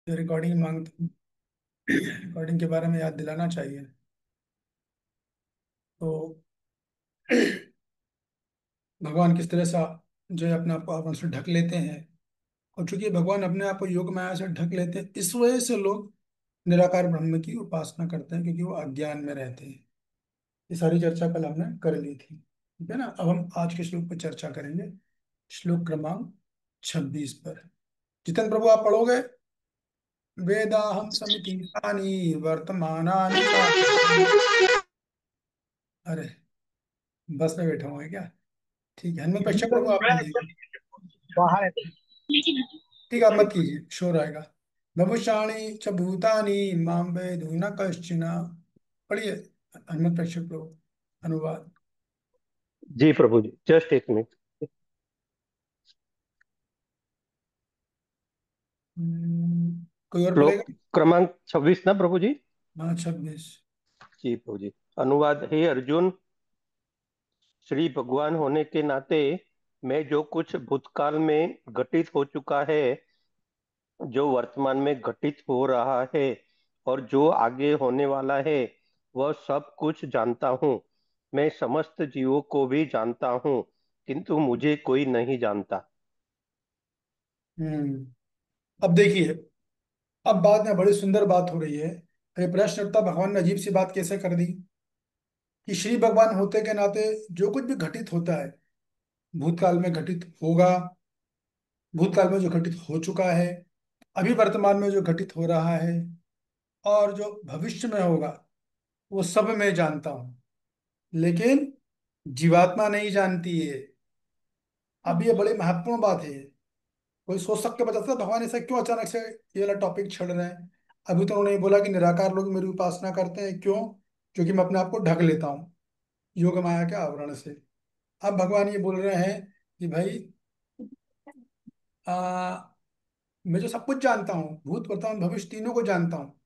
जो रिकॉर्डिंग मांगते रिकॉर्डिंग के बारे में याद दिलाना चाहिए। तो भगवान किस तरह से जो है अपने आप को आवरण से ढक लेते हैं। और चूंकि भगवान अपने आप को योग माया से ढक लेते हैं, इस वजह से लोग निराकार ब्रह्म की उपासना करते हैं, क्योंकि वो अज्ञान में रहते हैं। ये सारी चर्चा कल हमने कर ली थी, ठीक है ना। अब हम आज के श्लोक पर चर्चा करेंगे, श्लोक क्रमांक 26 पर। जितन प्रभु आप पढ़ोगे। वेदाहम समितीतानि वर्तमानानि चापि। अरे, बस में बैठा हुआ है क्या? ठीक है, हनुमत पश्चिम प्रभु आप पढ़िए। बाहर है। ठीक है, आप मत कीजिए, शोर आएगा। भविष्याणि च भूतानि मां वेद न कश्चन। पढ़िए हनुमत पश्चिम प्रभु, अनुवाद। जी प्रभु जी, जस्ट एक मिनट। कोई और पढ़ेगा? श्लोक क्रमांक 26 ना प्रभु जी? हाँ, 26। जी प्रभु जी। अनुवाद। हे अर्जुन, श्री भगवान होने के नाते मैं जो कुछ भूतकाल में घटित हो चुका है, जो वर्तमान में घटित हो रहा है और जो आगे होने वाला है, वह सब कुछ जानता हूँ। मैं समस्त जीवों को भी जानता हूँ, किंतु मुझे कोई नहीं जानता। हम्म अब देखिए, अब बात में बड़ी सुंदर बात हो रही है। ये प्रश्न उठता, भगवान ने अजीब सी बात कैसे कर दी कि श्री भगवान होते के नाते जो कुछ भी घटित होता है, भूतकाल में घटित होगा, भूतकाल में जो घटित हो चुका है, अभी वर्तमान में जो घटित हो रहा है, और जो भविष्य में होगा, वो सब मैं जानता हूं। लेकिन जीवात्मा नहीं जानती है। अब ये बड़ी महत्वपूर्ण बात है। कोई सोच सकते बता सकता भगवान ऐसा क्यों अचानक से ये वाला टॉपिक छेड़ रहे हैं? अभी तो उन्होंने बोला कि निराकार लोग मेरी उपासना करते हैं, क्यों? क्योंकि मैं अपने आप को ढक लेता हूँ योग माया के आवरण से। अब भगवान ये बोल रहे हैं कि भाई, आ, मैं जो सब कुछ जानता हूँ, भूत वर्तमान भविष्य तीनों को जानता हूँ।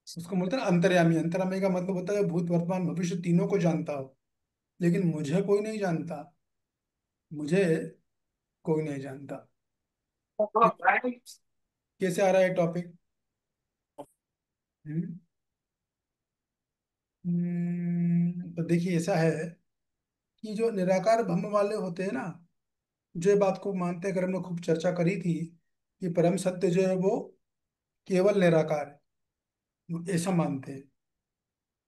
उसको बोलते हैं ना अंतर्यामी। अंतर्यामी का मतलब होता है भूत वर्तमान भविष्य तीनों को जानता हो। लेकिन मुझे कोई नहीं जानता, मुझे कोई नहीं जानता। ठीक, कैसे आ रहा है टॉपिक? तो देखिए, ऐसा है कि जो निराकार ब्रह्म वाले होते हैं ना, जो ये बात को मानते हैं, अगर हमने खूब चर्चा करी थी कि परम सत्य जो है वो केवल निराकार है, वो ऐसा मानते हैं।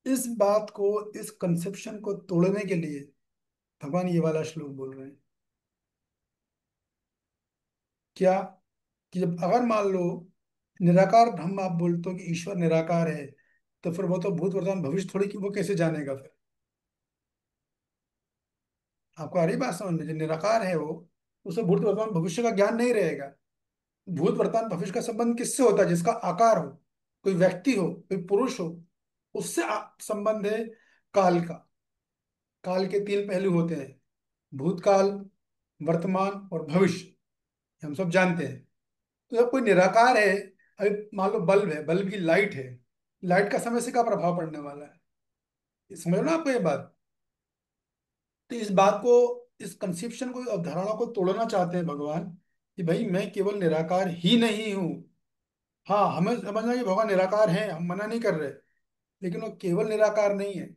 इस बात को, इस कंसेप्शन को तोड़ने के लिए भगवान ये वाला श्लोक बोल रहे हैं। क्या? कि जब अगर मान लो निराकार ब्रह्म आप बोलते हो कि ईश्वर निराकार है, तो फिर वो तो भूत वर्तमान भविष्य थोड़ी, कि वो कैसे जानेगा फिर? आपको आ रही बात समझ में? जो निराकार है वो, उसे भूत वर्तमान भविष्य का ज्ञान नहीं रहेगा। भूत वर्तमान भविष्य का संबंध किससे होता है? जिसका आकार हो, कोई व्यक्ति हो, कोई पुरुष हो, उससे संबंध है काल का। काल के तीन पहलू होते हैं, भूतकाल, वर्तमान और भविष्य। हम सब जानते हैं। तो जब कोई निराकार है, अभी मान लो बल्ब है, बल्ब की लाइट है, लाइट का समय से क्या प्रभाव पड़ने वाला है? ये समझ लो ना आपको ये बात। तो इस बात को, इस कंसेप्शन को, अवधारणा को तोड़ना चाहते हैं भगवान, कि भाई मैं केवल निराकार ही नहीं हूँ। हाँ, हमें समझना कि भगवान निराकार हैं, हम मना नहीं कर रहे। लेकिन वो केवल निराकार नहीं है,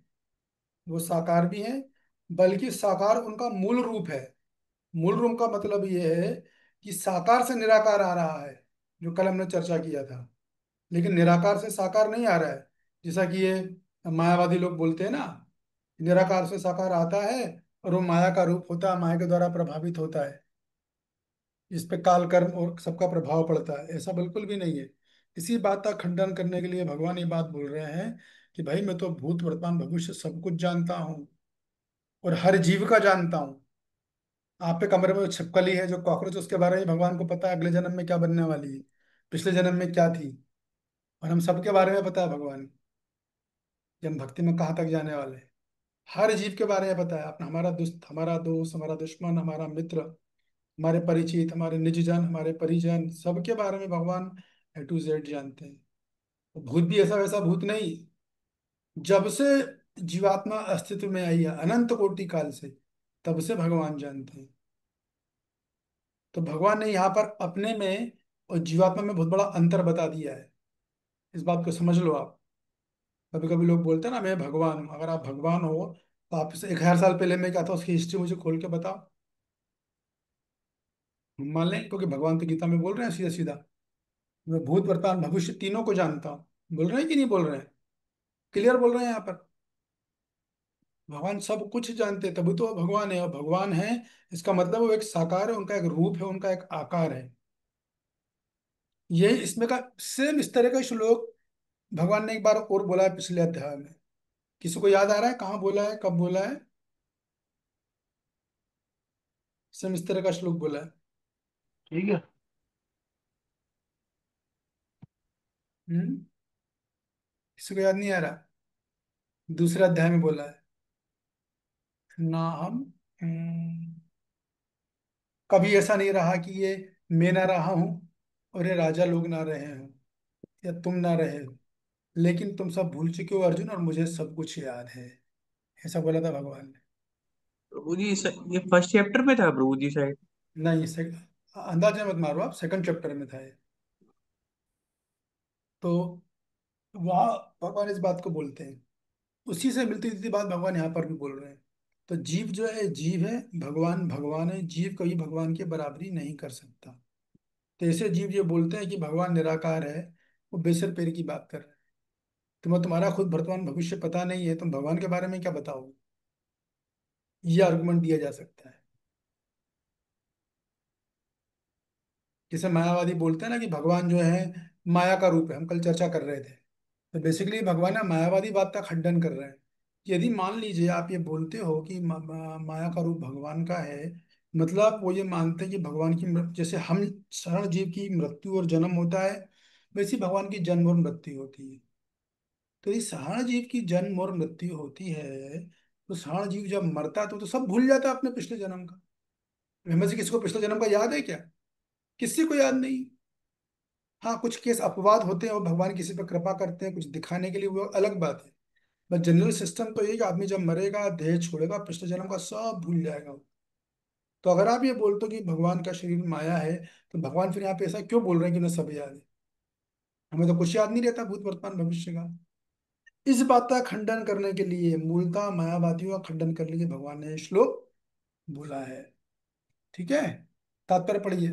वो साकार भी है। बल्कि साकार उनका मूल रूप है। मूल रूप का मतलब ये है कि साकार से निराकार आ रहा है, जो कल हमने चर्चा किया था। लेकिन निराकार से साकार नहीं आ रहा है, जैसा कि ये मायावादी लोग बोलते हैं ना, निराकार से साकार आता है और वो माया का रूप होता है, माया के द्वारा प्रभावित होता है, इस पे काल कर्म और सबका प्रभाव पड़ता है। ऐसा बिल्कुल भी नहीं है। इसी बात का खंडन करने के लिए भगवान ये बात बोल रहे हैं कि भाई मैं तो भूत वर्तमान भविष्य सब कुछ जानता हूँ, और हर जीव का जानता हूँ। आप पे कमरे में जो छिपकली है, जो कॉकरोच, उसके बारे में भगवान को पता है अगले जन्म में क्या बनने वाली है, पिछले जन्म में क्या थी। और हम सबके बारे में पता है भगवान कि हम भक्ति में कहाँ तक जाने वाले हैं। हर जीव के बारे में पता है अपना, हमारा दोस्त, हमारा दुश्मन, हमारा मित्र, हमारे परिचित, हमारे निजजन, हमारे परिजन, सबके बारे में भगवान A to Z जानते हैं। तो भूत भी ऐसा वैसा भूत नहीं। जब से जीवात्मा अस्तित्व में आई है, अनंत कोटि काल से, तब से भगवान जानते हैं। तो भगवान ने यहाँ पर अपने में और जीवात्मा में बहुत बड़ा अंतर बता दिया है। इस बात को समझ लो आप। कभी कभी लोग बोलते हैं ना मैं भगवान हूँ। अगर आप भगवान हो तो आप से 1000 साल पहले मैं क्या था उसकी हिस्ट्री मुझे खोल के बताओ। हम मान लें, क्योंकि भगवान तो गीता में बोल रहे हैं सीधा सीधा, मैं भूत वर्तमान भविष्य तीनों को जानता हूँ। बोल रहे हैं कि नहीं बोल रहे हैं? क्लियर बोल रहे हैं यहाँ पर। भगवान सब कुछ जानते हैं, तभी तो वो भगवान है। और भगवान है इसका मतलब वो एक साकार है, उनका एक रूप है, उनका एक आकार है। यही इसमें का सेम इस तरह का श्लोक भगवान ने एक बार और बोला है पिछले अध्याय में। किसी को याद आ रहा है कहाँ बोला है, कब बोला है? सेम इस तरह का श्लोक बोला है। ठीक है। हम्म। किसी को याद नहीं आ रहा? दूसरे अध्याय में बोला है ना हम। कभी ऐसा नहीं रहा कि ये मैं ना रहा हूं और ये राजा लोग ना रहे हों या तुम ना रहे हो, लेकिन तुम सब भूल चुके हो अर्जुन और मुझे सब कुछ याद है। ऐसा बोला था भगवान ने। प्रभु जी ये फर्स्ट चैप्टर में था प्रभु जी शायद। नहीं, अंदाजा मत मारो आप, सेकंड चैप्टर में था ये। तो वहाँ भगवान इस बात को बोलते हैं। उसी से मिलती जुलती बात भगवान यहाँ पर भी बोल रहे हैं। तो जीव जो है जीव है, भगवान भगवान है। जीव कभी भगवान की बराबरी नहीं कर सकता। तो ऐसे जीव जो बोलते हैं कि भगवान निराकार है, वो बेसर पैर की बात कर रहे हैं। तुम्हें तुम्हारा खुद वर्तमान भविष्य पता नहीं है, तुम भगवान के बारे में क्या बताओगे? ये आर्गुमेंट दिया जा सकता है। जैसे मायावादी बोलते हैं ना कि भगवान जो है माया का रूप है, हम कल चर्चा कर रहे थे। तो बेसिकली भगवान ना मायावादी बात का खंडन कर रहे हैं। यदि मान लीजिए आप ये बोलते हो कि माया का रूप भगवान का है, मतलब वो ये मानते हैं कि भगवान की जैसे हम साधारण जीव की मृत्यु और जन्म होता है, वैसे ही भगवान की जन्म और मृत्यु होती है। तो ये साधारण जीव की जन्म और मृत्यु होती है, तो साधारण जीव जब मरता है तो सब भूल जाता है अपने पिछले जन्म का। हमें से किसी को पिछले जन्म का याद है क्या? किसी को याद नहीं। हाँ, कुछ केस अपवाद होते हैं और भगवान किसी पर कृपा करते हैं कुछ दिखाने के लिए, वो अलग बात है। बट जनरल सिस्टम तो ये है कि आदमी जब मरेगा देह छोड़ेगा पिछले जन्म का सब भूल जाएगा वो। तो अगर आप ये बोलते हो कि भगवान का शरीर माया है, तो भगवान फिर यहाँ पे ऐसा क्यों बोल रहे हैं कि उन्हें सब याद है? हमें तो कुछ याद नहीं रहता भूत वर्तमान भविष्य का। इस बात का खंडन करने के लिए, मूलतः मायावादियों का खंडन करने के लिए भगवान ने ये श्लोक बोला है। ठीक है। तात्पर्य पढ़िए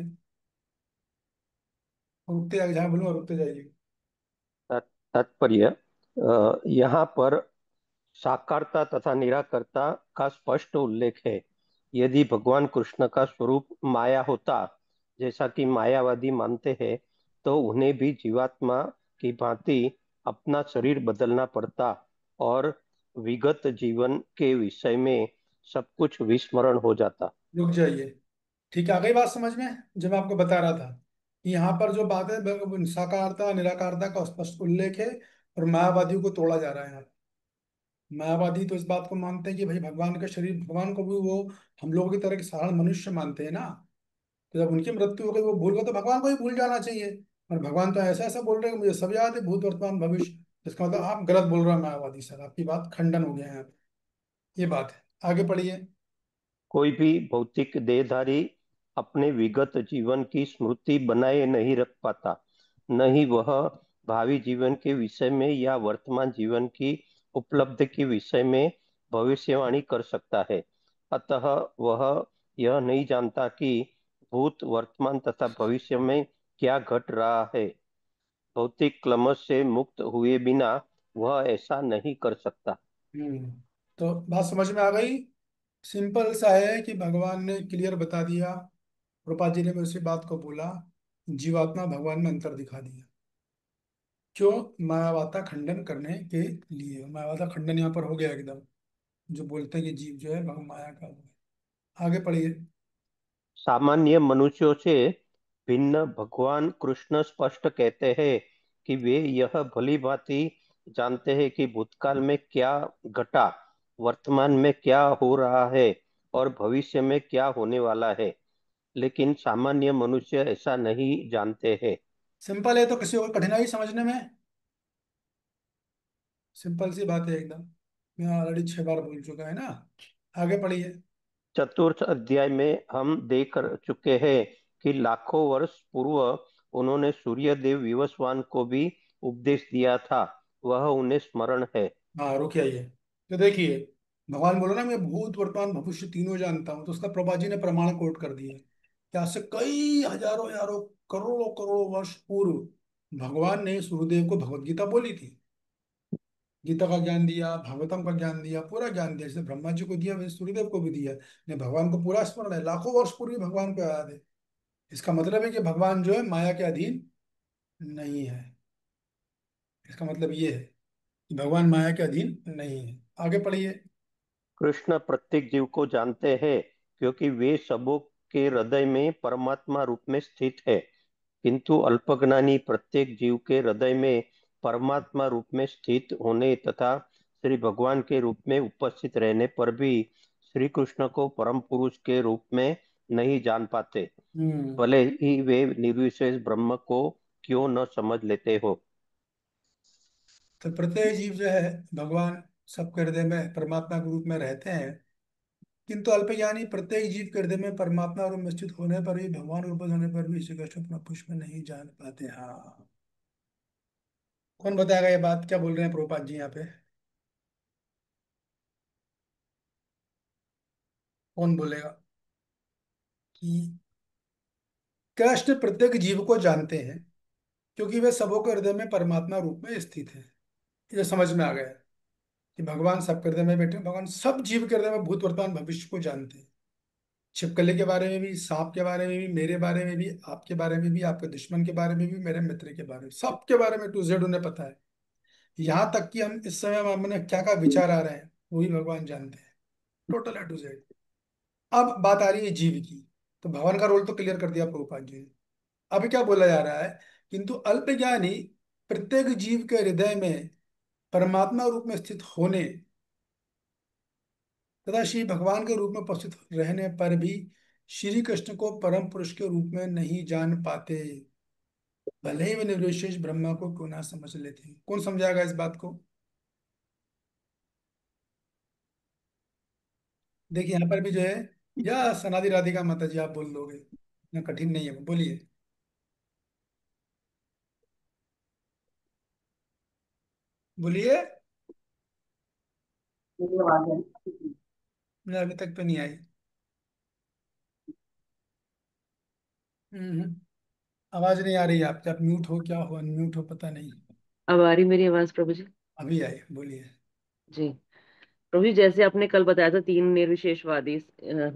और रुकते जाइए, जहां बोलूँ रुकते जाइए। तात्पर्य यहाँ पर साकारता तथा निराकारता का स्पष्ट उल्लेख है। यदि भगवान कृष्ण का स्वरूप माया होता, जैसा कि मायावादी मानते हैं, तो उन्हें भी जीवात्मा की भांति अपना शरीर बदलना पड़ता और विगत जीवन के विषय में सब कुछ विस्मरण हो जाता। रुक जाइए। ठीक है, आ गई बात समझ में? जब मैं आपको बता रहा था कि यहाँ पर जो बात है साकारता निराकारता का स्पष्ट उल्लेख है और मायावादियों को तोड़ा जा रहा है यहाँ। मायावादी तो इस बात को मानते हैं कि भाई भगवान का शरीर, भगवान को भी वो हम लोगों की तरह के साधारण मनुष्य मानते हैं ना। तो जब उनकी मृत्यु हो गई वो भूल गए, तो भगवान को ही भूल जाना चाहिए। और भगवान तो ऐसा ऐसा बोल रहे हैं कि मुझे सब याद है भूत वर्तमान भविष्य। इसका मतलब आप गलत बोल रहे हैं मायावादी सर, आपकी बात खंडन हो गया है यहाँ पे। ये बात है। आगे पढ़िए। कोई भी भौतिक देहधारी अपने विगत जीवन की स्मृति बनाए नहीं रख पाता, न ही वह भावी जीवन के विषय में या वर्तमान जीवन की उपलब्धि के विषय में भविष्यवाणी कर सकता है। अतः वह यह नहीं जानता कि भूत वर्तमान तथा भविष्य में क्या घट रहा है। भौतिक क्लमश से मुक्त हुए बिना वह ऐसा नहीं कर सकता। हम्म। तो बात समझ में आ गई। सिंपल सा है कि भगवान ने क्लियर बता दिया। प्रभुपाद जी ने भी उसी बात को बोला। जीवात्मा भगवान में अंतर दिखा दिया। क्यों? मायावादा खंडन करने के लिए। मायावादा खंडन यहाँ पर हो गया एकदम। जो बोलते हैं कि जीव जो है वह माया का वो है। आगे पढ़िए। सामान्य मनुष्यों से भिन्न भगवान कृष्ण स्पष्ट कहते हैं कि वे यह भली भांति जानते हैं कि भूतकाल में क्या घटा, वर्तमान में क्या हो रहा है और भविष्य में क्या होने वाला है। लेकिन सामान्य मनुष्य ऐसा नहीं जानते हैं। सिंपल है तो किसी और कठिनाई समझने में? सिंपल सी बात है एकदम। मैं ऑलरेडी 6 बार बोल चुका है ना। आगे पढ़िए। चतुर्थ अध्याय में हम देख चुके हैं कि लाखों वर्ष पूर्व उन्होंने सूर्यदेव विवस्वान को भी उपदेश दिया था, वह उन्हें स्मरण है। हाँ रुकिए ये। तो देखिए, भगवान बोलो ना मैं भूत वर्तमान भविष्य तीनों जानता हूँ, तो उसका प्रभा जी ने प्रमाण कोट कर दिया कि आज से कई हजारों हजारों करोड़ों करोड़ों वर्ष पूर्व भगवान ने सूर्यदेव को भगवत गीता बोली थी। गीता का ज्ञान दिया, भागवतम का ज्ञान दिया, पूरा ज्ञान दिया, जैसे ब्रह्मा जी को दिया वैसे सूर्यदेव को भी दिया ने। भगवान को पूरा स्मरण है, लाखों वर्ष पूर्व ही भगवान को याद है। इसका मतलब है कि भगवान जो है माया के अधीन नहीं है। इसका मतलब ये है कि भगवान माया के अधीन नहीं है। आगे पढ़िए। कृष्ण प्रत्येक जीव को जानते हैं, क्योंकि वे सबों के हृदय में परमात्मा रूप में स्थित है। किंतु अल्पज्ञानी प्रत्येक जीव के हृदय में परमात्मा रूप में स्थित होने तथा श्री भगवान के रूप में उपस्थित रहने पर भी श्री कृष्ण को परम पुरुष के रूप में नहीं जान पाते, हम्म। भले ही वे निर्विशेष ब्रह्म को क्यों न समझ लेते हो। तो प्रत्येक जीव जो है भगवान सबके हृदय में परमात्मा के रूप में रहते हैं, किंतु अल्पज्ञानी प्रत्येक जीव के हृदय में परमात्मा रूप में स्थित होने पर भी, भगवान रूप में होने पर भी श्री कृष्ण अपना पुष्प नहीं जान पाते। हाँ, कौन बताएगा ये बात? क्या बोल रहे हैं प्रभुपाद जी यहाँ पे? कौन बोलेगा कि कृष्ण प्रत्येक जीव को जानते हैं क्योंकि वे सबों के हृदय में परमात्मा रूप में स्थित है? ये समझ में आ गया कि भगवान सबके हृदय में बैठे हैं। भगवान सब जीव के हृदय में भूत वर्तमान भविष्य को जानते हैं। छिपकली के बारे में भी, सांप के बारे में भी, मेरे बारे में भी, आपके बारे में भी, आपके दुश्मन के बारे में भी, मेरे मित्र के बारे में, सबके बारे में टू जेड उन्हें पता है। यहाँ तक कि हम इस समय में क्या क्या विचार आ रहे हैं वो भी भगवान जानते हैं, टोटल ए टू जेड। अब बात आ रही है जीव की। तो भगवान का रोल तो क्लियर कर दिया प्रभुपाद जी ने। अभी क्या बोला जा रहा है? किंतु अल्पज्ञानी प्रत्येक जीव के हृदय में परमात्मा रूप में स्थित होने तथा श्री भगवान के रूप में उपस्थित रहने पर भी श्री कृष्ण को परम पुरुष के रूप में नहीं जान पाते, भले ही वे निर्विशेष ब्रह्मा को क्यों ना समझ लेते। कौन समझाएगा इस बात को? देखिए यहाँ पर भी जो है, या सनादि राधिका माता जी आप बोल दोगे, इतना कठिन नहीं है, बोलिए। बोलिए। मुझे अभी तक तो नहीं आई। हम्म। आवाज नहीं आ रही है आपकी। आप म्यूट हो क्या हो, अनम्यूट हो, पता नहीं। अब आ रही मेरी आवाज प्रभु जी? अभी आई, बोलिए। जी। प्रभु जी, जैसे आपने कल बताया था तीन निर्विशेषवादी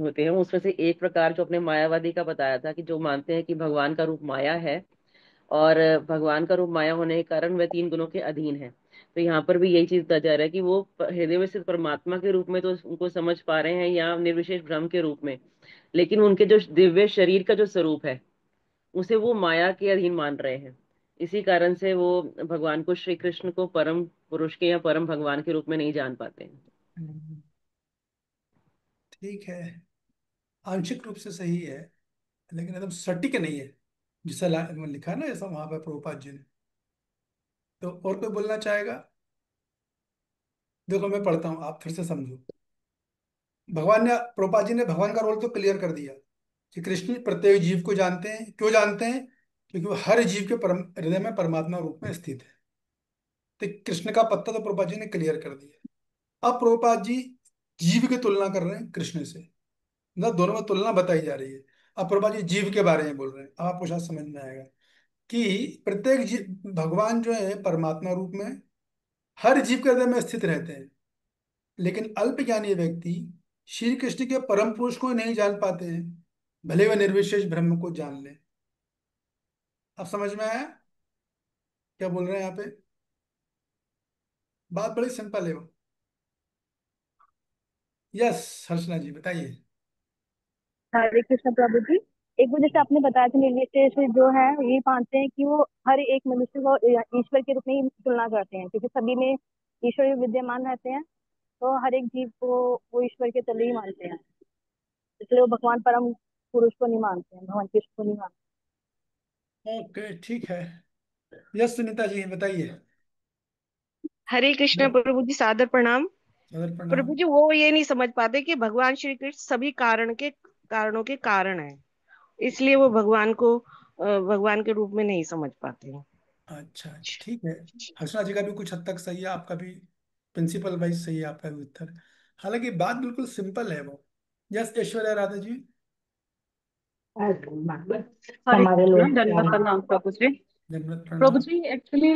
होते हैं, उसमें से एक प्रकार जो अपने मायावादी का बताया था कि जो मानते हैं कि भगवान का रूप माया है और भगवान का रूप माया होने के कारण वह तीन गुणों के अधीन है। तो यहाँ पर भी यही चीज बताया जा रहा है कि वो हृदय में स्थित परमात्मा के रूप में तो उनको समझ पा रहे हैं या निर्विशेष ब्रह्म के रूप में, लेकिन उनके जो दिव्य शरीर का जो स्वरूप है उसे वो माया के अधीन मान रहे हैं। इसी कारण से वो भगवान को, श्री कृष्ण को परम पुरुष के या परम भगवान के रूप में नहीं जान पाते हैं। हम्म, ठीक है, आंशिक रूप से सही है, लेकिन एकदम सटीक नहीं है। जिससे लिखा है ना ऐसा वहां पर प्रभुपाद जी ने। तो और कोई बोलना चाहेगा? देखो मैं पढ़ता हूँ, आप फिर से समझो। भगवान ने, प्रभुपाद जी ने भगवान का रोल तो क्लियर कर दिया कि कृष्ण प्रत्येक जीव को जानते हैं। क्यों जानते हैं? क्योंकि वो हर जीव के परम हृदय में परमात्मा रूप में स्थित है। तो कृष्ण का पत्ता तो प्रभुपाद जी ने क्लियर कर दिया। अब प्रभुपाद जी जीव की तुलना कर रहे हैं कृष्ण से, मतलब दोनों में तुलना बताई जा रही है। अब प्रभुपाद जी जीव के बारे में बोल रहे हैं। अब आपको शायद समझ में आएगा कि प्रत्येक जीव, भगवान जो है परमात्मा रूप में हर जीव के हृदय में स्थित रहते हैं, लेकिन अल्पज्ञानी व्यक्ति श्री कृष्ण के परम पुरुष को नहीं जान पाते हैं, भले वह निर्विशेष ब्रह्म को जान ले। अब समझ में आया क्या बोल रहे हैं यहाँ पे? बात बड़ी सिंपल है वो। यस, हर्षना जी बताइए। हरे कृष्ण प्रभु जी। एक वो जैसे आपने बताया था निर्विशेष जो है ये मानते हैं कि वो हर एक मनुष्य को ईश्वर के रूप में ही तुलना करते हैं, क्योंकि सभी में ईश्वर भी विद्यमान रहते हैं। तो हर एक जीव को वो ईश्वर के तले ही मानते हैं, इसलिए वो भगवान परम पुरुष को नहीं मानते हैं, भगवान कृष्ण को नहीं मानते। ओके ठीक है। यस सुनीता जी बताइए। हरे कृष्ण प्रभु जी, सादर प्रणाम। सदर प्रणाम। प्रभु जी, वो ये नहीं समझ पाते कि भगवान श्री कृष्ण सभी कारणों के कारण है, इसलिए वो भगवान को भगवान के रूप में नहीं समझ पाते हैं। अच्छा अच्छा, ठीक है। हर्षना जी का भी कुछ हद तक सही है, आपका भी प्रिंसिपल वाइज सही है आपका भी उत्तर। हालांकि बात बिल्कुल सिंपल है वो। यस ऐश्वर्या राधा जी। हरे कृष्ण, दंडवत प्रणाम प्रभु जी। जन्नत प्रभु प्रणाम। जी एक्चुअली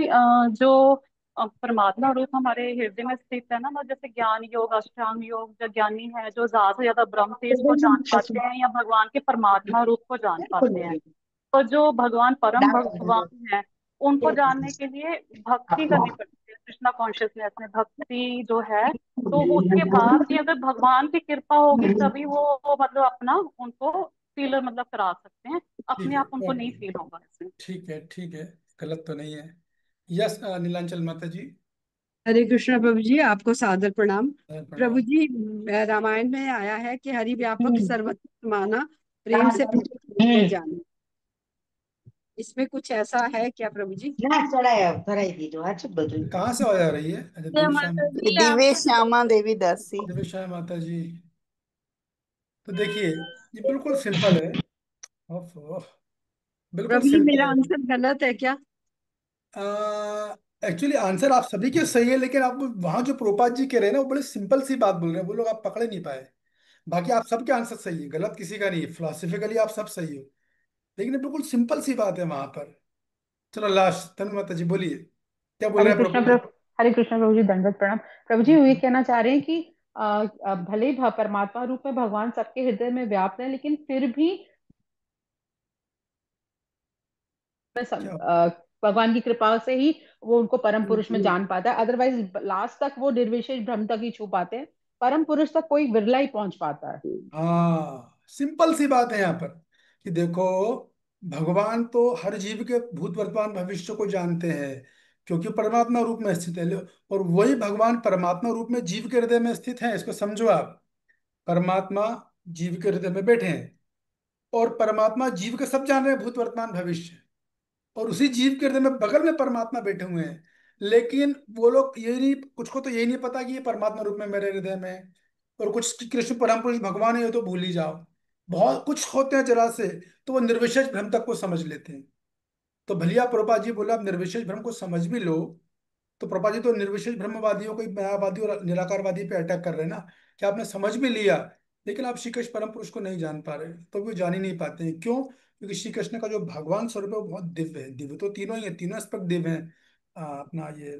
जो परमात्मा रूप हमारे हृदय में स्थित है ना, वो जैसे ज्ञान योग, अष्टांग योग, जो ज्ञानी है जो ज्यादा से ज्यादा ब्रह्म तेज को जान पाते हैं या भगवान के परमात्मा रूप को जान पाते हैं। तो जो भगवान परम भगवान है, उनको जानने के लिए भक्ति करनी पड़ती है, कृष्णा कॉन्शियसनेस में भक्ति जो है। तो उसके बाद ही अगर भगवान की कृपा होगी तभी वो मतलब अपना उनको फील मतलब करा सकते हैं, ठीक अपने है आप उनको नहीं फील होगा ऐसे। ठीक है ठीक है, गलत तो नहीं है। यस नीलांचल माता जी। हरे कृष्ण प्रभु जी, आपको सादर प्रणाम। प्रभु प्रणाम। जी, रामायण में आया है कि हरि व्यापक सर्वत्र समाना, प्रेम से पूरे जाना। इसमें कुछ ऐसा है क्या प्रभु जी? कहाँ से आवाज आ रही है? अच्छा, जय दिव्य श्याम। माता दी, दिव्य आपका श्यामा देवी दासी। दिव्य श्याम माता जी। तो देखिए, ये बिल्कुल सिंपल है। ओफ, ओफ, बिल्कुल प्रभु जी, सिंपल मेरा है। आंसर गलत है क्या? एक्चुअली आंसर आप सभी के सही है, लेकिन आप वहां जो प्रोपात जी कह रहे हैं ना, वो बड़ी सिंपल सी बात बोल रहे हैं, वो लोग आप पकड़े नहीं पाए। बाकी आप सबके आंसर सही है, गलत किसी का नहीं है, फिलोसफिकली आप सब सही हो। लेकिन ये बिल्कुल सिंपल सी बात है वहां पर। चलो लास्ट तनु माता जी बोलिए, क्या बोल हरे रहे हैं कृष्ण प्रोपात जी? प्रभु। हरे कृष्ण प्रभु जी, दंडवत प्रणाम। प्रभु जी ये कहना चाह रहे हैं कि भले ही परमात्मा रूप में भगवान सबके हृदय में व्याप्त है, लेकिन फिर भी क्या? भगवान की कृपा से ही वो उनको परम पुरुष में जान पाता है। अदरवाइज लास्ट तक वो निर्विशेष ब्रह्म तक ही छू पाते हैं। परम पुरुष तक कोई विरला ही पहुंच पाता है। हाँ, सिंपल सी बात है यहाँ पर कि देखो, भगवान तो हर जीव के भूत वर्तमान भविष्य को जानते हैं, क्योंकि परमात्मा रूप में स्थित है। और वही भगवान परमात्मा रूप में जीव के हृदय में स्थित है, इसको समझो आप। परमात्मा जीव के हृदय में बैठे हैं, और परमात्मा जीव के सब जान रहे हैं, भूत वर्तमान भविष्य। और उसी जीव के हृदय में बगल में परमात्मा बैठे हुए हैं। लेकिन वो लोग ये नहीं, कुछ को तो ये नहीं पता कि ये परमात्मा रूप में मेरे हृदय में है। और कुछ कि कृष्ण परम पुरुष भगवान है, ये तो भूल ही जाओ। बहुत कुछ होते हैं जरा से, तो वो निर्विशेष भ्रम तक को समझ लेते हैं। तो भलिया प्रभुपाद जी बोला आप निर्विशेष भ्रम को समझ भी लो। तो प्रभा जी तो निर्विशेष ब्रह्मवादियों को, मायावादी और निराकारवादी पे अटैक कर रहे हैं ना, कि आपने समझ भी लिया, लेकिन आप श्री कृष्ण परम पुरुष को नहीं जान पा रहे, तो वो जान ही नहीं पाते हैं। क्यों? क्योंकि श्री कृष्ण का जो भगवान स्वरूप है वो बहुत दिव्य है। दिव्य तो तीनों ही है, तीनों एस्पेक्ट दिव्य हैं। अपना ये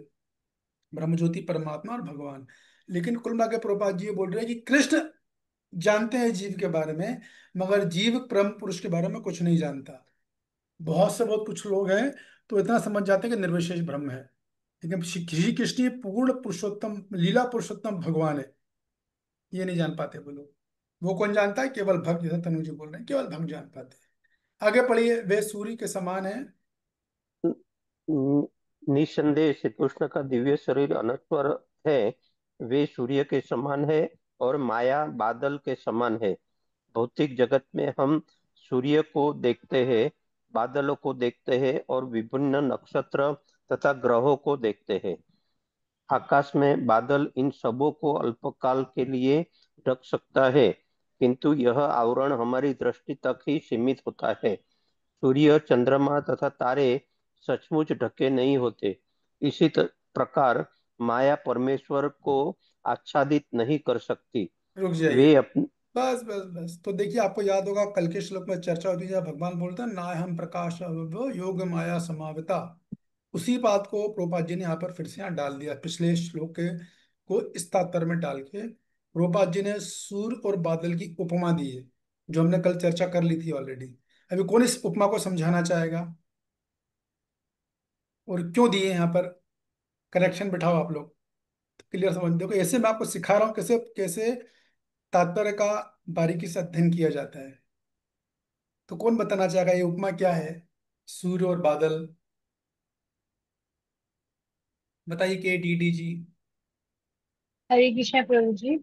ब्रह्म ज्योति, परमात्मा और भगवान। लेकिन कुल मिला के प्रभुपाद जी ये बोल रहे हैं कि कृष्ण जानते हैं जीव के बारे में, मगर जीव परम पुरुष के बारे में कुछ नहीं जानता। बहुत से बहुत कुछ लोग हैं तो इतना समझ जाते हैं कि निर्विशेष ब्रह्म है, लेकिन श्री कृष्ण ये पूर्ण पुरुषोत्तम, लीला पुरुषोत्तम भगवान है, ये नहीं जान पाते वो लोग। वो कौन जानता है? केवल भक्त, जैसा तनु जी बोल रहे हैं, केवल भक्त जान पाते हैं। आगे पढ़िए, वे सूर्य के समान है। निसंदेह श्री कृष्ण का दिव्य शरीर अनश्वर है। वे सूर्य के समान है और माया बादल के समान है। भौतिक जगत में हम सूर्य को देखते हैं, बादलों को देखते हैं और विभिन्न नक्षत्र तथा ग्रहों को देखते हैं। आकाश में बादल इन सबों को अल्पकाल के लिए ढक सकता है, किंतु यह आवरण हमारी दृष्टि तक ही सीमित होता है। सूर्य, चंद्रमा तथा तारे सचमुच ढके नहीं होते। इसी प्रकार माया परमेश्वर को आच्छादित नहीं कर सकती। रुक जाइए। वे अपने बस बस बस, तो देखिए आपको याद होगा कल के श्लोक में चर्चा होती है जब भगवान बोलते हैं ना हम प्रकाश योग माया समाविता। उसी बात को प्रोपात जी ने यहाँ पर फिर से यहाँ डाल दिया, पिछले श्लोक के को इस तात्पर्य में डाल के प्रोपात जी ने सूर्य और बादल की उपमा दी है, जो हमने कल चर्चा कर ली थी ऑलरेडी। अभी कौन इस उपमा को समझाना चाहेगा और क्यों दिए यहाँ पर? कनेक्शन बिठाओ आप लोग, क्लियर समझ। देखो ऐसे मैं आपको सिखा रहा हूँ कैसे कैसे तात्पर्य का बारीकी से अध्ययन किया जाता है। तो कौन बताना चाहेगा ये उपमा क्या है, सूर्य और बादल? बताइए के डी डी जी। हरे कृष्ण प्रभु जी।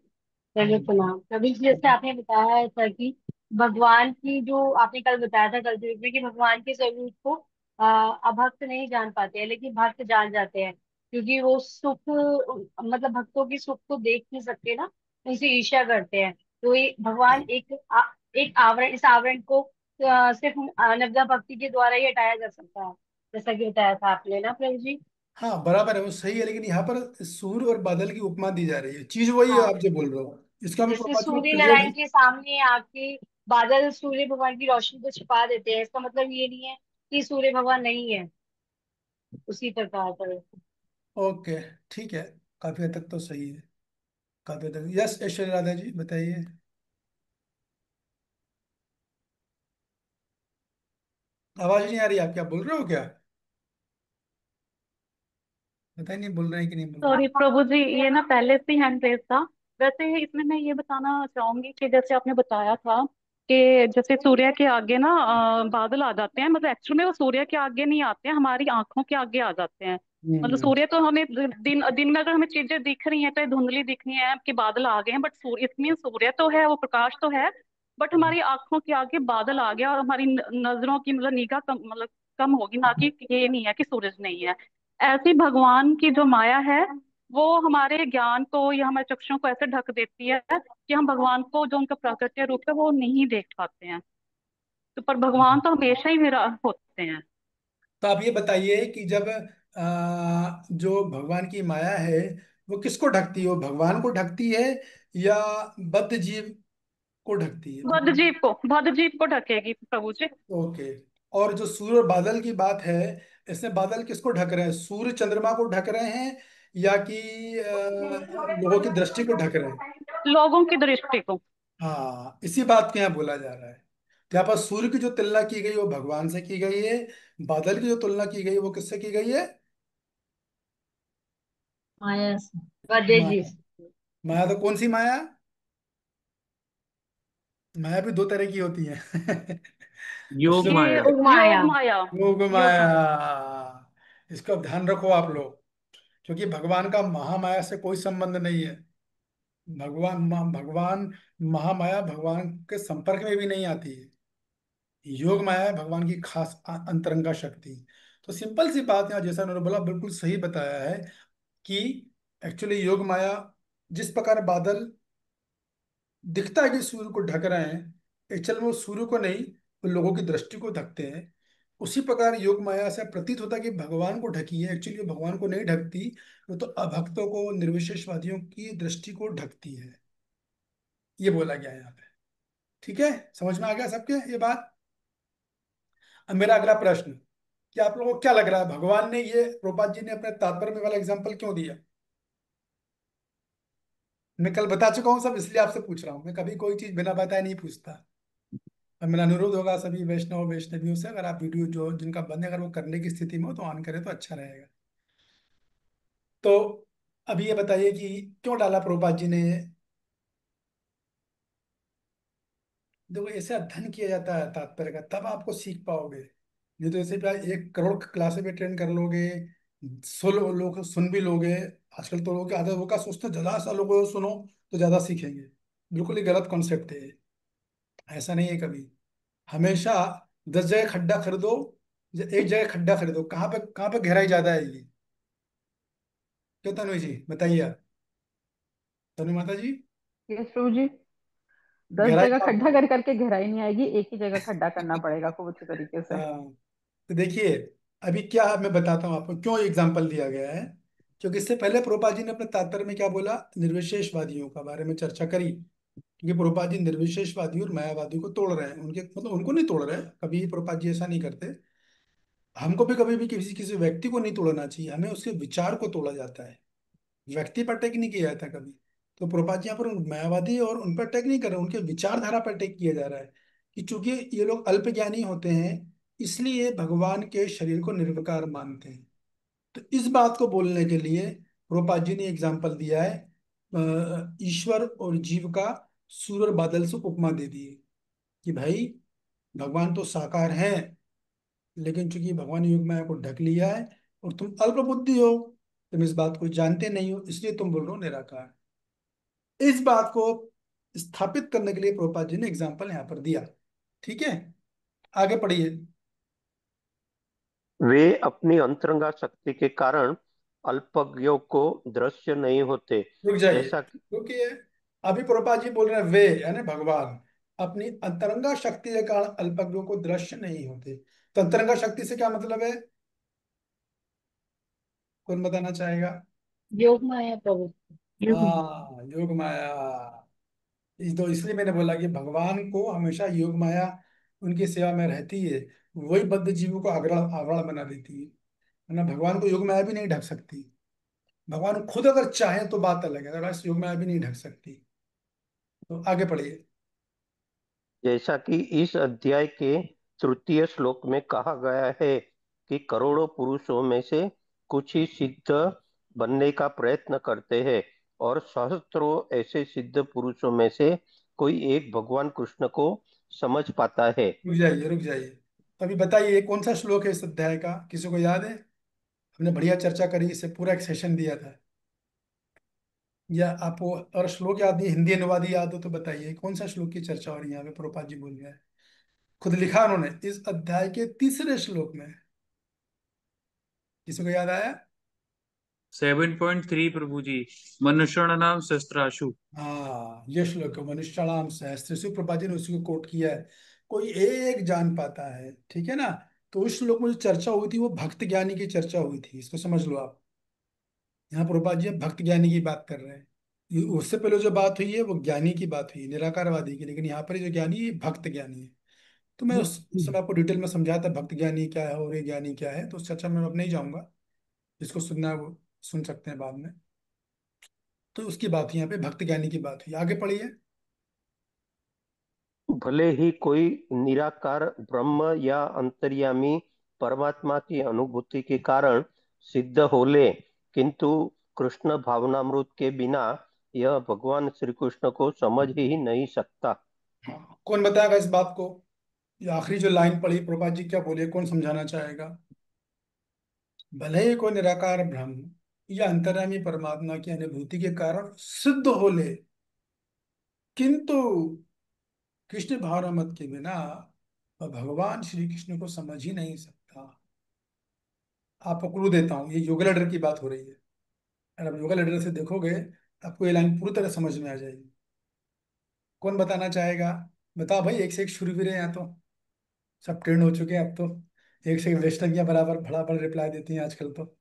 दंडवत प्रणाम प्रभु जी। जैसे आपने बताया था कि भगवान की जो आपने कल बताया था कल के में कि भगवान के स्वरूप को अभक्त नहीं जान पाते हैं, लेकिन भक्त जान जाते हैं, क्योंकि वो सुख मतलब भक्तों की सुख को देख नहीं सकते ना, उनसे ईर्ष्या करते हैं। तो ये भगवान एक आवरण, इस आवरण को सिर्फ नवजा भक्ति के द्वारा ही हटाया जा सकता है, जैसा कि बताया था आपने ना प्रभु जी। हाँ बराबर है, वो सही है, लेकिन यहाँ पर सूर्य और बादल की उपमा दी जा रही है, चीज वही है हाँ, आप जो बोल रहे हो। इसका मैं जैसे प्रपंच में सूर्य क्लियर। नारायण के सामने आके बादल सूर्य भगवान की रोशनी को छिपा देते हैं, इसका मतलब ये नहीं है कि सूर्य भगवान नहीं है, उसी प्रकार पर। ओके, ठीक है, काफी हद तक तो सही है, काफी हद तक। यस ऐश्वर्य राधा जी बताइए। आवाज नहीं आ रही आपकी, आप बोल रहे हो क्या? पता ही नहीं बोल रहे हैं कि नहीं बोल रहे सॉरी प्रभु जी, ये ना पहले से हैंड रेस था। वैसे इसमें मैं ये बताना चाहूंगी कि जैसे आपने बताया था कि जैसे सूर्य के आगे ना बादल आ जाते हैं, मतलब एक्चुअली में वो सूर्य के आगे नहीं आते हैं, हमारी आंखों के आगे आ जाते हैं। हैं। मतलब सूर्य तो हमें दिन दिन में अगर हमें चीजें दिख रही हैं तो धुंधली दिख रही है कि बादल आ गए हैं, बट सूर्य इसमें सूर्य तो है, वो प्रकाश तो है, बट हमारी आंखों के आगे बादल आ गया और हमारी नजरों की मतलब निगाह कम, मतलब कम होगी, ना कि ये नहीं है कि सूरज नहीं है। ऐसी भगवान की जो माया है वो हमारे ज्ञान को या हमारे चक्षुओं को ऐसे ढक देती है कि हम भगवान को जो उनका प्राकट्य रूप है वो नहीं देख पाते हैं। तो पर भगवान तो हमेशा ही विरा होते हैं। तो आप ये बताइए कि जब जो भगवान की माया है वो किसको ढकती है, वो भगवान को ढकती है या बद्ध जीव को ढकती है? बद्ध जीव को ढकेगी प्रभु जी। ओके। और जो सूर्य और बादल की बात है, इसमें बादल किसको ढक रहे हैं, सूर्य चंद्रमा को ढक रहे हैं या कि लोगों की दृष्टि को ढक रहे हैं? लोगों की दृष्टि को। हाँ, इसी बात को यहाँ बोला जा रहा है। तो यहाँ पर सूर्य की जो तुलना की गई वो भगवान से की गई है, बादल की जो तुलना की गई वो किससे की गई है? माया से, बदे जी माया। से। माया तो कौन सी माया? माया भी दो तरह की होती है। योग उससे ये माया। योग माया। योग माया। योग योग माया। माया। इसका ध्यान रखो आप लोग, क्योंकि भगवान का महामाया से कोई संबंध नहीं है। भगवान महामाया भगवान के संपर्क में भी नहीं आती है। योग माया है भगवान की खास अंतरंगा शक्ति। तो सिंपल सी बात यहाँ जैसा उन्होंने बोला बिल्कुल सही बताया है कि एक्चुअली योग माया, जिस प्रकार बादल दिखता है कि सूर्य को ढक रहे हैं, एक्चुअल में वो सूर्य को नहीं, वो लोगों की दृष्टि को ढकते हैं। उसी प्रकार योग माया से प्रतीत होता है कि भगवान को ढकी है, एक्चुअली वो भगवान को नहीं ढकती, वो तो अभक्तों को, निर्विशेषवादियों की दृष्टि को ढकती है। ये बोला गया है यहाँ पे। ठीक है, समझ में आ गया सबके ये बात? अब मेरा अगला प्रश्न, कि आप लोगों को क्या लग रहा है भगवान ने ये, प्रभुपाद जी ने अपने तात्पर्य में वाला एग्जाम्पल क्यों दिया? मैं कल बता चुका हूँ सब, इसलिए आपसे पूछ रहा हूँ, मैं कभी कोई चीज बिना बताए नहीं पूछता। और मेरा अनुरोध होगा सभी वैष्णव वैष्णवियों से, अगर आप वीडियो जो जिनका बंद है अगर वो करने की स्थिति में हो तो ऑन करें तो अच्छा रहेगा। तो अभी ये बताइए कि क्यों डाला प्रभुपाद जी ने ये? देखो ऐसे अध्ययन किया जाता है तात्पर्य का, तब आपको सीख पाओगे। नहीं तो ऐसे भी आप 1 करोड़ क्लासेस भी अटेंड कर लोगे, 100 लोग सुन भी लोगे। आजकल तो लोगों की आदत, वो का सोचते हैं ज्यादा सा लोगों को सुनो तो ज्यादा सीखेंगे। बिल्कुल ही गलत कॉन्सेप्ट है ये। ऐसा नहीं है कभी। हमेशा 10 जगह खड्डा खरीदो, एक जगह खड्डा खरीदो, कहाँ पे गहराई ज्यादा आएगी? क्यों तनु जी बताइए आप, तनु माता जी। यस प्रभु जी। 10 गहराई जगह कहाँ खड्डा कर करके गहराई नहीं आएगी, एक ही जगह खड्डा करना पड़ेगा खूब अच्छे तरीके से। हाँ, तो देखिए, अभी क्या मैं बताता हूँ आपको क्यों एग्जाम्पल दिया गया है। क्योंकि इससे पहले प्रभुपाद जी ने अपने तात्पर्य में क्या बोला, निर्विशेषवादियों का बारे में चर्चा करी। क्योंकि प्रभुपाद जी निर्विशेषवादी और मायावादी को तोड़ रहे हैं, उनके मतलब उनको नहीं तोड़ रहे हैं, कभी प्रभुपाद जी ऐसा नहीं करते। हमको भी कभी भी किसी किसी व्यक्ति को नहीं तोड़ना चाहिए, हमें उसके विचार को तोड़ा जाता है, व्यक्ति पर अटैक नहीं किया जाता कभी। तो प्रभुपाद जी यहाँ पर मायावादी और उन पर अटैक नहीं कर रहे, उनके विचारधारा पर अटैक किया जा रहा है कि चूंकि ये लोग अल्पज्ञानी होते हैं, इसलिए भगवान के शरीर को निर्विकार मानते हैं। तो इस बात को बोलने के लिए प्रभुपाद जी ने एग्जाम्पल दिया है, ईश्वर और जीव का सूर्य और बादल से उपमा दे दी है कि भाई भगवान तो साकार हैं, लेकिन चूंकि भगवान योग माया को ढक लिया है और तुम अल्प बुद्धि हो, तुम इस बात को जानते नहीं हो, इसलिए तुम बोल रहे हो निराकार। इस बात को स्थापित करने के लिए प्रभुपाद जी ने एग्जाम्पल यहाँ पर दिया। ठीक है, आगे पढ़िए। वे अपनी अंतरंगा शक्ति के कारण अल्पज्ञों को दृश्य नहीं होते। रुक जाइए, जैसा कि क्योंकि अभी प्रभुपाद जी बोल रहे हैं वे यानी भगवान, अपनी अंतरंगा शक्ति के कारण अल्पज्ञों को दृश्य नहीं होते। तो अंतरंगा शक्ति से क्या मतलब है? कौन बताना चाहेगा? योग माया प्रभु। योग माया। हाँ, योग माया। तो इसलिए मैंने बोला कि भगवान को हमेशा योग माया उनकी सेवा में रहती है। वही बद्ध जीवों को अगड़ा अगड़ा बना देती है। वरना भगवान को योग माया भी नहीं ढक सकती। भगवान खुद अगर चाहे तो बात अलग है, अदरवाइज योग माया भी नहीं ढक सकती। तो आगे पढ़िए। जैसा कि इस अध्याय के तृतीय श्लोक में कहा गया है कि करोड़ों पुरुषों में से कुछ ही सिद्ध बनने का प्रयत्न करते हैं और सहस्त्रों ऐसे सिद्ध पुरुषों में से कोई एक भगवान कृष्ण को समझ पाता है। रुक जाइए, रुक जाइए। तो अभी बताइए कौन सा श्लोक है इस अध्याय का, किसी को याद है? हमने बढ़िया चर्चा करी, इससे पूरा एक सेशन दिया था। या आपको और श्लोक याद नहीं, हिंदी अनुवाद ही याद हो तो बताइए कौन सा श्लोक की चर्चा हो रही है यहाँ पे, प्रभुपाद जी बोल रहे हैं। खुद लिखा उन्होंने इस अध्याय के तीसरे श्लोक में। किसी को याद आया? 7.3 प्रभु जी। मनुष्याणाम सहस्त्राशु। हाँ, ये श्लोक है, मनुष्याणाम सहस्त्रशु। प्रभुपाद जी ने उसी को कोट किया है। कोई एक जान पाता है, ठीक है ना। तो उस श्लोक में जो चर्चा हुई थी वो भक्त ज्ञानी की चर्चा हुई थी, इसको समझ लो आप। यहाँ प्रभुपाद जी भक्त ज्ञानी की बात कर रहे हैं। उससे पहले जो बात हुई है वो ज्ञानी की बात हुई, निराकारवादी की। लेकिन यहाँ पर जो ज्ञानी है, ये भक्त ज्ञानी है। तो मैं उस समय आपको डिटेल में समझाया था भक्त ज्ञानी क्या है और ये ज्ञानी क्या है। तो उस चर्चा में अब नहीं जाऊंगा। जिसको सुनना है वो सुन सकते हैं बाद में। तो उसकी बात हुई, यहाँ पे भक्त ज्ञानी की बात हुई। आगे पढ़िए। भले ही कोई निराकार ब्रह्म या अंतर्यामी परमात्मा की अनुभूति के कारण सिद्ध हो ले, किंतु कृष्ण भावनामृत के बिना यह भगवान श्री कृष्ण को समझ ही नहीं सकता। हाँ, कौन बताएगा इस बात को? ये आखिरी जो लाइन पढ़ी प्रभुपाद जी क्या बोले, कौन समझाना चाहेगा? भले ही कोई निराकार ब्रह्म या अंतर्यामी परमात्मा की अनुभूति के कारण सिद्ध हो ले, किंतु कृष्ण भावनामत के बिना वह भगवान श्री कृष्ण को समझ ही नहीं सकता। आपको क्लू देता हूँ, ये योगा लेडर की बात हो रही है। अगर आप योगा लेडर से देखोगे तो आपको ये लाइन पूरी तरह समझ में आ जाएगी। कौन बताना चाहेगा? बताओ भाई, एक से एक शूरवीर है यहाँ तो। सब ट्रेंड हो चुके हैं अब तो। एक से एक वेस्टर्न के बराबर बड़ा बड़ा रिप्लाई देती हैं आजकल तो।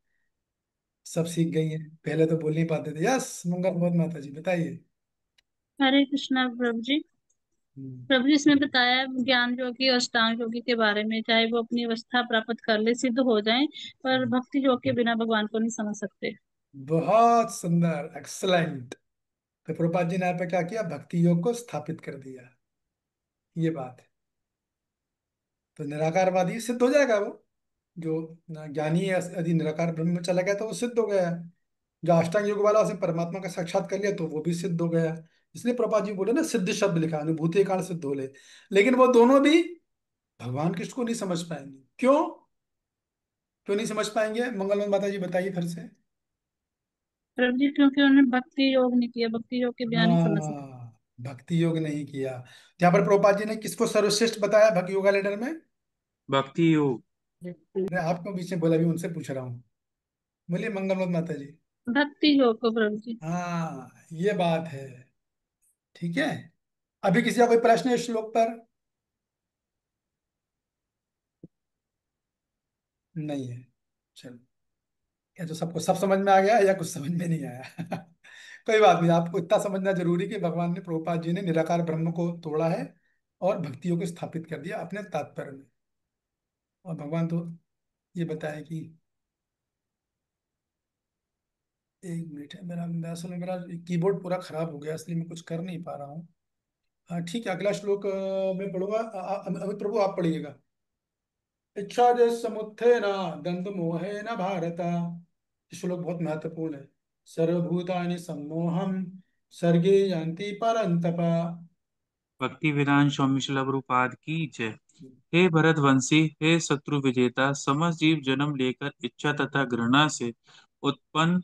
सब सीख गई हैं, पहले तो बोल नहीं पाते थे। यस, मंगल बहुत माता जी बताइए। हरे कृष्णा प्रभु जी। हम्म। प्रभु जी इसमें बताया है ज्ञान योगी और अष्टांग योगी के बारे में, चाहे वो अपनी अवस्था प्राप्त कर ले, सिद्ध हो जाएं, पर भक्ति योग के बिना भगवान को नहीं समझ सकते। बहुत सुंदर, एक्सलेंट। तो प्रभुपाद जी ने यहाँ पे क्या किया, भक्ति योग को स्थापित कर दिया। ये बात है। तो निराकारवादी सिद्ध हो जाएगा वो। जो ज्ञानी है, यदि निराकार ब्रह्म में चला गया तो वो सिद्ध हो गया। जो अष्टांग योग वाला उसने परमात्मा का साक्षात कर लिया तो वो भी सिद्ध हो गया। इसलिए प्रभुपाद जी बोले ना, सिद्ध शब्द लिखा, अनुभूति के कारण सिद्ध हो ले। लेकिन वो दोनों भी भगवान कृष्ण को नहीं समझ पाएंगे। क्यों? क्यों नहीं समझ पाएंगे? मंगलमय माता जी बताइए फिर से। प्रभु जी क्योंकि उन्होंने भक्ति योग नहीं किया, भक्ति योग के बिना नहीं समझ सकते। हाँ, भक्ति योग नहीं किया। यहाँ पर प्रभुपाद जी ने किसको सर्वश्रेष्ठ बताया भक्ति योगा लेटर में? भक्ति योग। मैं आपको बीच में बोला, भी उनसे पूछ रहा हूँ। बोलिए मंगलमय माता जी। भक्ति योग को प्रभु जी। हाँ, ये बात है। ठीक है। अभी किसी का कोई प्रश्न है इस श्लोक पर? नहीं है। चलो, या तो सबको सब समझ में आ गया या कुछ समझ में नहीं आया। कोई बात नहीं, आपको इतना समझना जरूरी कि भगवान ने, प्रभुपाद जी ने निराकार ब्रह्म को तोड़ा है और भक्तियों को स्थापित कर दिया अपने तात्पर्य में। और भगवान तो ये बताया कि, एक मिनट है, असल में मेरा कीबोर्ड पूरा खराब हो गया, इसलिए मैं कुछ कर नहीं पा रहा हूँ। हाँ ठीक है, अगला श्लोक मैं पढ़ूंगा। अमित प्रभु आप पढ़िएगा। इच्छा समुत्थेन दंड मोहेन भारत। ये श्लोक बहुत महत्वपूर्ण है। सर्वभूतानि सम्मोहम सर्गे यान्ति परन्तप। भक्ति वेदांत स्वामी शिला प्रभुपाद की जय। हे भरतवंशी, हे शत्रु विजेता, समस्त जीव जन्म लेकर इच्छा तथा घृणा से उत्पन्न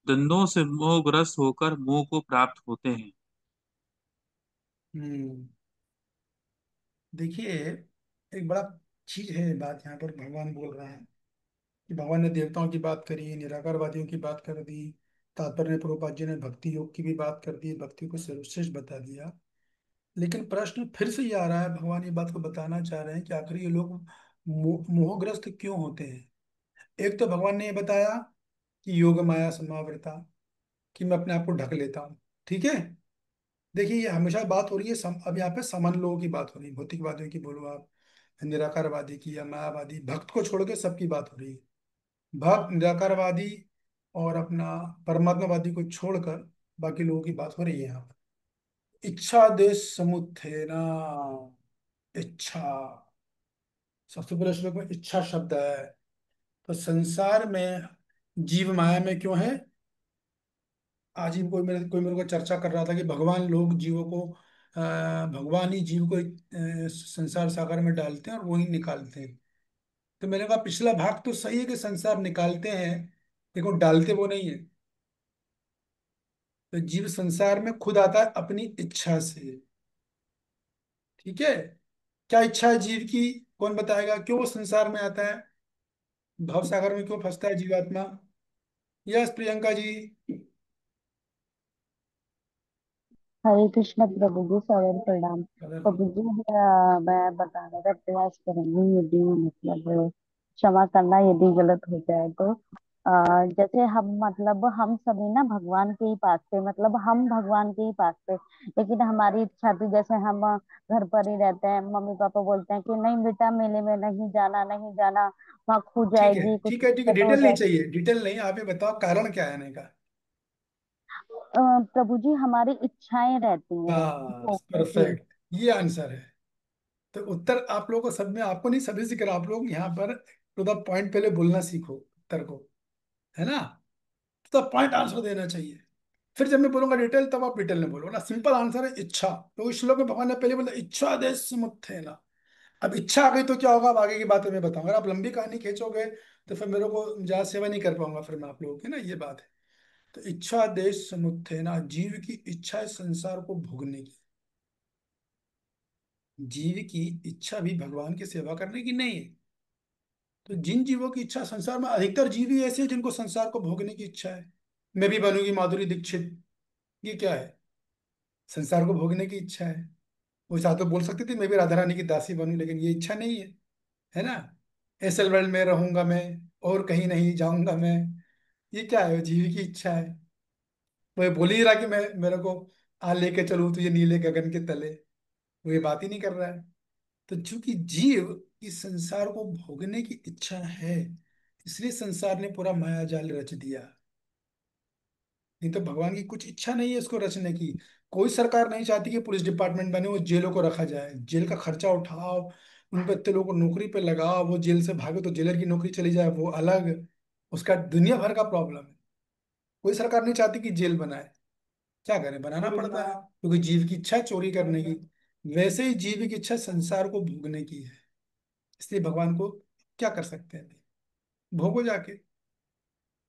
द्वंद्वों से मोहग्रस्त होकर मोह को प्राप्त होते हैं। हम्म। देखिए, एक बड़ा चीज है बात यहाँ पर भगवान बोल रहे हैं कि भगवान ने देवताओं की बात करी, निराकारवादियों की बात कर दी, तात्पर्य ने प्रभुपाद जी ने भक्ति योग की भी बात कर दी, भक्ति को सर्वश्रेष्ठ बता दिया। लेकिन प्रश्न फिर से ये आ रहा है, भगवान ये बात को बताना चाह रहे हैं कि आखिर ये लोग मोहग्रस्त क्यों होते हैं। एक तो भगवान ने ये बताया कि योग माया समावृता, कि मैं अपने आप को ढक लेता हूँ। ठीक है। देखिए ये हमेशा बात हो रही है अब यहाँ पे समन लोगों की बात हो रही है, भौतिकवादियों की बोलो आप, निराकारवादी की या मायावादी, भक्त को छोड़ के सबकी बात हो रही है। भक्त, निराकारवादी और अपना परमात्मावादी को छोड़कर बाकी लोगों की बात हो रही है यहाँ पर। इच्छा देश समुत्थेना, इच्छा, सबसे पहले श्लोक में इच्छा शब्द है। तो संसार में जीव माया में क्यों है। आज ही कोई मेरे को चर्चा कर रहा था कि भगवान लोग जीवों को भगवान ही जीव को संसार सागर में डालते हैं और वही निकालते हैं। तो मैंने कहा पिछला भाग तो सही है कि संसार निकालते हैं, देखो डालते वो नहीं है। तो जीव संसार में खुद आता है अपनी इच्छा से। ठीक है। क्या इच्छा है जीव की, कौन बताएगा, क्यों वो संसार में आता है, भव सागर में क्यों फंसता है जीवात्मा। यस प्रियंका जी। हरे कृष्ण प्रभु जी, सवर प्रणाम। कदर जी। प्रभु जी, मैं बताने का प्रयास करूंगी, यदि मतलब क्षमा करना यदि गलत हो जाए तो। जैसे हम सभी ना भगवान के ही पास थे, मतलब हम भगवान के ही पास थे, लेकिन हमारी इच्छा थी, जैसे हम घर पर ही रहते हैं, मम्मी पापा बोलते हैं कि नहीं बेटा मेले में नहीं जाना, नहीं जाना, वहां खो ठीक है जाएगी, कुछ ठीक है ठीक है, दिक्कत हो डिटेल नहीं जाएगी। चाहिए, डिटेल नहीं, आप ये बताओ कारण क्या है आने का। प्रभु जी, हमारी इच्छाएं रहती हैं बस भोगने की। परफेक्ट, ये आंसर है। तो उत्तर आप लोगों को सब में, आपको नहीं सभी से करा, आप लोग यहाँ पर टू द पॉइंट पहले बोलना सीखो उत्तर को, है ना। तो पॉइंट आंसर देना चाहिए। फिर जब मैं बोलूंगा डिटेल तब आप डिटेल में बोलो ना। सिंपल आंसर है इच्छा। तो इस श्लोक में भगवान ने पहले बोला इच्छा देश समुत्थेना। अब इच्छा आ गई तो क्या होगा, अब आगे की बातें मैं बताऊंगा। अगर आप लंबी कहानी खींचोगे तो फिर मेरे को ज्यादा सेवा नहीं कर पाऊंगा फिर मैं आप लोगों की ना, ये बात है। तो इच्छा देश समुत्थेना, जीव की इच्छा है संसार को भोगने की। जीव की इच्छा भी भगवान की सेवा करने की नहीं है। तो जिन जीवों की इच्छा, संसार में अधिकतर जीव ही ऐसे हैं जिनको संसार को भोगने की इच्छा है। मैं भी बनूंगी माधुरी दीक्षित, ये क्या है, संसार को भोगने की इच्छा है। वो चाहे तो बोल सकती थी मैं भी राधा रानी की दासी बनूं, लेकिन ये इच्छा नहीं है, है ना। एसल वर्ल्ड में रहूंगा मैं और कहीं नहीं जाऊंगा मैं, ये क्या है, वो जीव की इच्छा है। वो ये बोल ही रहा कि मैं, मेरे को आ लेके चलूं तुझे नीले गगन के तले, वो ये बात ही नहीं कर रहा है। तो चूंकि जीव इस संसार को भोगने की इच्छा है, इसलिए संसार ने पूरा माया जाल रच दिया। नहीं तो भगवान की कुछ इच्छा नहीं है इसको रचने की। कोई सरकार नहीं चाहती कि पुलिस डिपार्टमेंट बने, वो जेलों को रखा जाए, जेल का खर्चा उठाओ, उन पर इतने लोगों को नौकरी पे लगाओ, वो जेल से भागे तो जेलर की नौकरी चली जाए, वो अलग, उसका दुनिया भर का प्रॉब्लम है। कोई सरकार नहीं चाहती कि जेल बनाए, क्या करें, बनाना पड़ता है क्योंकि जीव की इच्छा है चोरी करने की। वैसे ही जीव की इच्छा संसार को भोगने की है, इसलिए भगवान को क्या कर सकते हैं, भोगो जाके।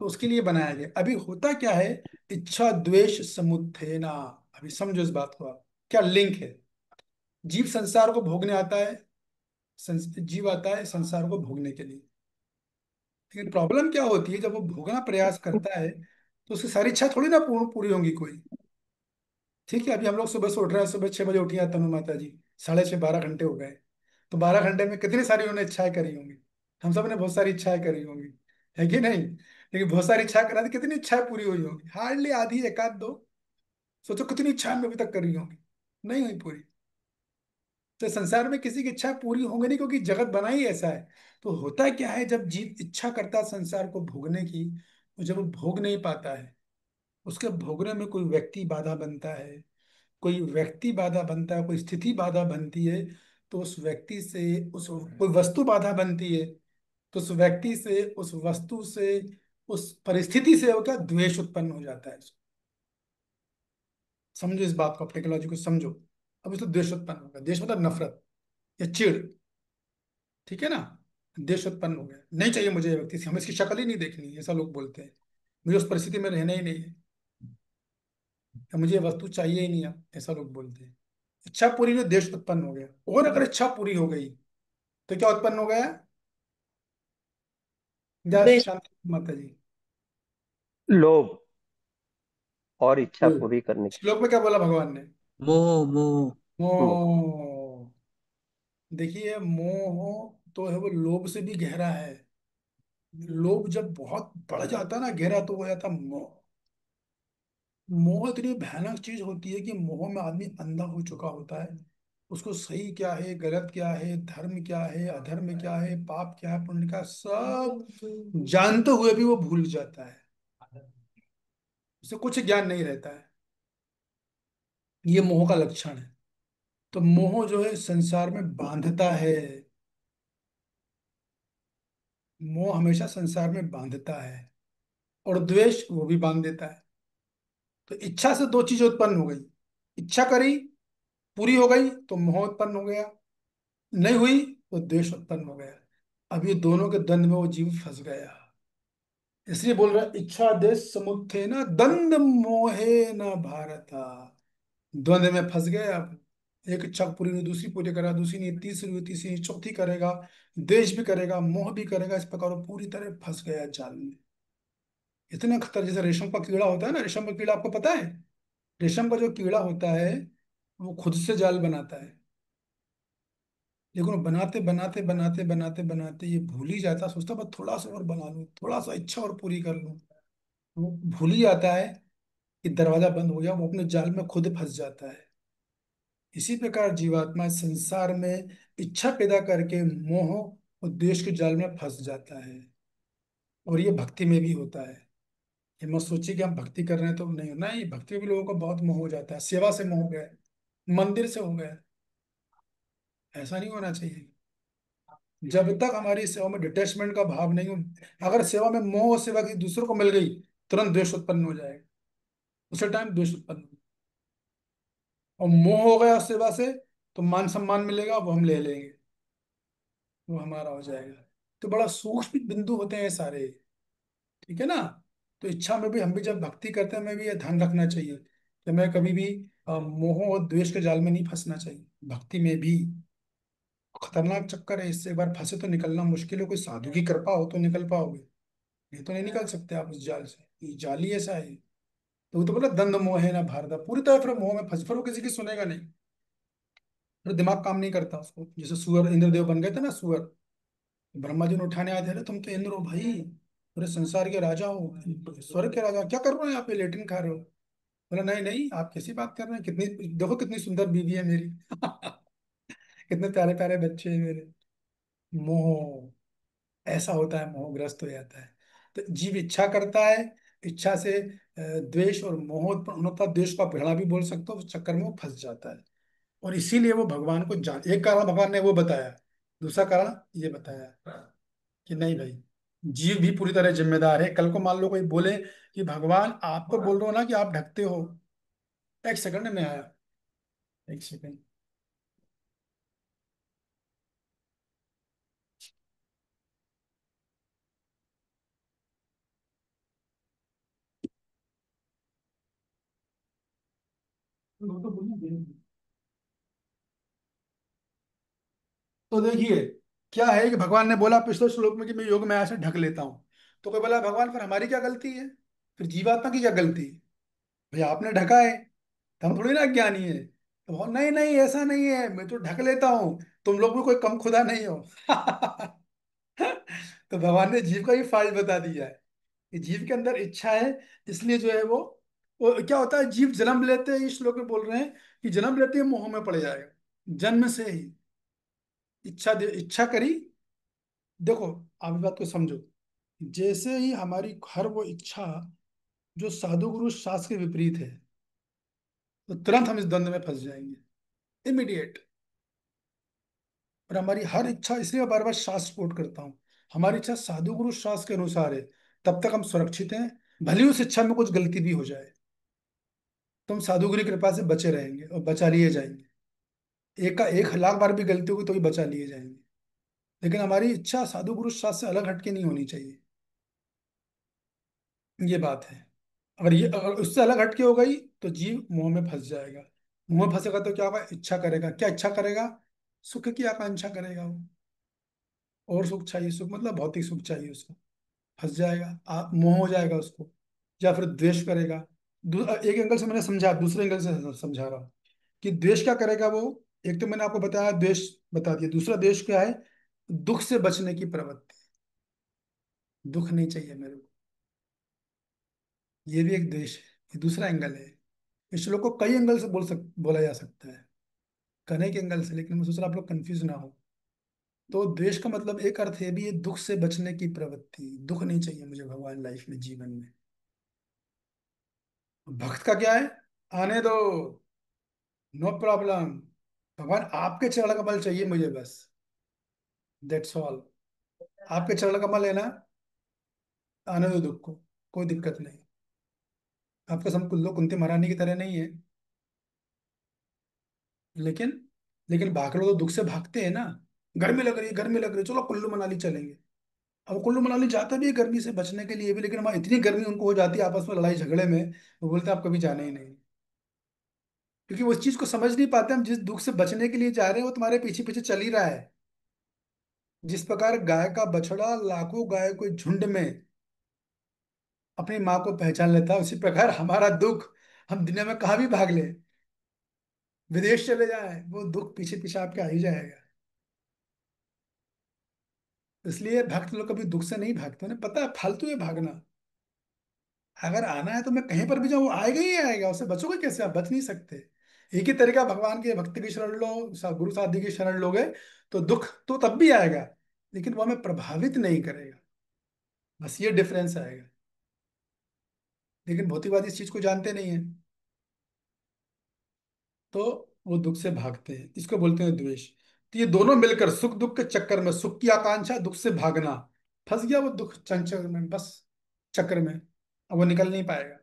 तो उसके लिए बनाया गया। अभी होता क्या है, इच्छा द्वेष समुत्थेना। अभी समझो इस बात को आप, क्या लिंक है। जीव संसार को भोगने आता है, जीव आता है संसार को भोगने के लिए। लेकिन प्रॉब्लम क्या होती है, जब वो भोगना प्रयास करता है तो उसकी सारी इच्छा थोड़ी ना पूरी होंगी कोई। ठीक है, अभी हम लोग सुबह से उठ रहे हैं, सुबह 6 बजे उठी है तनु माता जी, 6:30 12 घंटे हो गए। तो 12 घंटे में कितनी सारी उन्होंने इच्छाएं करी होंगी, हम सब ने बहुत सारी इच्छाएं करी होंगी, है कि नहीं। लेकिन बहुत सारी इच्छाएं करा, तो कितनी इच्छाएं पूरी हुई होंगी, हार्डली आधी, एक आध दो। सोचो कितनी इच्छाएं हमने अभी तक करी होंगी, नहीं हुई पूरी। तो संसार में किसी की इच्छा पूरी होंगी नहीं, क्योंकि जगत बना ही ऐसा है। तो होता क्या है, जब जीव इच्छा करता है संसार को भोगने की, तो जब वो भोग नहीं पाता है, उसके भोगने में कोई व्यक्ति बाधा बनता है, कोई व्यक्ति बाधा बनता है, कोई स्थिति बाधा बनती है, तो उस व्यक्ति से, उस कोई वस्तु बाधा बनती है, तो उस व्यक्ति से, उस वस्तु से, उस परिस्थिति से वो क्या, द्वेष उत्पन्न हो जाता है। समझो इस बात को, टेक्नोलॉजी को समझो। अब इसलिए द्वेष उत्पन्न होगा, द्वेष मतलब नफरत या चिढ़, ठीक है ना। द्वेष उत्पन्न हो गया, नहीं चाहिए मुझे ये व्यक्ति, हमें इसकी शक्ल ही नहीं देखनी, ऐसा लोग बोलते हैं। मुझे उस परिस्थिति में रहना ही नहीं है, या मुझे ये वस्तु चाहिए ही नहीं है, ऐसा लोग बोलते हैं। इच्छा पूरी में द्वेष उत्पन्न हो गया। और अगर इच्छा पूरी हो गई तो क्या उत्पन्न हो गया, जय द्वेष। शांति माता जी। लोभ और इच्छा हम्म। पूरी करने की। श्लोक में क्या बोला भगवान ने, मोह मोह। मोह। मोह। देखिए, मोह तो है वो लोभ से भी गहरा है। लोभ जब बहुत बढ़ जाता है ना, गहरा, तो हो जाता मोह। मोह इतनी भयानक चीज होती है कि मोह में आदमी अंधा हो चुका होता है। उसको सही क्या है, गलत क्या है, धर्म क्या है, अधर्म क्या है, पाप क्या है, पुण्य क्या है, सब जानते हुए भी वो भूल जाता है। उसे कुछ ज्ञान नहीं रहता है। ये मोह का लक्षण है। तो मोह जो है संसार में बांधता है। मोह हमेशा संसार में बांधता है। और द्वेष वो भी बांध देता है। तो इच्छा से दो चीजें उत्पन्न हो गई। इच्छा करी, पूरी हो गई, तो मोह उत्पन्न हो गया। नहीं हुई तो द्वेष उत्पन्न हो गया। अब ये दोनों के द्वंद में वो जीव फंस गया। इसलिए बोल रहा है, इच्छा देश समुत्थे न द्वंद मोहे न भारता। द्वंद में फंस गए अब। एक इच्छा पूरी हुई, दूसरी पूरी करा, दूसरी नहीं, तीसरी हुई, तीसरी नहीं, चौथी करेगा। द्वेष भी करेगा, मोह भी करेगा, इस प्रकार वो पूरी तरह फंस गया जाल में। इतने खतर, जैसे रेशम का कीड़ा होता है ना, रेशम का कीड़ा आपको पता है? रेशम का जो कीड़ा होता है, वो खुद से जाल बनाता है। लेकिन वो बनाते बनाते बनाते बनाते बनाते ये भूल ही जाता, सोचता बस थोड़ा सा और बना लूं, थोड़ा सा इच्छा और पूरी कर लूं। वो भूल ही जाता है कि दरवाजा बंद हो गया, वो अपने जाल में खुद फंस जाता है। इसी प्रकार जीवात्मा इस संसार में इच्छा पैदा करके मोह और द्वेष के जाल में फंस जाता है। और ये भक्ति में भी होता है। ये मत सोचिए कि हम भक्ति कर रहे हैं तो नहीं, नहीं, भक्ति में भी लोगों को बहुत मोह हो जाता है, सेवा से मोह हो गया है, मंदिर से हो गया है। ऐसा नहीं होना चाहिए। जब तक हमारी सेवा में डिटैचमेंट का भाव नहीं हो, अगर सेवा में मोह और सेवा की दूसरों को मिल गई, तुरंत द्वेष उत्पन्न हो जाएगा। उसी टाइम द्वेष उत्पन्न हो। और मोह हो गया उस सेवा से, तो मान सम्मान मिलेगा, वो हम ले लेंगे, वो हमारा हो जाएगा। तो बड़ा सूक्ष्म बिंदु होते हैं ये सारे। ठीक है ना? तो इच्छा में भी हम भी जब भक्ति करते हैं, हमें भी ये ध्यान रखना चाहिए कि हमें कभी भी मोह और द्वेष के जाल में नहीं फंसना चाहिए, भक्ति में भी। खतरनाक चक्कर है, इससे एक बार फंसे तो निकलना मुश्किल है। कोई साधु की कृपा हो तो निकल पाओगे, ये तो नहीं निकल सकते आप उस जाल से। ये जाल ही ऐसा है। तो वो तो बोला दंड मोह है ना भारत, पूरी तरह फिर मोह में फंस, फिर वो किसी की सुनेगा नहीं। फिर दिमाग काम नहीं करता उसको। जैसे सुअर, इंद्रदेव बन गए थे ना सुअर, ब्रह्मा जी ने उठाने आए थे, अरे तुम तो इंद्र हो भाई, पूरे संसार के राजा हो, स्वर्ग के राजा, क्या कर रहे हो यहाँ पे, लेटिन खा रहे हो? बोला नहीं नहीं, आप कैसी बात कर रहे हैं, कितनी, देखो कितनी सुंदर बीवी है मेरी। कितने प्यारे प्यारे बच्चे हैं मेरे। मोह ऐसा होता है, मोहग्रस्त हो जाता है। तो जीव इच्छा करता है, इच्छा से द्वेष और मोह उत्पन्न होता है। द्वेष का प्रेरणा भी बोल सकते हो, उस चक्कर में वो फंस जाता है। और इसीलिए वो भगवान को जान, एक कारण भगवान ने वो बताया, दूसरा कारण ये बताया कि नहीं भाई, जीव भी पूरी तरह जिम्मेदार है। कल को मान लो कोई बोले कि भगवान आपको बोल रहे हो ना कि आप ढकते हो। एक सेकंड में आया, एक सेकंड। तो देखिए, क्या है कि भगवान ने बोला पिछले श्लोक में कि मैं योग माया से ढक लेता हूं। तो कोई बोला भगवान फिर हमारी क्या गलती है, फिर जीवात्मा की क्या गलती है? भाई आपने ढका है, तो हम थोड़ी ना ज्ञानी है। तो नहीं नहीं, ऐसा नहीं है, मैं तो ढक लेता हूँ, तुम लोग में कोई कम खुदा नहीं हो। तो भगवान ने जीव का ही फॉल्ट बता दिया है कि जीव के अंदर इच्छा है। इसलिए जो है वो क्या होता है, जीव जन्म लेते हैं, इस श्लोक में बोल रहे हैं कि जन्म लेते ही मोह में पड़ जाएगा, जन्म से ही। इच्छा करी। देखो, आप इस बात को समझो, जैसे ही हमारी हर वो इच्छा जो साधु गुरु शास्त्र के विपरीत है, तो तुरंत हम इस द्वंद में फंस जाएंगे, इमीडिएट। और हमारी हर इच्छा, इसलिए मैं बार बार शास्त्र कोट करता हूँ, हमारी इच्छा साधु गुरु शास्त्र के अनुसार है, तब तक हम सुरक्षित हैं। भले ही उस इच्छा में कुछ गलती भी हो जाए, तो हम साधु गुरु की कृपा से बचे रहेंगे और बचा लिए जाएंगे। एक का 1 लाख बार भी गलती होगी तो भी बचा लिए जाएंगे। लेकिन हमारी इच्छा साधु गुरु शास्त्र से अलग हटके नहीं होनी चाहिए। ये बात है। अगर उससे अलग हटके हो गई, तो जीव मुंह में फंस जाएगा। मुंह में फंसेगा तो क्या होगा, इच्छा करेगा, क्या इच्छा करेगा? सुख की आकांक्षा करेगा वो। और सुख चाहिए, सुख मतलब भौतिक सुख चाहिए उसको। फंस जाएगा, आप मोह हो जाएगा उसको। या फिर द्वेष करेगा। एक एंगल से मैंने समझा, दूसरे एंगल से समझा रहा हूँ कि द्वेष क्या करेगा वो। एक तो मैंने आपको बताया द्वेष बता दिया, दूसरा द्वेष क्या है, दुख से बचने की प्रवृत्ति। दुख नहीं चाहिए मेरे को, ये भी एक द्वेष है, ये दूसरा एंगल है। इस श्लोक को कई एंगल से बोला जा सकता है, कहने के एंगल से, लेकिन मैं सोच रहा आप लोग कंफ्यूज ना हो। तो द्वेष का मतलब एक अर्थ है भी ये दुख से बचने की प्रवृत्ति, दुख नहीं चाहिए मुझे भगवान लाइफ में, जीवन में। भक्त का क्या है, आने दो, नो प्रॉब्लम, भगवान आपके चरण कमल चाहिए मुझे बस, दैट्स ऑल। आपके चरण कमल है ना, आने दो दुख को, कोई दिक्कत नहीं। आपका सब कुल्लो कुंती महारानी की तरह नहीं है, लेकिन लेकिन भाग लोग तो दुख से भागते हैं ना। गर्मी लग रही है, गर्मी लग रही है, चलो कुल्लू मनाली चलेंगे। अब कुल्लू मनाली जाते भी है गर्मी से बचने के लिए भी, लेकिन वहाँ इतनी गर्मी उनको हो जाती है आपस में लड़ाई झगड़े में, वो बोलते हैं आप कभी जाना ही नहीं। क्योंकि वो इस चीज को समझ नहीं पाते, हम जिस दुख से बचने के लिए जा रहे हैं वो तुम्हारे पीछे पीछे चल ही रहा है। जिस प्रकार गाय का बछड़ा लाखों गाय को झुंड में अपनी माँ को पहचान लेता है, उसी प्रकार हमारा दुख, हम दुनिया में कहाँ भी भाग ले, विदेश चले जाए, वो दुख पीछे पीछे आपके आ ही जाएगा। इसलिए भक्त लोग कभी दुख से नहीं भागते, उन्हें पता है फालतू है भागना। अगर आना है तो मैं कहीं पर भी जाऊँ, वो आएगा ही आएगा, उससे बचोगे कैसे, आप बच नहीं सकते। एक ही तरीका, भगवान के भक्ति की शरण लो, गुरु साथी की शरण लोगे तो दुख तो तब भी आएगा, लेकिन वो हमें प्रभावित नहीं करेगा, बस ये डिफरेंस आएगा। लेकिन भौतिकवादी इस चीज को जानते नहीं है, तो वो दुख से भागते हैं, इसको बोलते हैं द्वेष। तो ये दोनों मिलकर सुख दुख के चक्कर में, सुख की आकांक्षा, दुख से भागना, फंस गया वो दुख चंचल में, बस चक्र में, अब वो निकल नहीं पाएगा,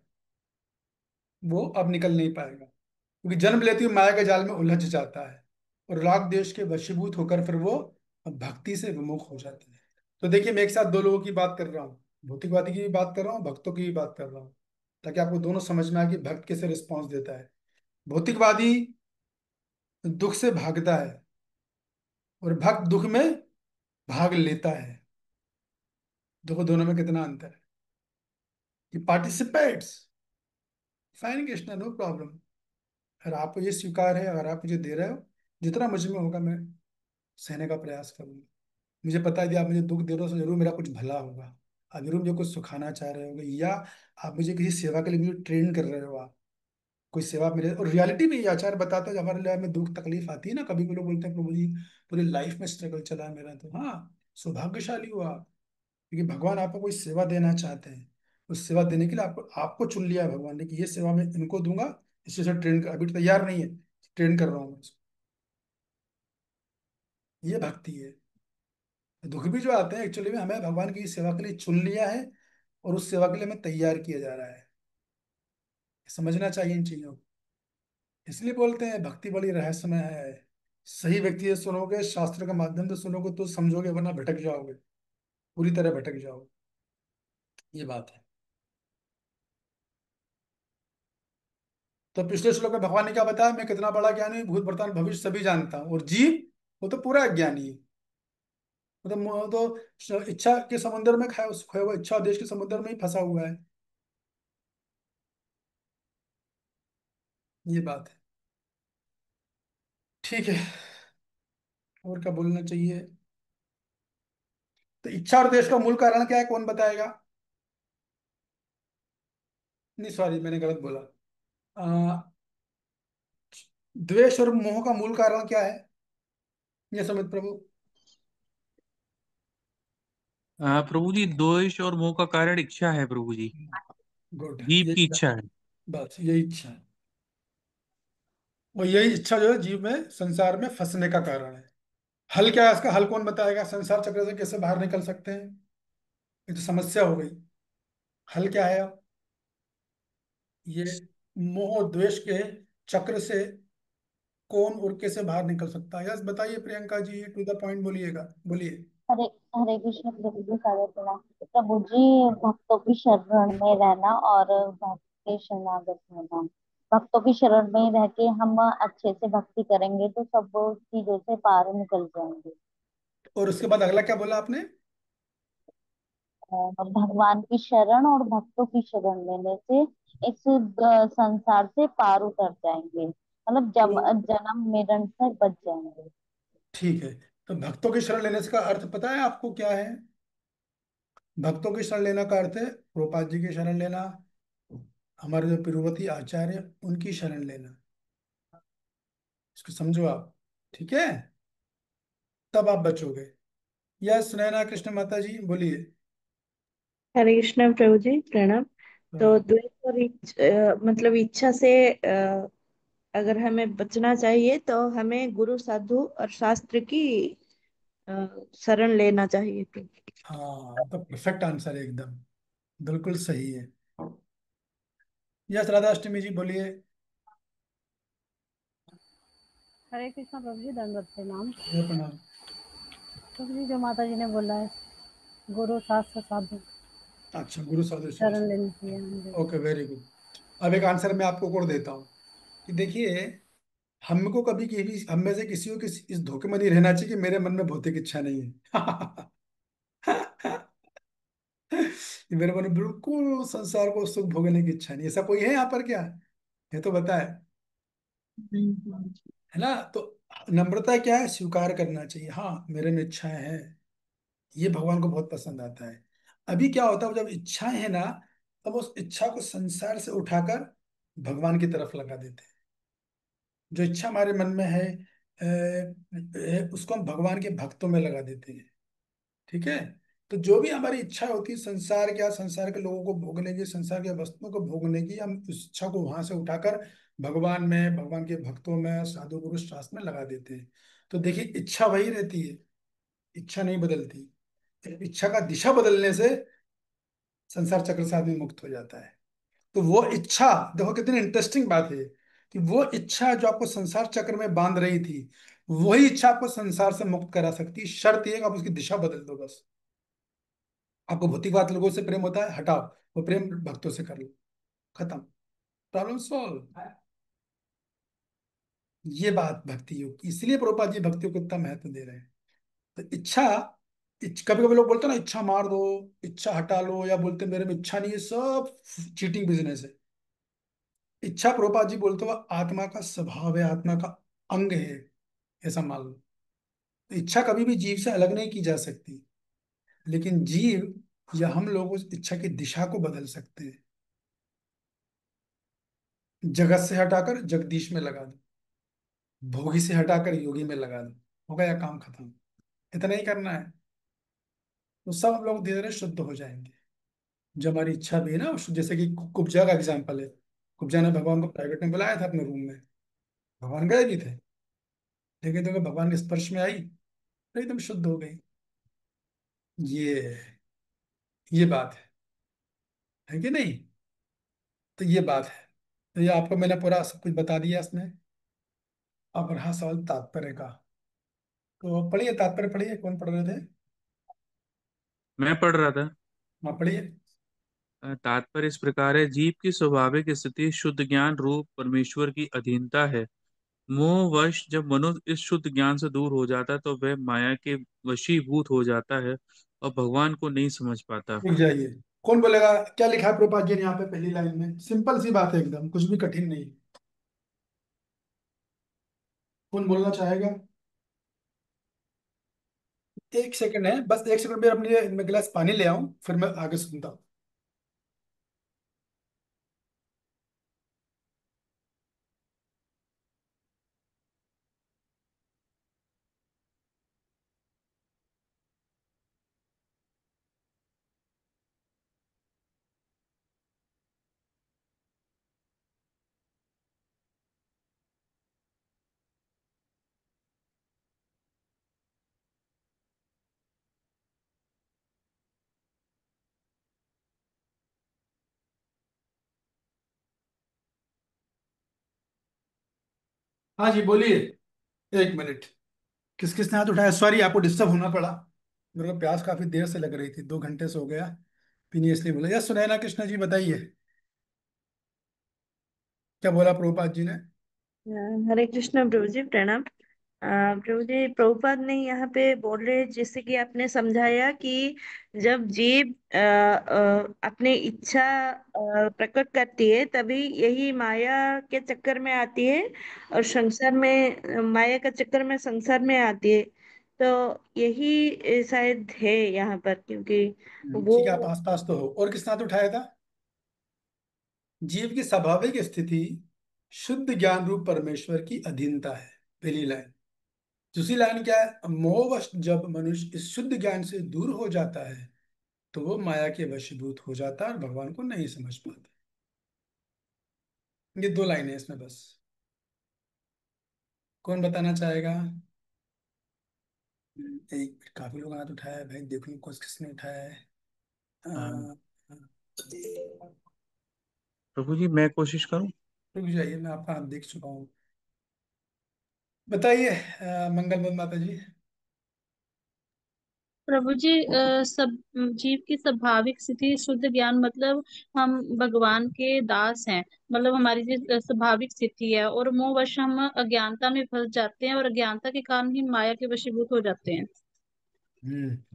वो अब निकल नहीं पाएगा, क्योंकि जन्म लेती हुई माया के जाल में उलझ जाता है, और राग देश के वशीभूत होकर फिर वो भक्ति से विमुख हो जाते हैं। तो देखिए, मैं एक साथ दो लोगों की बात कर रहा हूँ, भौतिकवादी की भी बात कर रहा हूँ, भक्तों की भी बात कर रहा हूँ, ताकि आपको दोनों समझ में आए कि भक्त कैसे रिस्पॉन्स देता है। भौतिकवादी दुख से भागता है, और भक्त दुख में भाग लेता है। देखो दोनों में कितना अंतर है। कि participates, fine Krishna, no problem. अगर आपको ये स्वीकार है, अगर आप मुझे दे रहे हो, जितना मुझ में होगा मैं सहने का प्रयास करूंगा। मुझे पता है कि आप मुझे दुख दे रहे हो तो जरूर मेरा कुछ भला होगा, आप जरूर मुझे कुछ सुखाना चाह रहे होगे, या आप मुझे किसी सेवा के लिए मुझे ट्रेन कर रहे हो, आप कोई सेवा मेरे। और रियलिटी में ये आचार बताता है, जब हमारे लाइफ में दुख तकलीफ आती है ना, कभी भी लोग बोलते हैं प्रभु जी पूरी लाइफ में स्ट्रगल चला है मेरा, तो हाँ, सौभाग्यशाली हुआ आप, क्योंकि भगवान आपको कोई सेवा देना चाहते हैं। उस सेवा देने के लिए आपको आपको चुन लिया है भगवान ने, कि ये सेवा मैं इनको दूंगा, इससे से ट्रेन कर, अभी तो तैयार नहीं है, ट्रेन कर रहा हूँ मैं इसको। ये भक्ति है। दुख भी जो आते हैं एक्चुअली में हमें भगवान की सेवा के लिए चुन लिया है, और उस सेवा के लिए हमें तैयार किया जा रहा है। समझना चाहिए इन चीजों को। इसलिए बोलते हैं भक्ति बड़ी रहस्यमय है। सही व्यक्ति से सुनोगे, शास्त्र के माध्यम से सुनोगे तो समझोगे, वरना भटक जाओगे, पूरी तरह भटक जाओगे। ये बात है। तो पिछले श्लोक में भगवान ने क्या बताया, मैं कितना बड़ा ज्ञानी, भूत वर्तमान भविष्य सभी जानता हूँ। और जीव, वो तो पूरा अज्ञानी है, मतलब वो तो इच्छा के समुद्र में खाया, उस खोया हुआ इच्छा और देश के समुद्र में ही फंसा हुआ है। ये बात है। ठीक है, और क्या बोलना चाहिए। तो इच्छा और देश का मूल कारण क्या है, कौन बताएगा। नहीं सॉरी, मैंने गलत बोला। आ, द्वेष और मोह का मूल कारण क्या है, ये समझ प्रभु। प्रभु जी, द्वेष और मोह का कारण इच्छा है प्रभु जी, गुड, जीव ये की इच्छा है। बस यही इच्छा है। और यही इच्छा जो है जीव में संसार में फंसने का कारण है। हल क्या है इसका, हल कौन बताएगा, संसार चक्र से कैसे बाहर निकल सकते हैं, ये तो समस्या हो गई। हल क्या है अब, ये मोह और द्वेष के चक्र से कौन और कैसे बाहर निकल सकता है, यस बताइए Priyanka ji, to the point बोलिएगा, बोलिए। हरे हरे कृष्ण प्रभु जी, सारे प्रणाम। प्रभु जी, भक्तों की शरण में रहना और भक्त के शरणागत होना। भक्तों की शरण में रह के हम अच्छे से भक्ति करेंगे तो सब चीजों से पार निकल जाएंगे। और उसके बाद अगला क्या बोला आपने। भगवान की शरण और भक्तों की शरण लेने से इस संसार से पार उतर जाएंगे। मतलब तो जन्म मरण से बच जाएंगे। ठीक है। तो भक्तों की शरण लेने से का अर्थ पता है आपको क्या है? भक्तों की शरण लेना का अर्थ है प्रभुपाद जी की शरण लेना, हमारे जो तिरुपति आचार्य उनकी शरण लेना। इसको समझो आप, ठीक है? तब आप बचोगे। यस नैना कृष्ण माता जी बोलिए। हरे कृष्ण प्रभु जी प्रणाम। तो हाँ द्वेष और मतलब इच्छा से अगर हमें बचना चाहिए तो हमें गुरु साधु और शास्त्र की अ, शरण लेना चाहिए प्रभु। हाँ, तो परफेक्ट आंसर है एकदम, बिल्कुल सही है। यस राधा अष्टमी जी बोलिए। हरे कृष्णा प्रभु जी, दंडवत प्रणाम। ये प्रणाम। प्रभु जी, जो माता जी ने बोला है गुरु शास्त्र साधु अच्छा, गुरु साधु शरण शास्त्र। लेनी चाहिए हमें। Okay very good. अब एक आंसर मैं आपको और देता हूँ कि देखिए, हमको कभी किसी हम में से किसी को इस धोखे में नहीं रहना चाहिए कि मेरे मन में भौतिक इच्छा नहीं है। कि मेरे मन में बिल्कुल संसार को सुख भोगने की इच्छा नहीं, ऐसा कोई है यहाँ पर क्या? ये तो बताए, हम्म। है ना? तो नम्रता क्या है? स्वीकार करना चाहिए, हाँ मेरे में इच्छाएं हैं। ये भगवान को बहुत पसंद आता है। अभी क्या होता है, जब इच्छाएं हैं ना, तब उस इच्छा को संसार से उठाकर भगवान की तरफ लगा देते हैं। जो इच्छा हमारे मन में है उसको हम भगवान के भक्तों में लगा देते हैं। ठीक है? तो जो भी हमारी इच्छा होती है संसार क्या, संसार के लोगों को भोगने की, संसार के वस्तुओं को भोगने की, हम उस इच्छा को वहां से उठाकर भगवान में, भगवान के भक्तों में, साधु पुरुष शास्त्र में लगा देते हैं। तो देखिए, इच्छा वही रहती है, इच्छा नहीं बदलती। इच्छा का दिशा बदलने से संसार चक्र से आदमी मुक्त हो जाता है। तो वो इच्छा, देखो कितनी इंटरेस्टिंग बात है कि वो इच्छा जो आपको संसार चक्र में बांध रही थी, वही इच्छा आपको संसार से मुक्त करा सकती है। शर्त ये है कि आप उसकी दिशा बदल दो बस। आपको भौतिकवाद लोगों से प्रेम होता है, हटाओ, वो प्रेम भक्तों से कर लो, खत्म, प्रॉब्लम सॉल्व। ये बात भक्ति योग की, इसलिए प्रभुपाद जी भक्तियों को इतना महत्व दे रहे हैं। तो इच्छा, कभी कभी लोग बोलते हैं ना इच्छा मार दो, इच्छा हटा लो, या बोलते हैं मेरे में इच्छा नहीं है, सब चीटिंग बिजनेस है। इच्छा प्रभुपाद जी बोलते हो आत्मा का स्वभाव है, आत्मा का अंग है, ऐसा मान लो। तो इच्छा कभी भी जीव से अलग नहीं की जा सकती, लेकिन जीव या हम लोग उस इच्छा की दिशा को बदल सकते हैं। जगत से हटाकर जगदीश में लगा दो, भोगी से हटाकर योगी में लगा दो, हो गया काम खत्म। इतना ही करना है, तो सब हम लोग धीरे धीरे शुद्ध हो जाएंगे। जो हमारी इच्छा भी है ना, जैसे कि कुब्जा का एग्जाम्पल है। कुब्जा ने भगवान को प्राइवेट में बुलाया था अपने रूम में, भगवान गए भी थे, लेकिन तो भगवान के स्पर्श में आई तो एकदम शुद्ध हो गई। ये ये बात है कि नहीं? तो ये बात है। तो ये आपको मैंने पूरा सब कुछ बता दिया इसमें। अब रहा सवाल तात्पर्य का, तो पढ़िए तात्पर्य, पढ़िए, कौन पढ़ रहे थे? मैं पढ़ रहा था। हाँ पढ़िए। तात्पर्य इस प्रकार है, जीव की स्वाभाविक स्थिति शुद्ध ज्ञान रूप परमेश्वर की अधीनता है। मोहवश जब मनुष्य इस शुद्ध ज्ञान से दूर हो जाता है तो वह माया के वशीभूत हो जाता है और भगवान को नहीं समझ पाता। लिख जाइए। कौन बोलेगा क्या लिखा है प्रभुपाद जी ने यहाँ पे पहली लाइन में? सिंपल सी बात है एकदम, कुछ भी कठिन नहीं। कौन बोलना चाहेगा? एक सेकंड है बस, एक सेकंड में अपनी मैं गिलास पानी ले आऊं, फिर मैं आगे सुनता हूँ। हाँ जी बोलिए। एक मिनट। किस किसने हाथ उठाया? सॉरी आपको डिस्टर्ब होना पड़ा, मेरे को प्यास काफी देर से लग रही थी, 2 घंटे से हो गया पीनी, इसलिए बोला। यस सुनैना कृष्णा जी बताइए, क्या बोला प्रभुपाद जी ने? हरे कृष्ण प्रभु जी प्रणाम। प्रभु जी, प्रभुपाद ने यहाँ पे बोल रहे, जैसे कि आपने समझाया कि जब जीव अपने इच्छा प्रकट करती है तभी यही माया के चक्कर में आती है, और संसार में माया का चक्कर में संसार में आती है। तो यही शायद है यहाँ पर, क्योंकि ठीक है, आप वो आसपास तो हो। और किसने हाथ उठाया था? जीव की स्वाभाविक स्थिति शुद्ध ज्ञान रूप परमेश्वर की अधीनता है, पहली लाइन। दूसरी लाइन क्या है? मोहवश जब मनुष्य इस शुद्ध ज्ञान से दूर हो जाता है तो वो माया के वशीभूत हो जाता है और भगवान को नहीं समझ पाता। ये दो लाइनें इसमें बस। कौन बताना चाहेगा? एक काफी लोग हाथ उठाया है भाई, देखो किसने उठाया है। अ, अ, प्रभु जी, मैं कोशिश करूं। रुक जाइए, मैं आपका हाथ देख चुका हूँ। बताइए मंगल माता जी। प्रभु जी, सब जीव की स्वाभाविक स्थिति शुद्ध ज्ञान मतलब हम भगवान के दास हैं। मतलब हमारी जो स्वाभाविक स्थिति है, और मोहवश हम अज्ञानता में फंस जाते हैं, और अज्ञानता के कारण ही माया के वशीभूत हो जाते हैं।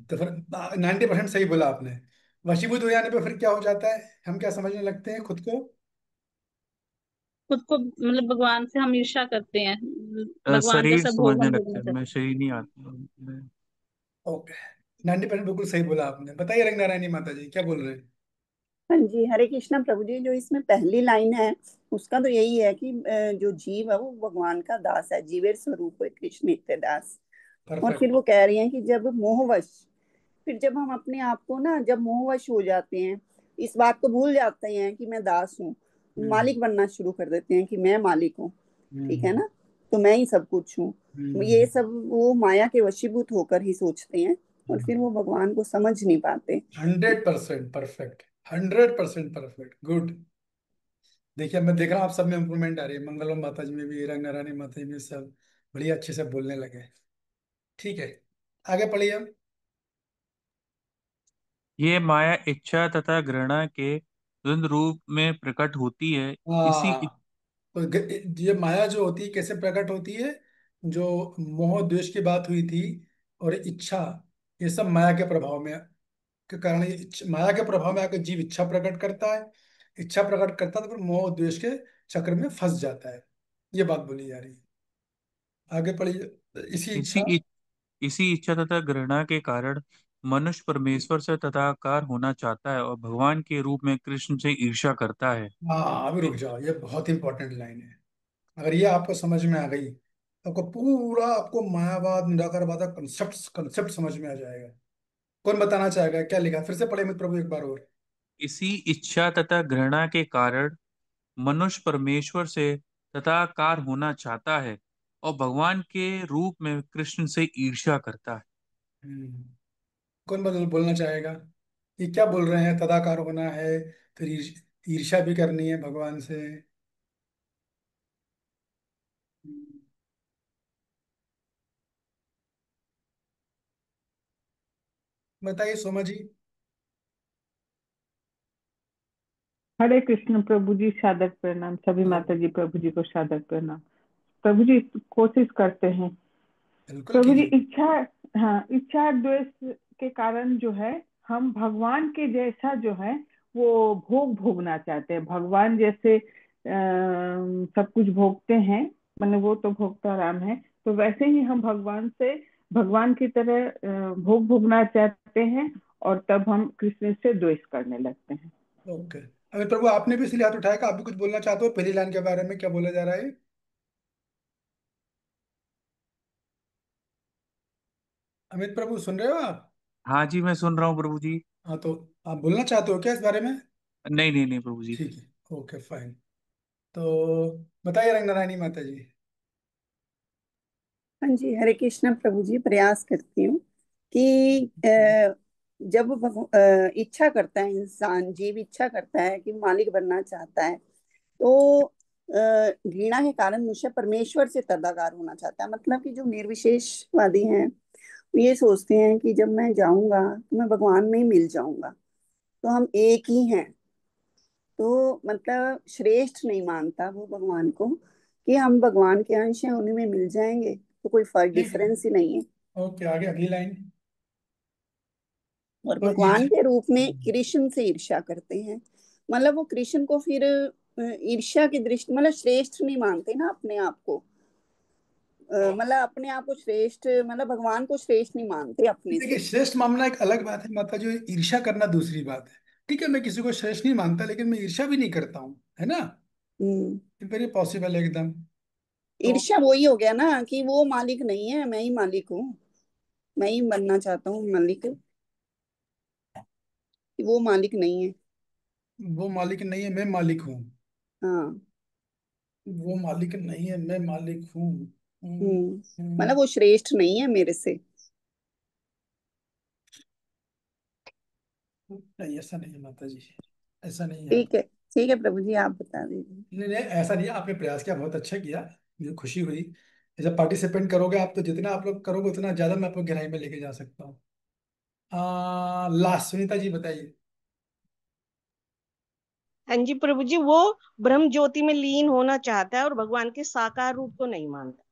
तो फिर 90% सही बोला आपने। वशीभूत हो जाने पे फिर क्या हो जाता है? हम क्या समझने लगते हैं खुद को? खुद को मतलब भगवान से हम ईर्ष्या करते हैं। भगवान शरीर जैसा भोग समझने हम लगते भोगना हैं, मैं चाहते शरीर नहीं आता मैं। ओके, 90% बिल्कुल सही बोला आपने। बताइए रंगनारायणी माता जी क्या बोल रहे हैं? हाँ जी, हरे कृष्णा प्रभु जी। जो इसमें पहली लाइन है उसका तो यही है कि जो जीव है वो भगवान का दास है, जीवेर स्वरूप है कृष्ण नित्य दास। और फिर परफेक्ट। वो कह रही हैं कि जब मोहवश, फिर जब हम अपने आप को ना जब मोहवश हो जाते हैं, इस बात को भूल जाते हैं कि मैं दास हूँ, हम्म। मालिक बनना शुरू कर देते हैं कि मैं मालिक हूँ। ठीक है हम्म। ना? तो मैं ही सब कुछ हूँ। ये हम्म। सब वो माया के वशीभूत होकर ही सोचते हैं, और फिर वो भगवान को समझ नहीं पाते। 100% परफेक्ट। 100% perfect, good. देखिए मैं देख रहा हूँ आप सब में इंप्रूवमेंट आ रही है। मंगलम माता जी में भी, रंगनारायणी माता जी में, सब बढ़िया अच्छे से बोलने लगे। ठीक है, आगे पढ़िए हम। ये माया इच्छा तथा घृणा के द्वंद रूप में प्रकट होती है। इसी हाँ, तो ये माया जो होती है कैसे प्रकट होती है? जो मोह द्वेष की बात हुई थी, और इच्छा, ये सब माया के प्रभाव में के कारण, ये माया के प्रभाव में आकर जीव इच्छा प्रकट करता है। इच्छा प्रकट करता है तो फिर मोह द्वेष के चक्र में फंस जाता है। ये बात बोली जा रही है। आगे पढ़िए। इसी इसी इच्छा। इसी इच्छा तथा घृणा के कारण मनुष्य परमेश्वर से तदाकार होना चाहता है, और भगवान के रूप में कृष्ण से ईर्ष्या करता है। हाँ, अभी रुक जाओ, ये बहुत इंपॉर्टेंट लाइन है। अगर ये आपको समझ में आ गई तो आपको पूरा, आपको मायावाद निराकारवाद का कंसेप्ट कंसेप्ट समझ में आ जाएगा। कौन बताना चाहेगा क्या लिखा? फिर से पढ़े मित्र प्रभु एक बार और। इसी इच्छा तथा घृणा के कारण मनुष्य परमेश्वर से तदाकार होना चाहता है, और भगवान के रूप में कृष्ण से ईर्ष्या करता है। हम्म, कौन बोलना चाहेगा? ये क्या बोल रहे हैं? तदाकार होना है, फिर ईर्ष्या भी करनी है भगवान से। हम्म, बताइए सोमा जी। हरे कृष्ण प्रभु जी, सादर प्रणाम सभी माता जी, प्रभु जी को सादर प्रणाम। प्रभु जी कोशिश करते हैं। बिल्कुल प्रभु जी कीजिए। इच्छा, हाँ, इच्छा द्वेष के कारण जो है हम भगवान के जैसा जो है वो भोग भोगना चाहते हैं। भगवान जैसे सब कुछ भोगते हैं, मतलब वो तो भोगता राम है, तो वैसे ही हम भगवान से, भगवान की तरह भोग भोगना चाहते हैं, और तब हम कृष्ण से द्वेष करने लगते हैं। ओके, अभी प्रभु आपने भी इसलिए हाथ उठाया कि आप भी कुछ बोलना चाहते हो पहली लाइन के बारे में? क्या बोला जा रहा है? अमित प्रभु सुन रहे हो आप? हाँ जी, मैं सुन रहा हूँ प्रभु जी। हाँ, तो आप बोलना चाहते हो क्या इस बारे में? नहीं नहीं नहीं प्रभु जी। ठीक है, ओके फाइन। तो बताइए रंगनारायणी माता जी। हाँ जी, हरे कृष्णा प्रभु जी। प्रयास करती हूँ कि जब इच्छा करता है इंसान, जीव इच्छा करता है कि मालिक बनना चाहता है, तो घृणा के कारण मनुष्य परमेश्वर से तदाकार होना चाहता है। मतलब कि जो निर्विशेषवादी हैं वो ये सोचते हैं कि जब मैं जाऊंगा तो मैं भगवान में ही मिल जाऊंगा, तो हम एक ही हैं। तो मतलब श्रेष्ठ नहीं मानता वो भगवान को कि हम भगवान के अंश हैं, उन्हीं में मिल जाएंगे, तो कोई फर्क ठीक है। डिफरेंस ही नहीं है। ओके, आगे अगली लाइन। और तो भगवान के रूप में कृष्ण से ईर्ष्या करते हैं, मतलब वो कृष्ण को फिर ईर्ष्या की दृष्टि, मतलब श्रेष्ठ नहीं मानते ना अपने आप को। मतलब अपने आप को श्रेष्ठ, मतलब भगवान को श्रेष्ठ नहीं मानते अपने देखिए, से। श्रेष्ठ मामला एक अलग बात है माता, जो ईर्ष्या करना दूसरी बात है। ठीक है, मैं किसी को श्रेष्ठ नहीं मानता, लेकिन मैं ईर्ष्या भी नहीं करता हूँ, है ना। हम्म। वेरी पॉसिबल है एकदम। तो ईर्ष्या वही हो गया ना कि वो मालिक नहीं है, मैं ही मालिक हूँ, मैं ही बनना चाहता हूँ मालिक, कि वो मालिक नहीं है। वो मालिक नहीं है, मैं मालिक हूँ। हाँ। वो मालिक नहीं है, मैं मालिक हूँ। हम्म, मतलब वो श्रेष्ठ नहीं है मेरे से। नहीं, ऐसा नहीं है माता जी, ऐसा नहीं है। ठीक है, ठीक है प्रभु जी, आप बता दीजिए। नहीं नहीं, ऐसा नहीं है, आपने प्रयास किया, बहुत अच्छा किया, मुझे खुशी हुई। जब पार्टिसिपेंट करोगे आप, तो जितना आप लोग करोगे उतना ज्यादा मैं आपको गहराई में लेके जा सकता हूँ। लास्ट सुनीता जी बताइए। हाँ जी प्रभु जी, वो ब्रह्म ज्योति में लीन होना चाहता है और भगवान के साकार रूप को नहीं मानता।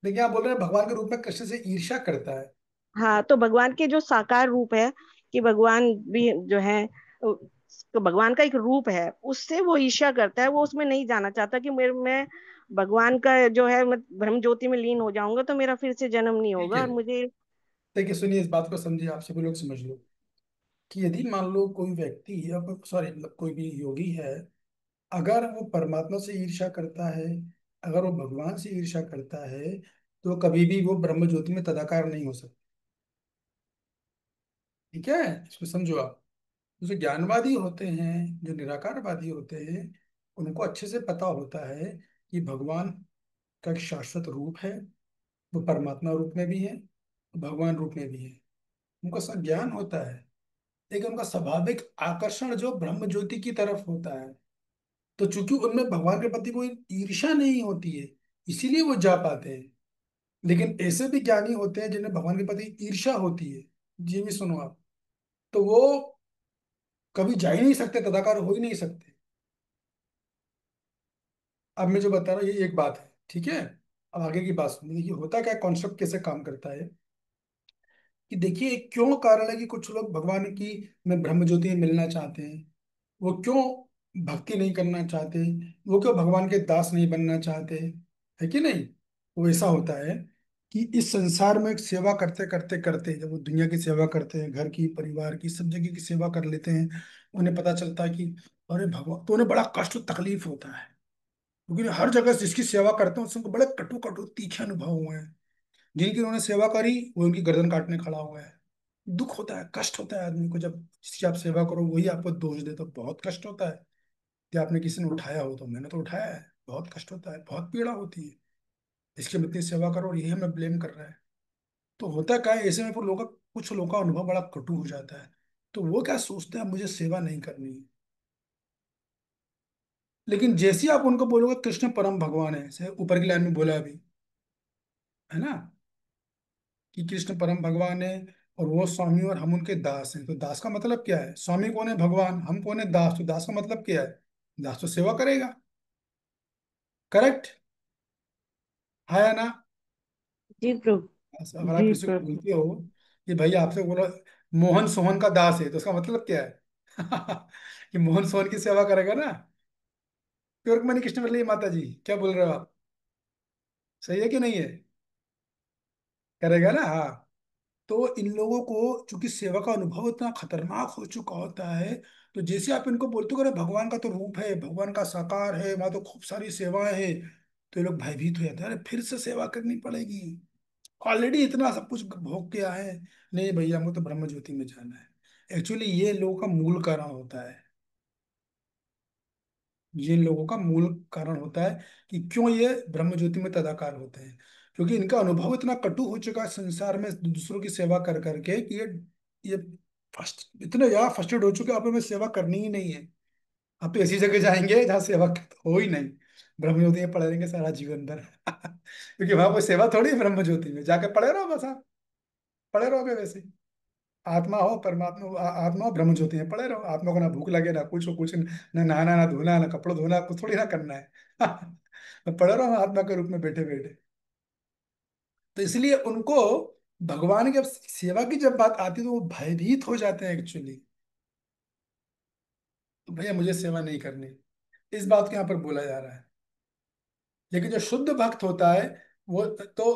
देखिए, आप बोल रहे हैं भगवान के रूप में कृष्ण से ईर्ष्या करता है। हाँ, तो भगवान के जो साकार रूप है, कि भगवान भी जो है, तो भगवान का एक रूप है, उससे वो ईर्ष्या करता है। वो उसमें नहीं जाना चाहता कि मेरे मैं भगवान का जो है, मैं ब्रह्म ज्योति में लीन हो जाऊंगा तो मेरा फिर से जन्म नहीं ठीक होगा है, और मुझे। देखिए सुनिए, इस बात को समझिए, आप सभी लोग समझ लो कि यदि मान लो कोई व्यक्ति, अब सॉरी, मतलब कोई भी योगी है, अगर वो परमात्मा से ईर्ष्या करता है, अगर वो भगवान से ईर्ष्या करता है, तो कभी भी वो ब्रह्म ज्योति में तदाकार नहीं हो सकता। ठीक है, इसको समझो आप। जो ज्ञानवादी होते हैं, जो निराकारवादी होते हैं, उनको अच्छे से पता होता है कि भगवान का एक शाश्वत रूप है, वो परमात्मा रूप में भी है, भगवान रूप में भी है। उनको सब ज्ञान होता है, लेकिन उनका स्वाभाविक आकर्षण जो ब्रह्म ज्योति की तरफ होता है, तो चूंकि उनमें भगवान के प्रति कोई ईर्ष्या नहीं होती है, इसीलिए वो जा पाते हैं। लेकिन ऐसे भी ज्ञानी होते हैं जिन्हें भगवान के प्रति ईर्ष्या होती है, जी भी सुनो आप, तो वो कभी जा ही नहीं सकते, तदाकार हो ही नहीं सकते। अब मैं जो बता रहा हूँ ये एक बात है, ठीक है। अब आगे की बात सुनिए, देखिए होता क्या, कॉन्सेप्ट कैसे काम करता है। कि देखिए क्यों कारण है कि कुछ लोग भगवान की में ब्रह्म ज्योति में मिलना चाहते हैं, वो क्यों भक्ति नहीं करना चाहते, वो क्यों भगवान के दास नहीं बनना चाहते, है कि नहीं। वो ऐसा होता है कि इस संसार में एक सेवा करते करते करते, जब वो दुनिया की सेवा करते हैं, घर की, परिवार की, सब जगह की सेवा कर लेते हैं, उन्हें पता चलता है कि अरे भगवान, तो उन्हें बड़ा कष्ट तकलीफ होता है, क्योंकि हर जगह जिसकी सेवा करते हैं उससे उनको बड़े कटु कटु तीखे अनुभव हुए हैं। जिनकी उन्होंने सेवा करी वो उनकी गर्दन काटने खड़ा हुआ है। दुख होता है, कष्ट होता है आदमी को, जब जिसकी आप सेवा करो वही आपको दोष दे तो बहुत कष्ट होता है। कि आपने किसी ने उठाया हो, तो मैंने तो उठाया है, बहुत कष्ट होता है, बहुत पीड़ा होती है। इसकी हम इतनी सेवा करो और यही हमें ब्लेम कर रहा है। तो होता क्या है, ऐसे में फिर लोगों का, कुछ लोगों का अनुभव बड़ा कटु हो जाता है। तो वो क्या सोचते हैं, मुझे सेवा नहीं करनी है। लेकिन जैसे ही आप उनको बोलोगे कृष्ण परम भगवान है, जैसे ऊपर की लाइन में बोला अभी, है ना, कि कृष्ण परम भगवान है और वो स्वामी और हम उनके दास हैं। तो दास का मतलब क्या है, स्वामी कौन है भगवान, हम कौन है दास, तो दास का मतलब क्या है, दास तो सेवा करेगा। करेक्ट है या ना। जी प्रभु। अगर आप जी किसी को प्रभु। बोलते हो कि भाई आपसे बोलो मोहन सोहन का दास है, तो उसका मतलब क्या है कि मोहन सोहन की सेवा करेगा ना। प्योर मनी कृष्ण वल्लभ माता जी, क्या बोल रहे हो आप, सही है कि नहीं है, करेगा ना, हाँ। तो इन लोगों को चूंकि सेवा का अनुभव इतना खतरनाक हो चुका होता है, तो जैसे आप इनको बोलते हो कि अरे भगवान का तो रूप है, भगवान का साकार है, वहां तो खूब सारी सेवाएं हैं, तो ये लोग भयभीत हो जाते हैं, अरे फिर से सेवा करनी पड़ेगी, ऑलरेडी इतना सब कुछ भोग किया है। नहीं भैया, हमको तो ब्रह्म ज्योति में जाना है। एक्चुअली ये लोगों का मूल कारण होता है, ये इन लोगों का मूल कारण होता है कि क्यों ये ब्रह्म ज्योति में तदाकार होते हैं। क्योंकि इनका अनुभव इतना कटु हो चुका है संसार में दूसरों की सेवा कर करके, कि ये फर्स्ट इतने ज्यादा फर्स्टेड हो चुके हैं, आप हमें सेवा करनी ही नहीं है। आप तो ऐसी जगह जाएंगे जहाँ सेवा हो ही नहीं, ब्रह्म ज्योति में पड़े रहेंगे सारा जीवन भर क्योंकि वहां कोई सेवा थोड़ी है, ब्रह्म ज्योति में जाके पड़े रहो बस, आप पड़े रहोगे वैसे। आत्मा हो, परमात्मा हो, आत्मा हो, ब्रह्म ज्योति में पड़े रहो। आत्मा को ना भूख लगे, ना कुछ हो, कुछ ना नहाना, ना धोना, ना कपड़े धोना, कुछ थोड़ी ना करना है तो पड़े रहो आत्मा के रूप में बैठे बैठे। तो इसलिए उनको भगवान की अब सेवा की जब बात आती है तो वो भयभीत हो जाते हैं एक्चुअली। तो भैया मुझे सेवा नहीं करनी, इस बात को यहाँ पर बोला जा रहा है। लेकिन जो शुद्ध भक्त होता है वो तो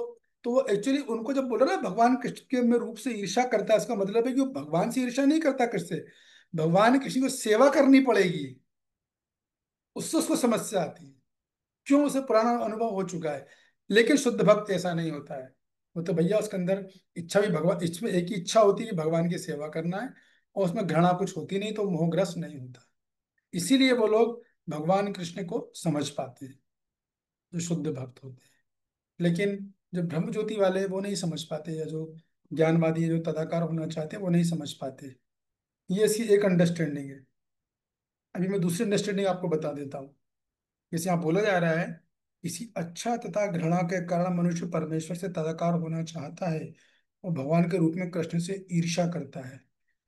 वो एक्चुअली उनको जब बोला ना भगवान कृष्ण के में रूप से ईर्ष्या करता है, इसका मतलब है कि वो भगवान से ईर्ष्या नहीं करता कृष्ण से, भगवान कृष्ण को सेवा करनी पड़ेगी, उससे उसको समस्या आती है। क्यों? उसे पुराना अनुभव हो चुका है। लेकिन शुद्ध भक्त ऐसा नहीं होता है। वो तो भैया उसके अंदर इच्छा भी भगवान, इसमें एक ही इच्छा होती है कि भगवान की सेवा करना है, और उसमें घृणा कुछ होती नहीं, तो मोहग्रस्त नहीं होता। इसीलिए वो लोग भगवान कृष्ण को समझ पाते हैं, जो शुद्ध भक्त होते हैं। लेकिन जो ब्रह्म ज्योति वाले हैं, वो नहीं समझ पाते, या जो ज्ञानवादी है, जो तदाकार होना चाहते हैं, वो नहीं समझ पाते। ये इसकी एक अंडरस्टैंडिंग है। अभी मैं दूसरी अंडरस्टैंडिंग आपको बता देता हूँ। जैसे यहाँ बोला जा रहा है, किसी अच्छा तथा घृणा के कारण मनुष्य परमेश्वर से तदाकार होना चाहता है और भगवान के रूप में कृष्ण से ईर्ष्या करता है।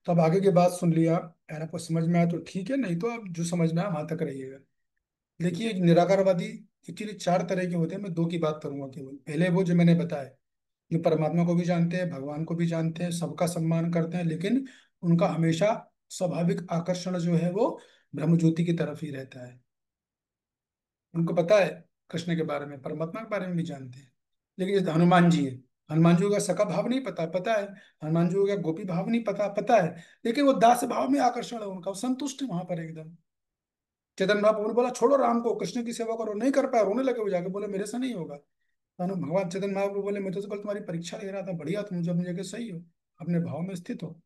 तो अब आगे की बात सुन लिया, अगर आपको समझ में आया तो ठीक है, नहीं तो आप जो समझ में आया वहां तक रहिएगा। देखिए निराकारवादी एक्चुअली चार तरह के होते हैं, मैं दो की बात करूंगा केवल। पहले वो जो मैंने बताया, जो परमात्मा को भी जानते हैं, भगवान को भी जानते हैं, सबका सम्मान करते हैं, लेकिन उनका हमेशा स्वाभाविक आकर्षण जो है वो ब्रह्म ज्योति की तरफ ही रहता है। उनको पता है कृष्ण के बारे में, परमात्मा के बारे में भी जानते हैं। लेकिन जैसे हनुमान जी है, हनुमान जी को क्या सका भाव नहीं पता? पता है। हनुमान जी को क्या गोपी भाव नहीं पता? पता है। लेकिन वो दास भाव में आकर्षण है उनका, वो संतुष्ट है वहां पर एकदम। चेतन महाप्रभु ने बोला छोड़ो राम को, कृष्ण की सेवा करो, नहीं कर पाया, रोने लगे, वो जाके बोले मेरे से नहीं होगा। भगवान चेतन महाप्रभु बोले मैं तो कल तुम्हारी परीक्षा ले रहा था, बढ़िया, तुम जो अपनी जगह सही हो, अपने भाव में स्थित हो।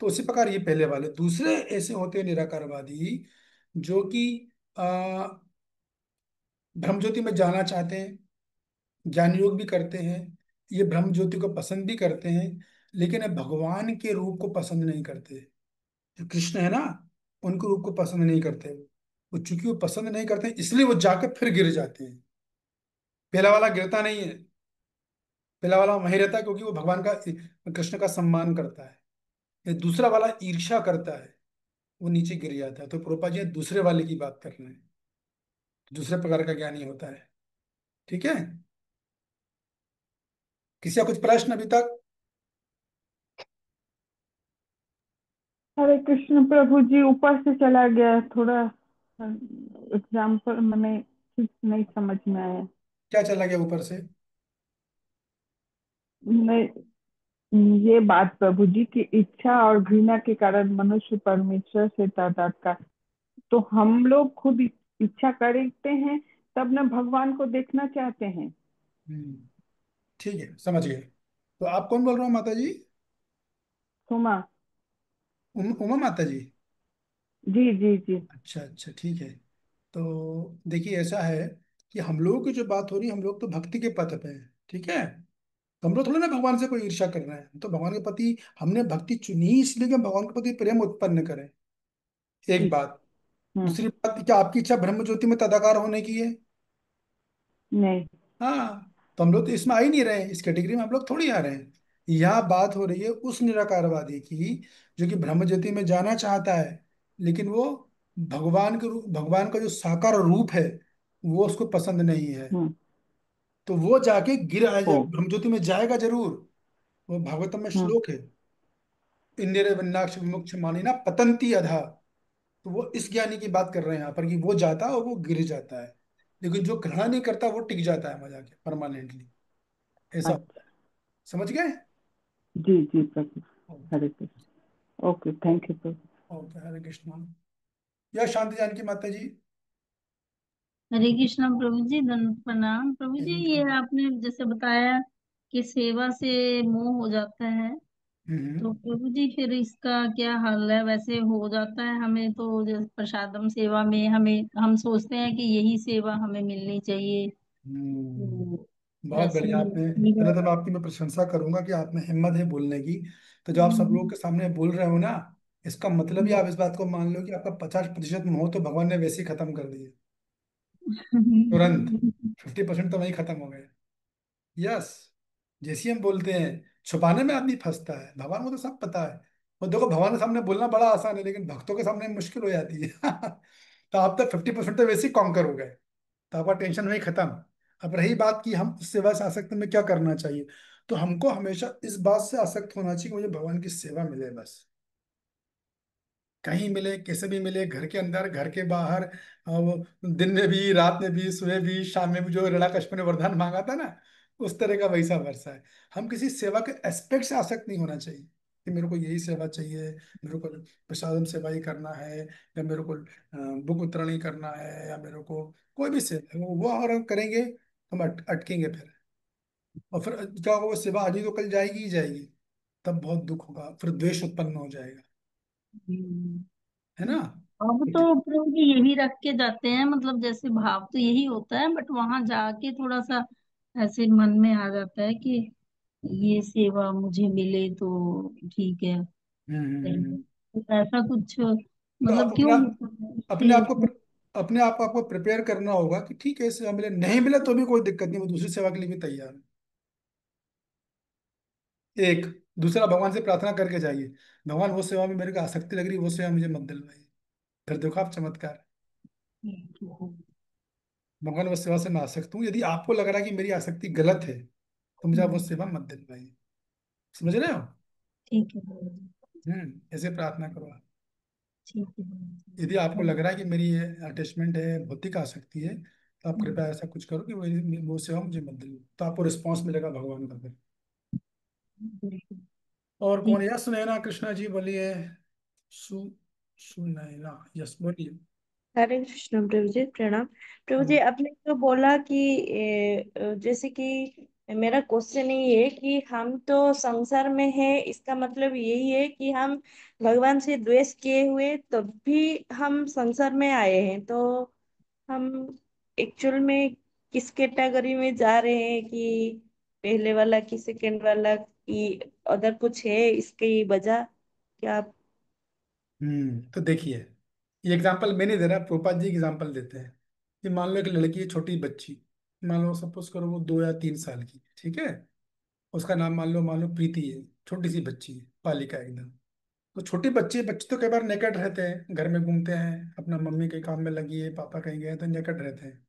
तो उसी प्रकार ये पहले वाले। दूसरे ऐसे होते हैं निराकारवादी, जो कि आ, ब्रह्म ज्योति में जाना चाहते हैं, ज्ञान योग भी करते हैं, ये ब्रह्म ज्योति को पसंद भी करते हैं, लेकिन ये भगवान के रूप को पसंद नहीं करते। जो कृष्ण है ना, उनके रूप को पसंद नहीं करते वो। चूंकि वो पसंद नहीं करते इसलिए वो जाके फिर गिर जाते हैं। पहला वाला गिरता नहीं है, पहला वाला वहीं रहता है, क्योंकि वो भगवान का, कृष्ण का सम्मान करता है। ये दूसरा वाला ईर्ष्या करता है, वो नीचे गिर जाता है। तो प्रोपा जी दूसरे वाले की बात कर रहे हैं, दूसरे प्रकार का ज्ञानी होता है। ठीक है, किसी का कुछ प्रश्न अभी तक? हरे कृष्ण प्रभु जी, ऊपर से चला गया थोड़ा, एग्जाम्पल मैंने ठीक नहीं समझ में आया। क्या चला गया ऊपर से? नहीं, ये बात प्रभु जी की इच्छा और घृणा के कारण मनुष्य परमेश्वर से तादात्म्य, तो हम लोग खुद इच्छा करते हैं तब न भगवान को देखना चाहते हैं। हम्म, ठीक है, समझ गए। तो आप कौन बोल रहे हो माता जी? सुमा। उमा माता जी? जी जी जी। अच्छा अच्छा, ठीक है। तो देखिए ऐसा है कि हम लोगों की जो बात हो रही है, हम लोग तो भक्ति के पथ पे हैं, ठीक है। तो हम लोग थोड़ा ना भगवान से कोई ईर्ष्या कर रहे हैं, हम तो भगवान के प्रति, हमने भक्ति चुनी ही इसलिए कि हम भगवान के प्रति प्रेम उत्पन्न करें। एक ठीक। बात। हम्म। दूसरी बात, क्या आपकी इच्छा ब्रह्म ज्योति में तदाकार होने की है? नहीं। हाँ। तो हम लोग तो इसमें आ ही नहीं रहे हैं, इस कैटेगरी में हम लोग थोड़ी आ रहे हैं। यहाँ बात हो रही है उस निराकारवादी की, जो कि ब्रह्म ज्योति में जाना चाहता है, लेकिन वो भगवान के रूप, भगवान का जो साकार रूप है वो उसको पसंद नहीं है। हम्म। तो वो जाके गिर आएगा, ओ। ब्रह्म ज्योति में जाएगा जरूर। वो भागवतम में हम्म। श्लोक है, इंदिरे वन्नाक्ष विमुक्ष मानिना पतंती अधा। तो वो इस ज्ञानी की बात कर रहे हैं यहाँ पर, कि वो जाता है और वो गिर जाता है। लेकिन जो ग्रहण नहीं करता वो टिक जाता है मजा के परमानेंटली, ऐसा होता अच्छा। है। समझ गए? जी जी प्रभु। Okay. Hare Krishna. Okay, thank you प्रभु। ओके, हरे कृष्णा। या शांति जानकी माता जी? हरे कृष्णा प्रभु जी, दंड प्रणाम प्रभु जी। थैंक ये यू। आपने जैसे बताया कि सेवा से मोह हो जाता है, तो हम्म। प्रभु जी फिर इसका क्या हल है? वैसे हो जाता है हमें तो, जैसे प्रसादम सेवा में हमें, हम सोचते हैं कि यही सेवा हमें मिलनी चाहिए, तो बहुत ऐसे बढ़िया आपने, पहले तो मैं आपकी मैं प्रशंसा करूंगा कि आप में हिम्मत है बोलने की। तो जो आप सब लोगों के सामने बोल रहे हो ना, इसका मतलब ही आप इस बात को मान लो कि आपका 50% मोह तो भगवान ने वैसे ही खत्म कर दिया, तुरंत। 50% तो वही खत्म हो गए। यस। जैसे ही हम बोलते हैं, छुपाने में आदमी फंसता है, भगवान को तो सब पता है। और देखो भगवान के सामने बोलना बड़ा आसान है, लेकिन भक्तों के सामने मुश्किल हो जाती है। तो आप तो 50% तो वैसे ही कॉन्कर हो गए, तो आपका टेंशन वही खत्म। अब रही बात कि हम उस सेवा से आसक्त में क्या करना चाहिए, तो हमको हमेशा इस बात से आसक्त होना चाहिए कि मुझे भगवान की सेवा मिले बस। कहीं मिले, कैसे भी मिले, घर के अंदर, घर के बाहर, वो दिन में भी, रात में भी, सुबह भी, शाम में भी, जो हिरण्यकश्यप ने वरदान मांगा था ना, उस तरह का वैसा वर्षा है। हम किसी सेवा के एस्पेक्ट से आसक्त नहीं होना चाहिए कि मेरे को यही सेवा चाहिए, मेरे को प्रसादम सेवा ही करना है, या मेरे को बुक वितरण ही करना है, या मेरे को कोई भी सेवा, वो अगर हम करेंगे हम अटकेंगे फिर। और फिर क्या होगा, वो सेवा आज ही तो कल जाएगी ही जाएगी, तब बहुत दुख होगा, फिर द्वेष उत्पन्न हो जाएगा, हम्म। है ना। अब तो प्रभु जी यही रख के जाते हैं, मतलब जैसे भाव तो यही होता है, बट वहां जाके थोड़ा सा ऐसे मन में आ जाता है कि ये सेवा मुझे मिले तो ठीक है। हम्म। तो ऐसा कुछ तो आप मतलब अपना क्यों होता है अपने कि आप को अपने आप को आपको प्रिपेयर करना होगा कि ठीक है, सेवा मिले, नहीं मिले तो भी कोई दिक्कत नहीं, वो दूसरी सेवा के लिए भी तैयार हूं। एक दूसरा, भगवान से प्रार्थना करके जाइए, भगवान वो सेवा में मेरे को आसक्ति लग रही, वो सेवा मुझे मत दिलवाइए। फिर देखो आप चमत्कार, भगवान वो सेवा से मैं आसक्त हूँ, यदि आपको लग रहा है कि मेरी आसक्ति गलत है, तो मुझे आप वो सेवा मत दिलवाइए। समझ रहे हो। ठीक है प्रभु जी, ऐसे प्रार्थना करो आप। ठीक है प्रभु यदि आपको लग रहा है कि मेरी ये अटैचमेंट है, भौतिक आसक्ति है, तो आप जी। कृपया ऐसा कुछ करो कि वो सेवा मुझे मत दिलवाओ, तो आपको रिस्पॉन्स मिलेगा भगवान का फिर। बिल्कुल और कौन, ठीक। यस नैना कृष्णा जी बोलिए। सु सुनैना, यस बोलिए। हरे कृष्ण प्रभु जी, प्रणाम। प्रभु जी, हाँ। आपने तो बोला कि जैसे कि मेरा क्वेश्चन ये है कि हम तो संसार में है, इसका मतलब यही है कि हम भगवान से द्वेष किए हुए तब भी हम संसार में आए हैं, तो हम एक्चुअल में किस कैटेगरी में जा रहे हैं, कि पहले वाला कि सेकंड वाला, कि अदर कुछ है इसकी वजह, क्या आप। तो देखिए, ये एग्जांपल मैं नहीं दे रहा, प्रोपात जी एग्जांपल देते हैं कि मान लो एक लड़की है, छोटी बच्ची, मान लो सपोज करो वो 2 या 3 साल की, ठीक है। उसका नाम मान लो प्रीति है, छोटी सी बच्ची है, बालिका एकदम। तो छोटी बच्चे बच्चे तो कई बार नेकेड रहते हैं, घर में घूमते हैं, अपना मम्मी के काम में लगी है, पापा कहीं गए तो नेकेड रहते हैं।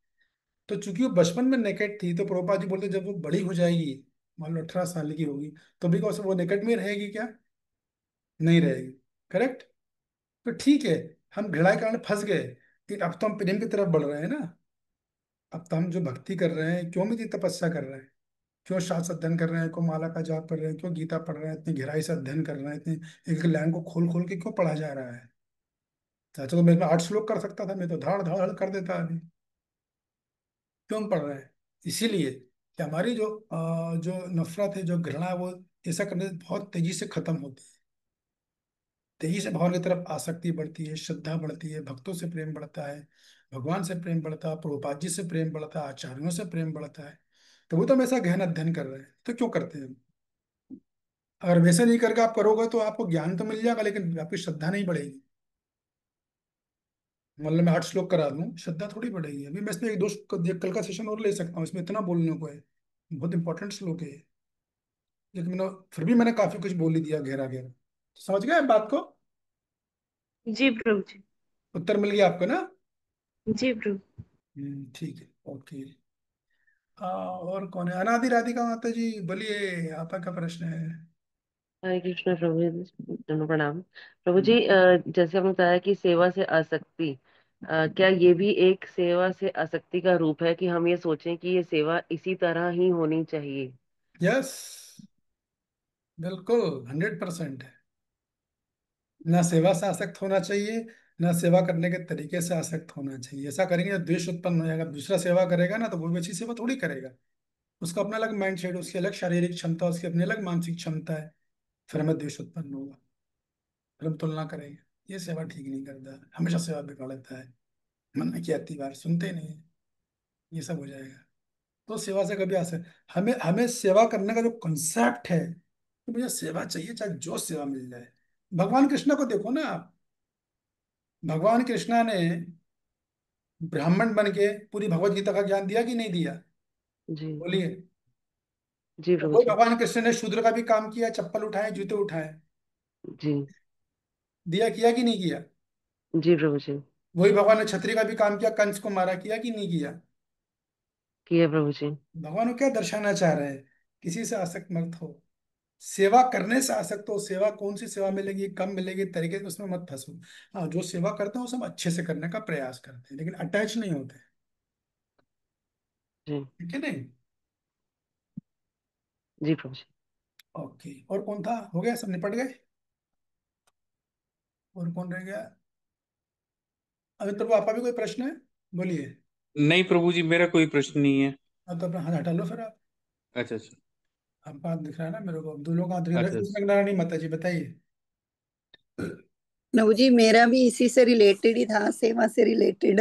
तो चूंकि वो बचपन में नेकेड थी, तो प्रभुपाद जी बोलते जब वो बड़ी हो जाएगी, मान लो 18 साल की होगी, तो भी कौन वो नेकेड में रहेगी क्या? नहीं रहेगी। करेक्ट। तो ठीक है, हम घृणा के कारण फंस गए, कि अब तो हम प्रेम की तरफ बढ़ रहे हैं ना। अब तो हम जो भक्ति कर रहे हैं, क्यों हम इतनी तपस्या कर रहे हैं, क्यों शास्त्र अध्ययन कर रहे हैं, क्यों माला का जाप कर रहे हैं, क्यों गीता पढ़ रहे हैं, इतनी गहराई से अध्ययन कर रहे हैं, इतनी एक एक लाइन को खोल खोल के क्यों पढ़ा जा रहा है। चाचा तो मैं 8 श्लोक कर सकता था, मैं तो धाड़ धाड़ कर देता अभी। क्यों हम पढ़ रहे हैं? इसीलिए कि हमारी जो नफरत है, जो घृणा है, वो ऐसा करने से बहुत तेजी से खत्म होती है। तेजी से भगवान की तरफ आसक्ति बढ़ती है, श्रद्धा बढ़ती है, भक्तों से प्रेम बढ़ता है, भगवान से प्रेम बढ़ता है, प्रभुपाद जी से प्रेम बढ़ता है, आचार्यों से प्रेम बढ़ता है। तो वो तो हमेशा गहन अध्ययन कर रहे हैं, तो क्यों करते हैं हम? अगर वैसे नहीं करके आप करोगे तो आपको ज्ञान तो मिल जाएगा, लेकिन आपकी श्रद्धा नहीं बढ़ेगी। मतलब मैं 8 श्लोक करा दूं, श्रद्धा थोड़ी बढ़ेगी। अभी मैं इसमें एक दो कल का सेशन और ले सकता हूँ, इसमें इतना बोलने को है, बहुत इंपॉर्टेंट श्लोक है ये। लेकिन फिर भी मैंने काफी कुछ बोल ही दिया, गहरा गहरा। समझ गए आप बात को? जी प्रभु जी। उत्तर मिल गया आपको ना? जी प्रभु। ठीक है, ओके। और कौन है? अनादि राधिका माता जी बोलिए, आपका क्या प्रश्न है? हरे कृष्ण प्रभु जी, दोनों प्रणाम। प्रभु हम्म, जी, जैसे आपने बताया कि सेवा से आसक्ति, क्या ये भी एक सेवा से आसक्ति का रूप है कि हम ये सोचें कि ये सेवा इसी तरह ही होनी चाहिए? यस, बिल्कुल 100% है। ना सेवा से आसक्त होना चाहिए, ना सेवा करने के तरीके से आसक्त होना चाहिए। ऐसा करेंगे तो द्वेष उत्पन्न हो जाएगा, दूसरा सेवा करेगा ना, तो वो भी अच्छी सेवा थोड़ी करेगा। उसका अपना अलग माइंड सेट, उसकी अलग शारीरिक क्षमता, उसकी अपनी अलग मानसिक क्षमता है। फिर हमें द्वेष उत्पन्न होगा, फिर हम तुलना करेंगे। ये सेवा ठीक नहीं करता है, हमेशा सेवा बिगाड़ देता है, मन में की आती बार सुनते ही नहीं है, ये सब हो जाएगा। तो सेवा से कभी आसे, हमें हमें सेवा करने का जो कंसेप्ट है, कि मुझे सेवा चाहिए चाहे जो सेवा मिल जाए। भगवान कृष्ण को देखो ना आप, भगवान कृष्णा ने ब्राह्मण बन के पूरी भगवत गीता का ज्ञान दिया कि नहीं दिया? जी। बोलिए। जी तो प्रभु वही जी। भगवान कृष्ण ने शूद्र का भी काम किया, चप्पल उठाए, जूते उठाए, जी। दिया, किया कि नहीं किया? जी प्रभु जी। वही भगवान ने क्षत्रिय का भी काम किया, कंस को मारा, किया कि नहीं किया? की है प्रभु जी। भगवान को क्या दर्शाना चाह रहे हैं? किसी से आसक्त मत हो, सेवा करने से आसक्त हो। सेवा कौन सी सेवा मिलेगी, कब मिलेगी, तरीके से उसमें मत फंसो। हाँ, जो सेवा करते हैं वो सब अच्छे से करने का प्रयास करते हैं, लेकिन अटैच नहीं होते। जी। ठीक है नहीं? जी प्रभु जी। ओके, और कौन था? हो गया, सब निपट गए? और कौन रह गया? अभी प्रभु, आपका भी कोई प्रश्न है? बोलिए। नहीं प्रभु जी, मेरा कोई प्रश्न नहीं है। हाँ, तो अपना हाथ हटा लो फिर आप। अच्छा अच्छा। आपका हाथ दिख रहा है ना मेरे को, अब दो लोग हाथ दिख रहे अच्छा हैं। अच्छा। रंगनारायणी माता जी बताइए। प्रभु जी, मेरा भी इसी से रिलेटेड ही था, सेवा से रिलेटेड,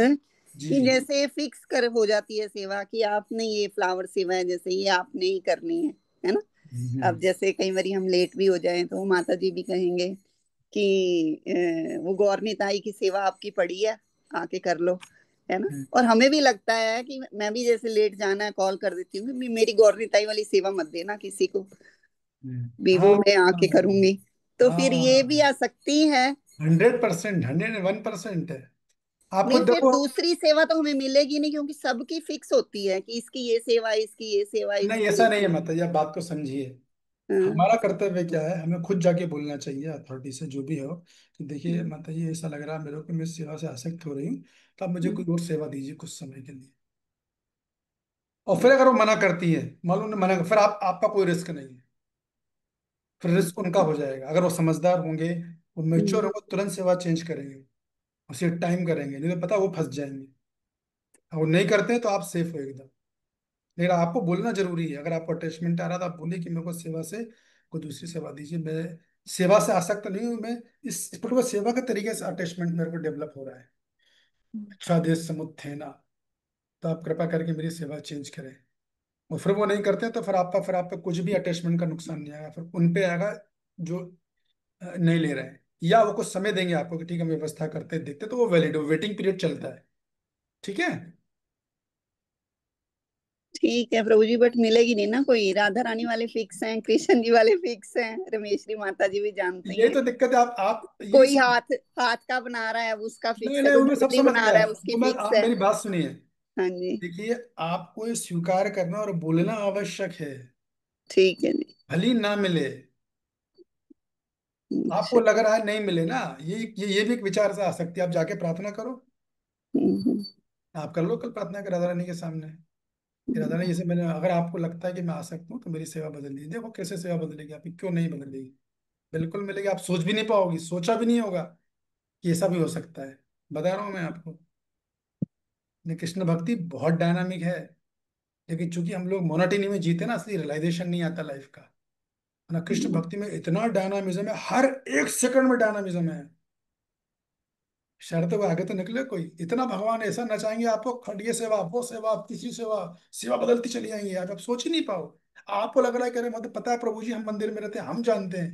जी कि जी। जैसे फिक्स कर हो जाती है सेवा कि आपने ये फ्लावर सेवा है, जैसे ये आपने ही करनी है ना। अब हम्म। जैसे कई बार हम लेट भी हो जाए तो माता जी भी कहेंगे कि वो गौर निताई की सेवा आपकी पड़ी है, आके कर लो, है ना। हम्म। और हमें भी लगता है कि मैं भी जैसे लेट जाना है कॉल कर देती हूँ कि मेरी गौर निताई वाली सेवा मत देना किसी को भी, हाँ वो मैं आके करूंगी। तो फिर ये भी हाँ, आ सकती है। 100%, 101% है। आपको नहीं, फिर देखो, दूसरी सेवा तो हमें मिलेगी नहीं, क्योंकि सबकी फिक्स होती है कि इसकी ये सेवा, इसकी ये सेवा, नहीं इसकी ऐसा ये नहीं है सेवा। माता जी, आप बात को समझिए। हाँ। हमारा कर्तव्य क्या है? हमें खुद जाके बोलना चाहिए अथॉरिटी से, जो भी हो, कि देखिए हम्म, माता जी, ऐसा लग रहा है मेरे को कि मैं इस सेवा से आसक्त हो रही हूँ, तो आप मुझे हम्म, कोई और सेवा दीजिए कुछ समय के लिए। और फिर अगर वो मना करती है, मालूम नहीं मना, फिर आपका कोई रिस्क नहीं है। फिर रिस्क उनका हो जाएगा। अगर वो समझदार होंगे, वो मेच्योर हम्म, होंगे, तुरंत सेवा चेंज करेंगे, उसे टाइम करेंगे, नहीं तो पता वो फंस जाएंगे। और वो नहीं करते हैं तो आप सेफ हो एकदम। लेकिन आपको बोलना जरूरी है। अगर आपको अटैचमेंट आ रहा था, आप बोलिए कि मेरे को सेवा से कोई दूसरी सेवा दीजिए, मैं सेवा से आसक्त नहीं हूँ, मैं इस पर्टिकुलर सेवा के तरीके से अटैचमेंट मेरे को डेवलप हो रहा है। अच्छा देश समुत्थेना, ना, तो आप कृपा करके मेरी सेवा चेंज करें। और फिर वो नहीं करते तो फिर आप पे कुछ भी अटैचमेंट का नुकसान नहीं आएगा, फिर उन पे आएगा जो नहीं ले रहे हैं। या वो कुछ समय देंगे आपको कि ठीक है, हम व्यवस्था करते देखते, तो वो वैलिड, वेटिंग पीरियड चलता है। ठीक है। ठीक है प्रभु जी, बट मिलेगी नहीं ना कोई। राधा रानी वाले फिक्स हैं, कृष्ण जी वाले फिक्स हैं, रमेश्वरी माता जी भी जानती यही हैं। तो दिक्कत है। आप ये कोई सब, हाथ हाथ का बना रहा है उसका नहीं फिक्स है, नहीं, कोई वो मैं सब मूर्ति समझ बना गया। रहा है उसकी वो मैं, फिक्स आप है। मेरी बात सुनिए। हाँ जी। देखिए, आपको ये स्वीकार करना और बोलना आवश्यक है। ठीक है जी। भली ना मिले, अच्छा। आपको लग रहा है नहीं मिले ना, ये भी एक विचार से आ सकती है। आप जाके प्रार्थना करो। हम्म, आप कर लो कल प्रार्थना के राधा रानी के सामने, कि राधा रानी, हम्म, जैसे मैंने, अगर आपको लगता है कि मैं आ सकता हूँ तो मेरी सेवा बदल दीजिए। देखो कैसे सेवा बदलेगी आपकी, क्यों नहीं बदलेगी? बिल्कुल मिलेगी। आप सोच भी नहीं पाओगी, सोचा भी नहीं होगा कि ऐसा भी हो सकता है। बता रहा हूँ मैं आपको। ये कृष्ण भक्ति बहुत डायनामिक है, लेकिन चूंकि हम लोग मोनोटनी में जीते ना, असली रियलाइजेशन नहीं आता लाइफ का। ना, कृष्ण हम्म, भक्ति में इतना डायनामिज्म है, हर एक सेकंड में डायनामिज्म है। शर्त को आगे तो निकले कोई। इतना भगवान ऐसा नचाएंगे आपको, खड़िए सेवा, वो सेवा, तीसरी सेवा, सेवा बदलती चली जाएंगी। आप सोच ही नहीं पाओ। आपको लग रहा है कि अरे मतलब पता है प्रभु जी, हम मंदिर में रहते हैं, हम जानते हैं,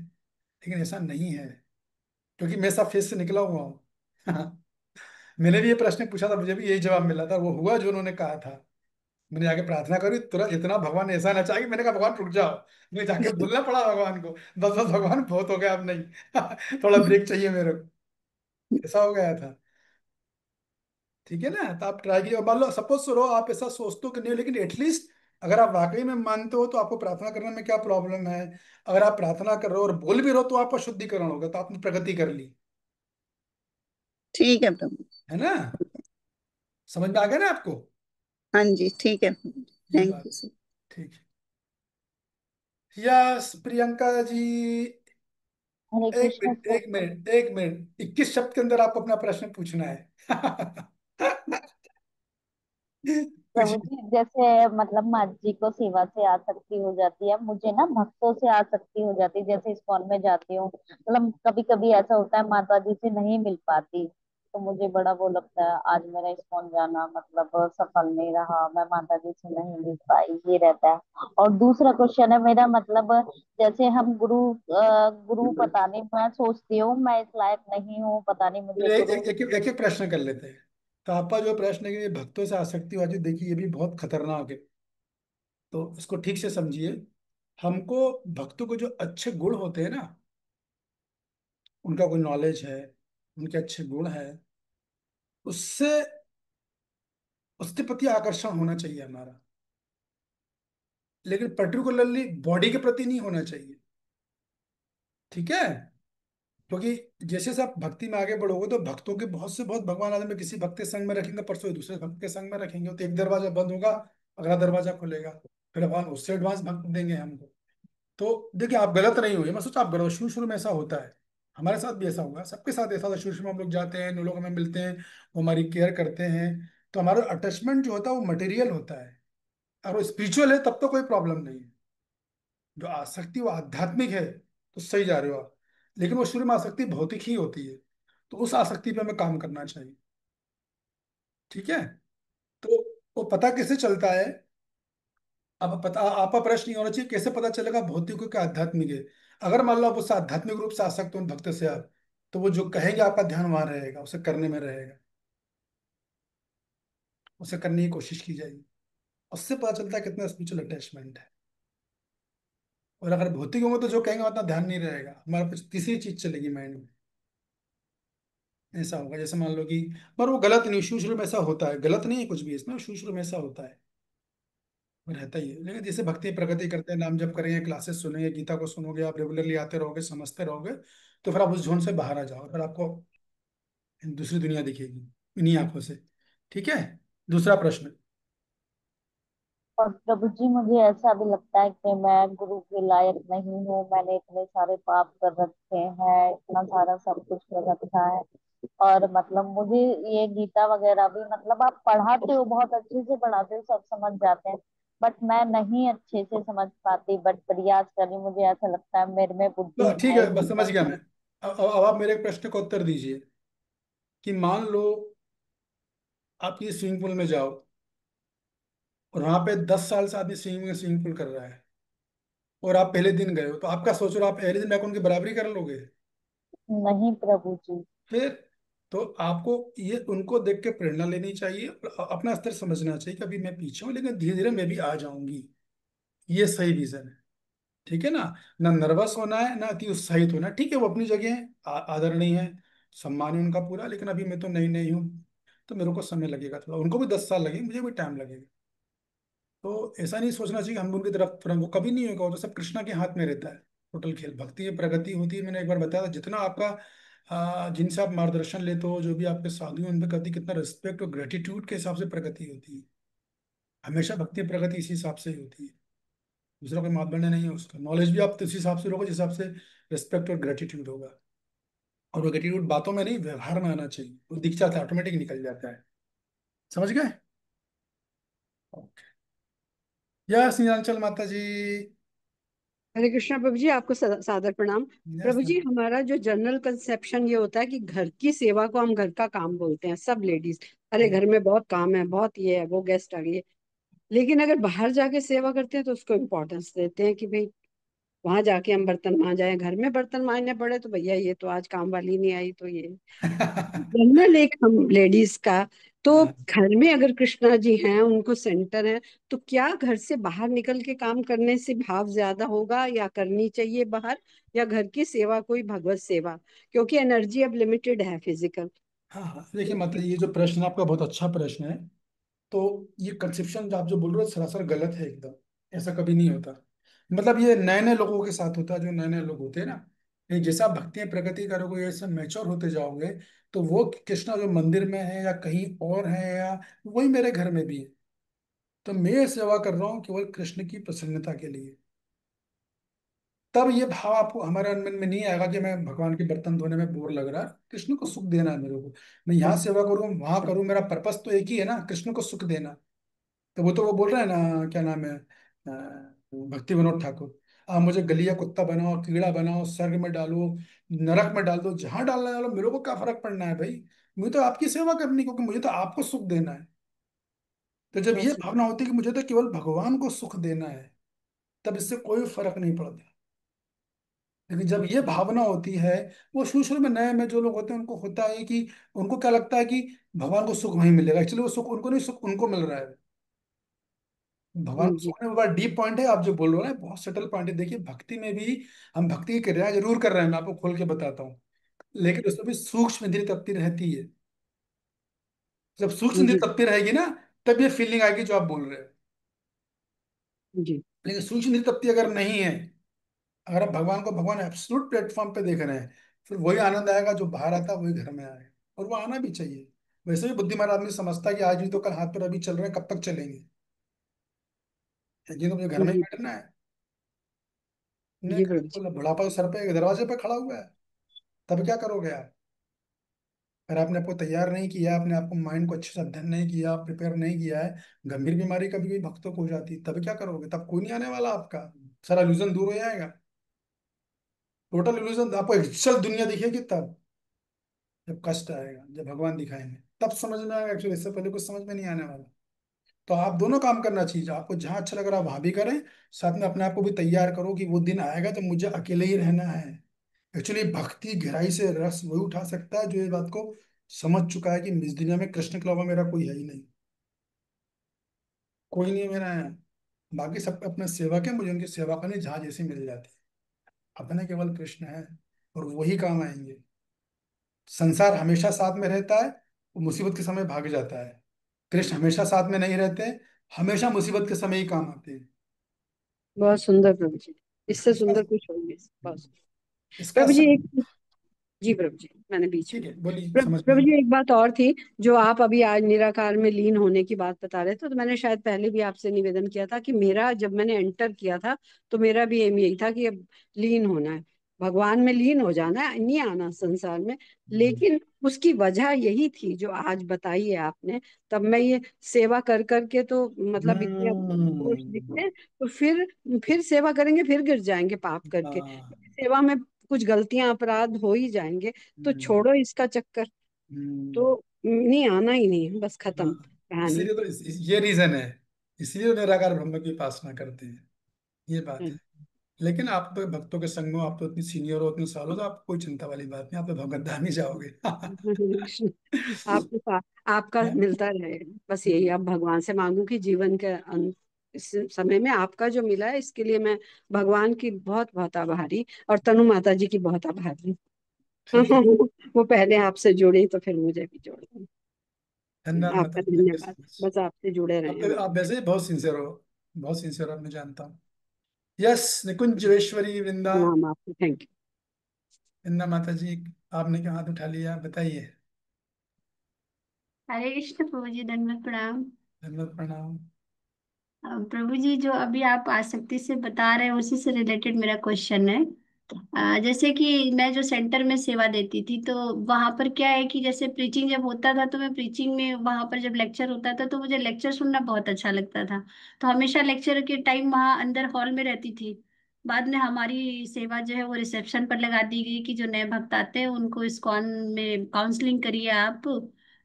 लेकिन ऐसा नहीं है। क्योंकि मैं सब फेस से निकला हुआ हूँ। मैंने भी ये प्रश्न पूछा था, मुझे भी यही जवाब मिला था, वो हुआ जो उन्होंने कहा था। मैंने जाके प्रार्थना करी तुरंत, इतना भगवान ऐसा नचा कि मैंने कहा भगवान रुक जाओ। मैं जाके बोलना पड़ा भगवान को, बस बस भगवान बहुत हो गया अब नहीं। थोड़ा ब्रेक चाहिए मेरे को। ऐसा हो गया था। ठीक है ना? तो आप ट्राई कीजिए। और मान लो सपोज करो आप ऐसा सोचते हो कि नहीं, लेकिन एटलीस्ट अगर आप वाकई में मानते हो तो आपको प्रार्थना करने में क्या प्रॉब्लम है? अगर आप प्रार्थना कर रहे हो और बोल भी रहे हो तो आपका शुद्धिकरण होगा, तो आपने प्रगति कर ली। ठीक है प्रभु। है ना? समझ में आ गया ना आपको हाँ जी, ठीक है प्रभु। ये थैंक बात? You sir. ठीक है। यस प्रियंका जी, हरे एक कृष्ण मिनट, एक मिनट, एक मिनट, 21 शब्द के अंदर आपको अपना प्रश्न पूछना है। प्रभु पूछिए। जी, जैसे मतलब माँ जी को सेवा से आसक्ति हो जाती है, मुझे ना भक्तों से आसक्ति हो जाती है। जैसे इस्कॉन में जाती हूँ, मतलब कभी कभी ऐसा होता है माता जी से नहीं मिल पाती, तो मुझे बड़ा वो लगता है आज मेरा इस्कॉन जाना मतलब सफल नहीं रहा, मैं माता जी से नहीं मिल पाई, ये रहता है। और दूसरा क्वेश्चन है मेरा, मतलब जैसे हम गुरु पता नहीं, मैं सोचती हूँ मैं इस लायक नहीं हूँ, पता नहीं मुझे चलिए गुरु। एक एक प्रश्न कर लेते हैं। तो आपका जो प्रश्न है कि भक्तों से आसक्ति वाली, देखिए ये भी बहुत खतरनाक है। तो इसको ठीक से समझिए। हमको भक्तों को जो अच्छे गुण होते हैं ना, उनका कोई नॉलेज है, उनके अच्छे गुण है, उससे उसके प्रति आकर्षण होना चाहिए हमारा। लेकिन पर्टिकुलरली बॉडी के प्रति नहीं होना चाहिए। ठीक है। क्योंकि जैसे जैसे आप भक्ति में आगे बढ़ोगे तो भक्तों के बहुत से बहुत भगवान आदमी किसी भक्त के संग में रखेंगे, परसों ही दूसरे भक्त के संग में रखेंगे, तो एक दरवाजा बंद होगा, अगला दरवाजा खुलेगा, फिर भगवान उससे एडवांस भक्त देंगे हमको। तो देखिए आप गलत नहीं हुए, मैं सोचा आप गलत, शुरू शुरू में ऐसा होता है, हमारे साथ भी ऐसा हुआ, सबके साथ ऐसा होता है। शुरू शुरू में हम लोग जाते हैं, लोग हमें मिलते हैं, वो हमारी केयर करते हैं, तो हमारा अटैचमेंट जो होता है वो मटेरियल होता है। और वो स्पिरिचुअल है तब तो कोई प्रॉब्लम नहीं है। जो आसक्ति वो आध्यात्मिक है तो सही जा रहे हो आप। लेकिन वो शुरू में आसक्ति भौतिक ही होती है, तो उस आसक्ति पे हमें काम करना चाहिए। ठीक है। तो वो पता कैसे चलता है? अब पता, आपका प्रश्न ये होना चाहिए कैसे पता चलेगा भौतिक हो कि आध्यात्मिक है। अगर मान लो आप उससे आध्यात्मिक रूप से आसक्त हो उन भक्त से आप, तो वो जो कहेंगे आपका ध्यान वहां रहेगा, उसे करने में रहेगा, उसे करने की कोशिश की जाएगी। उससे पता चलता है कितना स्पिरिचुअल अटैचमेंट है। और अगर भौतिक होंगे तो जो कहेंगे उतना ध्यान नहीं रहेगा, हमारे पास तीसरी चीज चलेगी माइंड में। ऐसा होगा जैसे मान लो कि, पर वो गलत नहीं, शुरू शुरू में ऐसा होता है, गलत नहीं है कुछ भी इसमें, शुरू शुरू में ऐसा होता है, वो रहता ही है। लेकिन जैसे भक्ति प्रगति करते हैं, नाम जप करेंगे, क्लासेस सुनेंगे, गीता को सुनोगे, आप रेगुलरली आते रहोगे, समझते रहोगे, तो फिर आप उस झोन से बाहर आ जाओ, फिर आपको दूसरी दुनिया दिखेगी इन्हीं आंखों से। ठीक है। दूसरा प्रश्न। और प्रभु जी मुझे ऐसा भी लगता है कि मैं गुरु के लायक नहीं हूँ, मैंने इतने सारे पाप कर रखे हैं, इतना सारा सब कुछ कर रखा है। और मतलब मुझे ये गीता वगैरह भी, मतलब आप पढ़ाते हो, बहुत अच्छे से पढ़ाते हो, सब समझ जाते हैं, बट मैं नहीं अच्छे से समझ पाती, बट प्रयास कर रही हूँ। मुझे ऐसा लगता है मेरे में बुद्धि तो ठीक है है, ही बस समझ गया मैं। नहीं। अब आप मेरे एक प्रश्न का उत्तर दीजिए कि मान लो आप ये स्विमिंग पूल में जाओ और वहां पे 10 साल से आदमी स्विमिंग पूल कर रहा है, और आप पहले दिन गए हो, तो आप क्या सोच रहे हो, आप पहले दिन जाकर उनकी बराबरी कर लोगे? नहीं प्रभु जी। फिर तो आपको ये उनको देख के प्रेरणा लेनी चाहिए और अपना स्तर समझना चाहिए कि अभी मैं पीछे हूँ लेकिन धीरे धीरे मैं भी आ जाऊंगी। ये सही विजन है। ठीक है ना? ना नर्वस होना है ना अति उत्साहित होना है। ठीक है, वो अपनी जगह है, आदरणीय है, सम्मान है उनका पूरा, लेकिन अभी मैं तो नई नई हूँ, तो मेरे को समय लगेगा थोड़ा, उनको भी 10 साल लगेंगे, मुझे भी टाइम लगेगा। तो ऐसा नहीं सोचना चाहिए कि हम उनकी तरफ तुरंत, वो कभी नहीं होगा, वो तो सब कृष्णा के हाथ में रहता है। टोटल खेल भक्ति में प्रगति होती है, मैंने एक बार बताया था, जितना आपका जिनसे आप मार्गदर्शन लेते हो, जो भी आपके साधु हैं, उन पर कभी कितना रिस्पेक्ट और ग्रेटिट्यूड के हिसाब से प्रगति होती है। हमेशा भक्ति प्रगति इसी हिसाब से ही होती है, दूसरा कोई मापदंड नहीं है उसका। नॉलेज भी आप उस हिसाब से लोगे जिस हिसाब से रिस्पेक्ट और ग्रेटिट्यूड होगा। और वो ग्रेटिट्यूड बातों में नहीं, व्यवहार में आना चाहिए, वो दिख जाता है, ऑटोमेटिक निकल जाता है। समझ गए? ओके। जय श्री माता जी। हरे कृष्णा प्रभु जी, आपको सादर प्रणाम। यस प्रभु जी, मैम। हमारा जो जनरल कंसेप्शन ये होता है कि घर की सेवा को हम घर का काम बोलते हैं, सब लेडीज, अरे घर में बहुत काम है, बहुत ये है, वो गेस्ट आ गई है। लेकिन अगर बाहर जाके सेवा करते हैं तो उसको इम्पोर्टेंस देते हैं कि भाई वहां जाके हम बर्तन मांजाएं, घर में बर्तन मांजने पड़े तो भैया ये तो आज काम वाली नहीं आई, तो ये जनरल एक हम लेडीज का। तो घर में अगर कृष्णा जी हैं, उनको सेंटर है, तो क्या घर से बाहर निकल के काम करने से भाव ज्यादा होगा, या करनी चाहिए बाहर, या घर की सेवा कोई भगवत सेवा, क्योंकि एनर्जी अब लिमिटेड है फिजिकल। हाँ हाँ, देखिए माता जी, ये जो प्रश्न है आपका बहुत अच्छा प्रश्न है। तो ये कंसेप्शन जो आप जो बोल रहे हो सरासर गलत है एकदम। ऐसा कभी नहीं होता। मतलब ये नए नए लोगों के साथ होता है, जो नए नए लोग होते हैं ना। ये जैसा आप भक्ति में प्रगति करोगे, जैसे मैच्योर होते जाओगे, तो वो कृष्णा जो मंदिर में है या कहीं और है, या वही मेरे घर में भी है, तो मैं ये सेवा कर रहा हूँ केवल कृष्ण की प्रसन्नता के लिए। तब ये भाव आपको हमारे मन में नहीं आएगा कि मैं भगवान के बर्तन धोने में बोर लग रहा है, कृष्ण को सुख देना है मेरे को। मैं यहाँ सेवा करूँ वहां करूँ, मेरा पर्पस तो एक ही है ना, कृष्ण को सुख देना। तो वो बोल रहा है ना, क्या नाम है, भक्ति विनोद ठाकुर, आप मुझे गलिया कुत्ता बनाओ, कीड़ा बनाओ, स्वर्ग में डालो, नरक में डाल दो, जहां डालना डालो, मेरे को क्या फर्क पड़ना है भाई। मुझे तो आपकी सेवा करनी, क्योंकि मुझे तो आपको सुख देना है। तो जब ये यस। भावना होती है कि मुझे तो केवल भगवान को सुख देना है, तब इससे कोई फर्क नहीं पड़ता। लेकिन जब ये भावना होती है, वो शुरू शुरू में नए में जो लोग होते हैं उनको होता है कि उनको क्या लगता है कि भगवान को सुख वहीं मिलेगा, एक्चुअली वो सुख उनको नहीं, सुख उनको मिल रहा है। भगवान को जी। सुख में बड़ा डीप पॉइंट है, आप जो बोल रहे हो ना बहुत सटल पॉइंट है। देखिए भक्ति में भी हम भक्ति कर रहे हैं, जरूर कर रहे हैं, मैं आपको खोल के बताता हूँ, लेकिन उसमें भी सूक्ष्म इंद्रिय तृप्ति रहती है। जब सूक्ष्म इंद्रिय जी। तृप्ति रहेगी ना, तब ये फीलिंग आएगी जो आप बोल रहे हो। जी। लेकिन सूक्ष्म तृप्ति अगर नहीं है, अगर आप भगवान को भगवान एब्सोल्यूट प्लेटफॉर्म पे देख रहे हैं, फिर वही आनंद आएगा जो बाहर आता है, वही घर में आएगा। और वो आना भी चाहिए। वैसे भी बुद्धिमान आदमी समझता है कि आज भी तो कल हाथ पर अभी चल रहे हैं, कब तक चलेंगे, एक दिन तो मुझे घर में ही जी बैठना है। नहीं जी करें प्रभु जी। तो बुढ़ापा तो सर पे दरवाजे पे खड़ा हुआ है, तब क्या करोगे आप? अगर आपने आपको तैयार नहीं किया, आपने आपको माइंड को अच्छे से अध्ययन नहीं किया, प्रिपेयर नहीं किया है, गंभीर बीमारी कभी कभी भक्तों को हो जाती है, तब क्या करोगे? तब कोई नहीं आने वाला आपका, सारा इल्यूजन दूर हो जाएगा। टोटल इल्यूजन, आपको एक्चुअल दुनिया दिखेगी तब, जब कष्ट आएगा, जब भगवान दिखाएंगे तब समझ में आएगा। एक्चुअली इससे पहले कुछ समझ में नहीं आने वाला। तो आप दोनों काम करना चाहिए, आपको जहां अच्छा लग रहा है वहां भी करें, साथ में अपने आप को भी तैयार करो कि वो दिन आएगा जब मुझे अकेले ही रहना है। एक्चुअली भक्ति गहराई से रस वही उठा सकता है जो इस बात को समझ चुका है कि इस दुनिया में कृष्ण के अलावा मेरा कोई है ही नहीं, कोई नहीं मेरा है। बाकी सब अपने सेवक है, मुझे उनकी सेवा करनी जहां जैसी मिल जाती है। अपने केवल कृष्ण है और वही काम आएंगे। संसार हमेशा साथ में रहता है, वो मुसीबत के समय भाग जाता है। कृष्ण हमेशा साथ में नहीं रहते, हमेशा मुसीबत के समय ही काम आते हैं। बहुत सुंदर प्रभु जी, इससे इसका सुंदर कुछ होंगे। बहुत सुंदर। इसका प्रभु जी सब। एक, जी प्रभु जी, मैंने बीच ठीक में, है, बोलिए, प्रभु समझ में प्रभु आया। जी एक बात और थी, जो आप अभी आज निराकार में लीन होने की बात बता रहे थे, तो मैंने शायद पहले भी आपसे निवेदन किया था कि मेरा जब मैंने एंटर किया था तो मेरा भी एम यही था कि अब लीन होना है, भगवान में लीन हो जाना है, नहीं आना संसार में। लेकिन उसकी वजह यही थी जो आज बताई है आपने। तब मैं ये सेवा कर करके तो मतलब इतने दोष दिखते हम्म। हैं, तो फिर सेवा करेंगे, फिर गिर जाएंगे पाप करके। हाँ। सेवा में कुछ गलतियां अपराध हो ही जाएंगे, तो हम्म। छोड़ो इसका चक्कर। हम्म। तो नहीं आना ही नहीं है, बस खत्म हाँ, कहानी। इसीलिए तो ये रीजन है, इसलिए वो निराकार ब्रह्म की उपासना करते हैं। ये बात है। लेकिन आप तो भक्तों के संग में, आप तो इतनी सीनियर हो, इतने सालों, तो आपको कोई चिंता वाली बात नहीं, आप तो भगवत धाम ही जाओगे। आपको आपका हैं? मिलता रहे, बस यही अब भगवान से मांगू कि जीवन के अंत इस समय में आपका जो मिला है, इसके लिए मैं भगवान की बहुत बहुत आभारी, और तनु माता जी की बहुत आभारी। ठीक है। वो पहले आपसे जुड़ी तो फिर मुझे भी जोड़ दें। धन्यवाद आपका मतलब, थैंक यू सो धन्यवाद, मच। बस आपसे जुड़े रहे आप हम। तो, आप वैसे ही बहुत सिंसियर हो, बहुत सिंसियर हो, मैं जानता हूँ। यस, निकुंजेश्वरी वृंदा। प्रणाम आपको, थैंक वृंदा माता जी, आपने क्या हाथ उठा लिया, बताइए। हरे कृष्ण प्रभु जी, दंडवत प्रणाम। धन्यवाद, प्रणाम। प्रभु जी, जो अभी आप आसक्ति से बता रहे हैं उसी से रिलेटेड मेरा क्वेश्चन है। जैसे कि मैं जो सेंटर में सेवा देती थी, तो वहां पर क्या है कि जैसे प्रीचिंग जब होता था, तो मैं प्रीचिंग में वहां पर जब लेक्चर होता था तो मुझे लेक्चर सुनना बहुत अच्छा लगता था। तो हमेशा लेक्चर के टाइम वहां अंदर हॉल में रहती थी। बाद में हमारी सेवा जो है वो रिसेप्शन पर लगा दी गई कि जो नए भक्त आते हैं उनको इस्कॉन में काउंसलिंग करिए आप,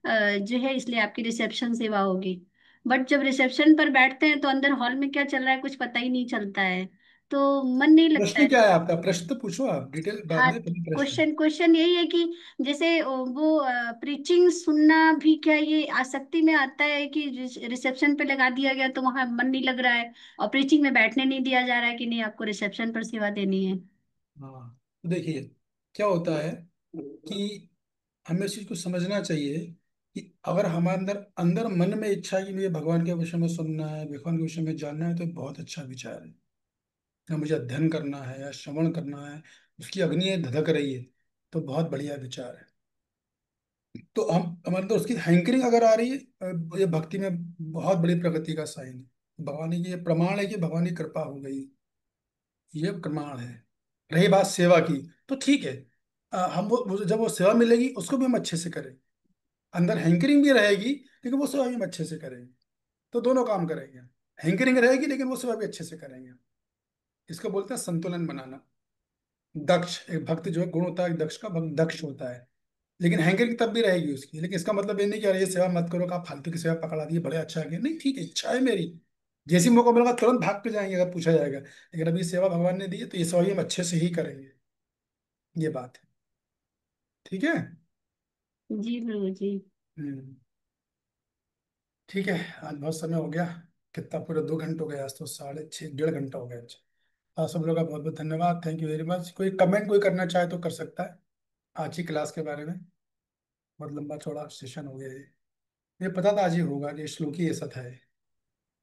जो है, इसलिए आपकी रिसेप्शन सेवा होगी। बट जब रिसेप्शन पर बैठते हैं तो अंदर हॉल में क्या चल रहा है कुछ पता ही नहीं चलता है, तो मन नहीं लगता प्रश्न है। क्या है आपका? प्रश्न तो पूछो, आप डिटेल बाद हाँ, में, पहले प्रश्न। क्वेश्चन क्वेश्चन यही है कि जैसे वो प्रीचिंग सुनना भी क्या ये आसक्ति में आता है कि रिसेप्शन पे लगा दिया गया तो वहां मन नहीं लग रहा है, और प्रीचिंग में बैठने नहीं दिया जा रहा है कि नहीं आपको रिसेप्शन पर सेवा देनी है। हाँ, तो देखिए क्या होता है कि हमें इस चीज को समझना चाहिए कि अगर हमारे अंदर अंदर मन में इच्छा है कि मुझे भगवान के विषय में सुनना है, भगवान के विषय में जानना है, तो ये बहुत अच्छा विचार है। या मुझे अध्ययन करना है या श्रवण करना है, उसकी अग्नि धधक रही है, तो बहुत बढ़िया विचार है। तो हम हमारे अंदर उसकी हैंकरिंग अगर आ रही है, ये भक्ति में बहुत बड़ी प्रगति का साइन है। भगवान की ये प्रमाण है कि भगवान की कृपा हो गई, ये प्रमाण है। रही बात सेवा की, तो ठीक है, हम जब वो सेवा मिलेगी उसको भी हम अच्छे से करें, अंदर हैंकरिंग भी रहेगी, लेकिन वो सेवा भी हम अच्छे से करेंगे, तो दोनों काम करेंगे। हैंकरिंग रहेगी लेकिन वो सेवा भी अच्छे से करेंगे। इसको बोलते हैं संतुलन बनाना। दक्ष, एक भक्त जो है गुण होता है, एक दक्ष का भक्त दक्ष होता है, लेकिन हैंकरिंग तब भी रहेगी उसकी। लेकिन इसका मतलब ये नहीं कि अरे ये सेवा मत करो, कि आप फालतू की सेवा पकड़ा दी, बड़े अच्छा है नहीं, ठीक है, इच्छा है मेरी, जैसी मौका मिलेगा तुरंत भाग के जाएंगे अगर पूछा जाएगा, लेकिन अभी सेवा भगवान ने दी है तो ये सेवा भी हम अच्छे से ही करेंगे। ये बात है। ठीक है। जी प्रभु जी। हम्म। ठीक है। आज बहुत समय हो गया, कितना, पूरे 2 घंटे हो गए, आज तो 6:30 1.5 घंटा हो गया आज। आप सब लोग का बहुत बहुत धन्यवाद, थैंक यू वेरी मच। कोई कमेंट कोई करना चाहे तो कर सकता है आज ही क्लास के बारे में। बहुत लंबा चौड़ा सेशन हो गया ये। मुझे पता था आज ही होगा, ये श्लोक ही ऐसा था ये।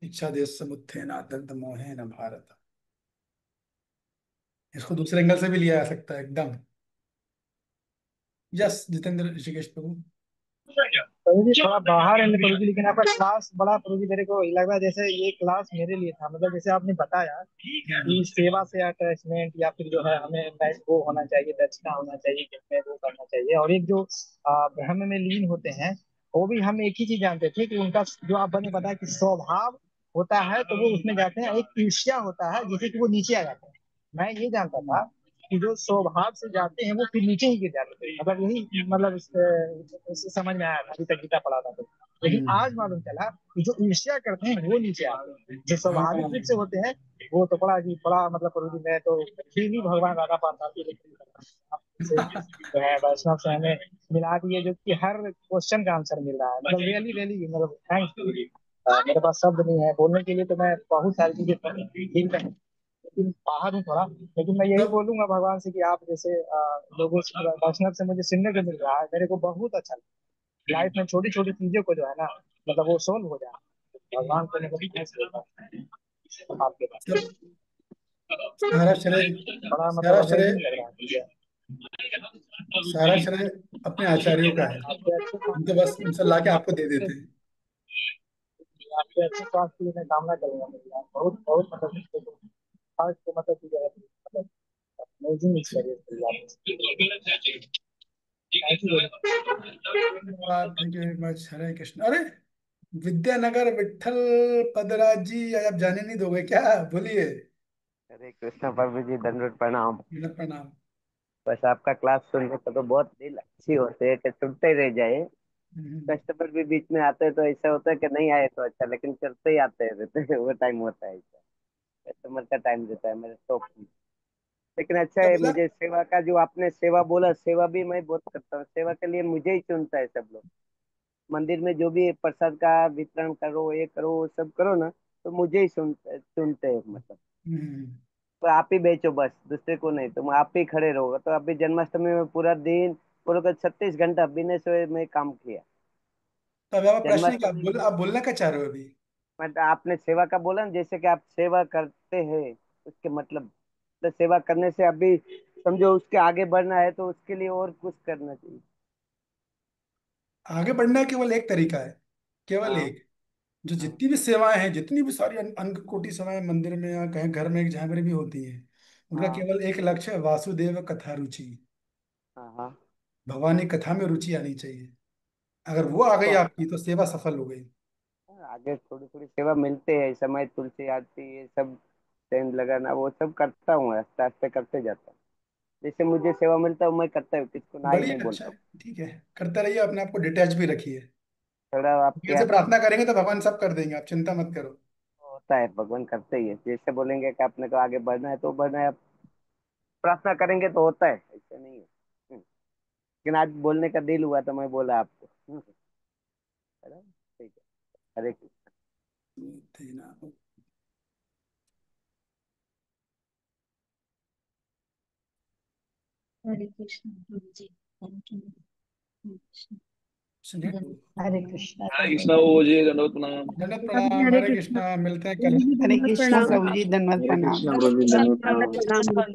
इच्छा देश समुत्थेन दंत मोहेन भारत। इसको दूसरे एंगल से भी लिया जा सकता है एकदम। यस जितेंद्र ऋषिकेश प्रभु। प्रभु जी थोड़ा बाहर है प्रभु जी, लेकिन आपका क्लास बड़ा प्रभु जी मेरे को लग रहा है जैसे ये क्लास मेरे लिए था। मतलब जैसे आपने बताया कि सेवा से अटैचमेंट या फिर जो है हमें वो होना चाहिए, दक्षिणा होना चाहिए, कितने वो करना चाहिए, और एक जो ब्रह्म में लीन होते हैं वो भी हम एक ही चीज जानते थे कि उनका जो आपने बताया कि स्वभाव होता है, तो वो उसमें जाते हैं। एक ईर्ष्या होता है जिसे कि वो नीचे आ जाते हैं। मैं ये जानता था कि जो स्वभाव से जाते हैं वो फिर नीचे ही गिर जाते हैं। मतलब यही मतलब इससे समझ में आया था, अभी तक गीता पढ़ा था तो। लेकिन आज मालूम चला कि जो ईर्ष्या करते हैं वो नीचे आते हैं, जो स्वाभाविक रूप से होते हैं वो तो बड़ा जी बड़ा मतलब प्रभु जी मैं तो फिर भी भगवान राधा पाता थी, लेकिन जो है वैष्णव से हमें मिला दिए, जो कि हर क्वेश्चन का आंसर मिल रहा है। मतलब रियली रियली मतलब थैंक्स। मेरे पास शब्द नहीं है बोलने के लिए, तो मैं बहुत सारी चीजें फील कर, लेकिन बाहर हूँ थोड़ा। लेकिन मैं यही बोलूंगा भगवान से कि आप जैसे लोगों से वैष्णव से मुझे सुनने को मिल रहा है, मेरे को बहुत अच्छा लगा। लाइफ में छोटी छोटी चीजों को जो है ना मतलब वो सोल्व हो जाए। भगवान को मतलब thanks बोलता हूं आपके पास। सारा श्रेय, बड़ा सारा मतलब श्रेय, अमेजिंग लग रहा है मुझे। सारा श्रेय अपने आचार्यों का है। हम तो बस उनसे लाके आपको दे देते हैं। आपके अच्छे स्वास्थ्य के लिए मैं कामना करूंगा। मेरी बहुत बहुत मतलब आज को मतलब की जाए मतलब अमेजिंग एक्सपीरियंस। धन्यवाद, थैंक यू वेरी मच। हरे कृष्ण। अरे विद्यानगर विठल पदराज जी, आज आप जाने नहीं दोगे क्या? बोलिए। हरे कृष्ण प्रभु जी, दंडवत प्रणाम। प्रणाम। बस आपका क्लास सुनने का तो बहुत दिल अच्छी होते है कि सुनते ही रह जाए। हम्म। कस्टमर भी बीच में आते हैं तो ऐसा होता है कि नहीं आए तो अच्छा, लेकिन चलते ही आते रहते हैं वो टाइम होता है ऐसा। कस्टमर का टाइम देता है मेरे शॉप में। लेकिन अच्छा क्या है, बोला? मुझे सेवा का जो आपने सेवा बोला, सेवा भी मैं बहुत करता हूँ। सेवा के लिए मुझे ही चुनता है सब लोग। मंदिर में जो भी प्रसाद का वितरण करो, ये करो, वो सब करो ना, तो मुझे ही चुनते हैं मतलब। हम्म। तो आप ही बेचो बस, दूसरे को नहीं। तुम आप ही खड़े रहोगे तो अभी जन्माष्टमी में पूरा दिन, पूरा 36 घंटा बिना सोए में काम किया। तो अब आप प्रश्न है कि जन्माष्टमी आप बोलना क्या चाह रहे हो अभी? मतलब आपने सेवा का बोला ना, जैसे कि आप सेवा करते हैं, उसके मतलब तो सेवा करने से अभी समझो उसके आगे बढ़ना है तो उसके लिए और कुछ करना चाहिए। आगे बढ़ना केवल एक तरीका है, केवल हाँ एक। जो हाँ जितनी भी सेवाएं हैं, जितनी भी सारी अनंत कोटि सेवाएं मंदिर में या कहीं घर में जहाँ पर भी होती हैं, उनका हाँ केवल एक लक्ष्य है, वासुदेव कथा रुचि। हाँ हाँ। भगवान की कथा में रुचि आनी चाहिए। अगर वो आ वो तो गई है। आपकी तो सेवा सफल हो गई। आगे थोड़ी थोड़ी सेवा मिलते हैं, समय तुलसी आरती ये सब, टेंट लगाना वो सब करता हूँ, आस्ते आस्ते करते जाता हूँ। जैसे मुझे सेवा मिलता है मैं करता हूँ, किसको ना ही बढ़िया, नहीं अच्छा बोलता है, हूँ। ठीक है। करते रहिए, अपने आप को डिटैच भी रखिए। थोड़ा आपके भगवान से प्रार्थना करेंगे तो भगवान सब कर देंगे, आप चिंता मत करो। होता है, भगवान करते ही है। जैसे बोलेंगे कि आपने को आगे बढ़ना है तो बढ़ना है, आप प्रार्थना करेंगे तो होता है, ऐसा नहीं है। लेकिन आज बोलने का दिल हुआ तो मैं बोला आपको। है ना? ठीक है। हरे कृष्ण। हरे कृष्ण प्रभु जी, थैंक यू। हरे कृष्ण। सुनिए। हरे कृष्णा हरे प्रभु कृष्णा प्रभु जी, दंडवत प्रणाम। दंडवत प्रभु जी प्रणाम। हरे हरे कृष्ण। कृष्णा, मिलते हैं प्रभु कल। जी हरे दंडवत कृष्णा प्रणाम। प्रभु जी, धन्यवाद हरे प्रणाम। कृष्णा प्रभु जी, दंडवत प्रणाम। प्रणाम।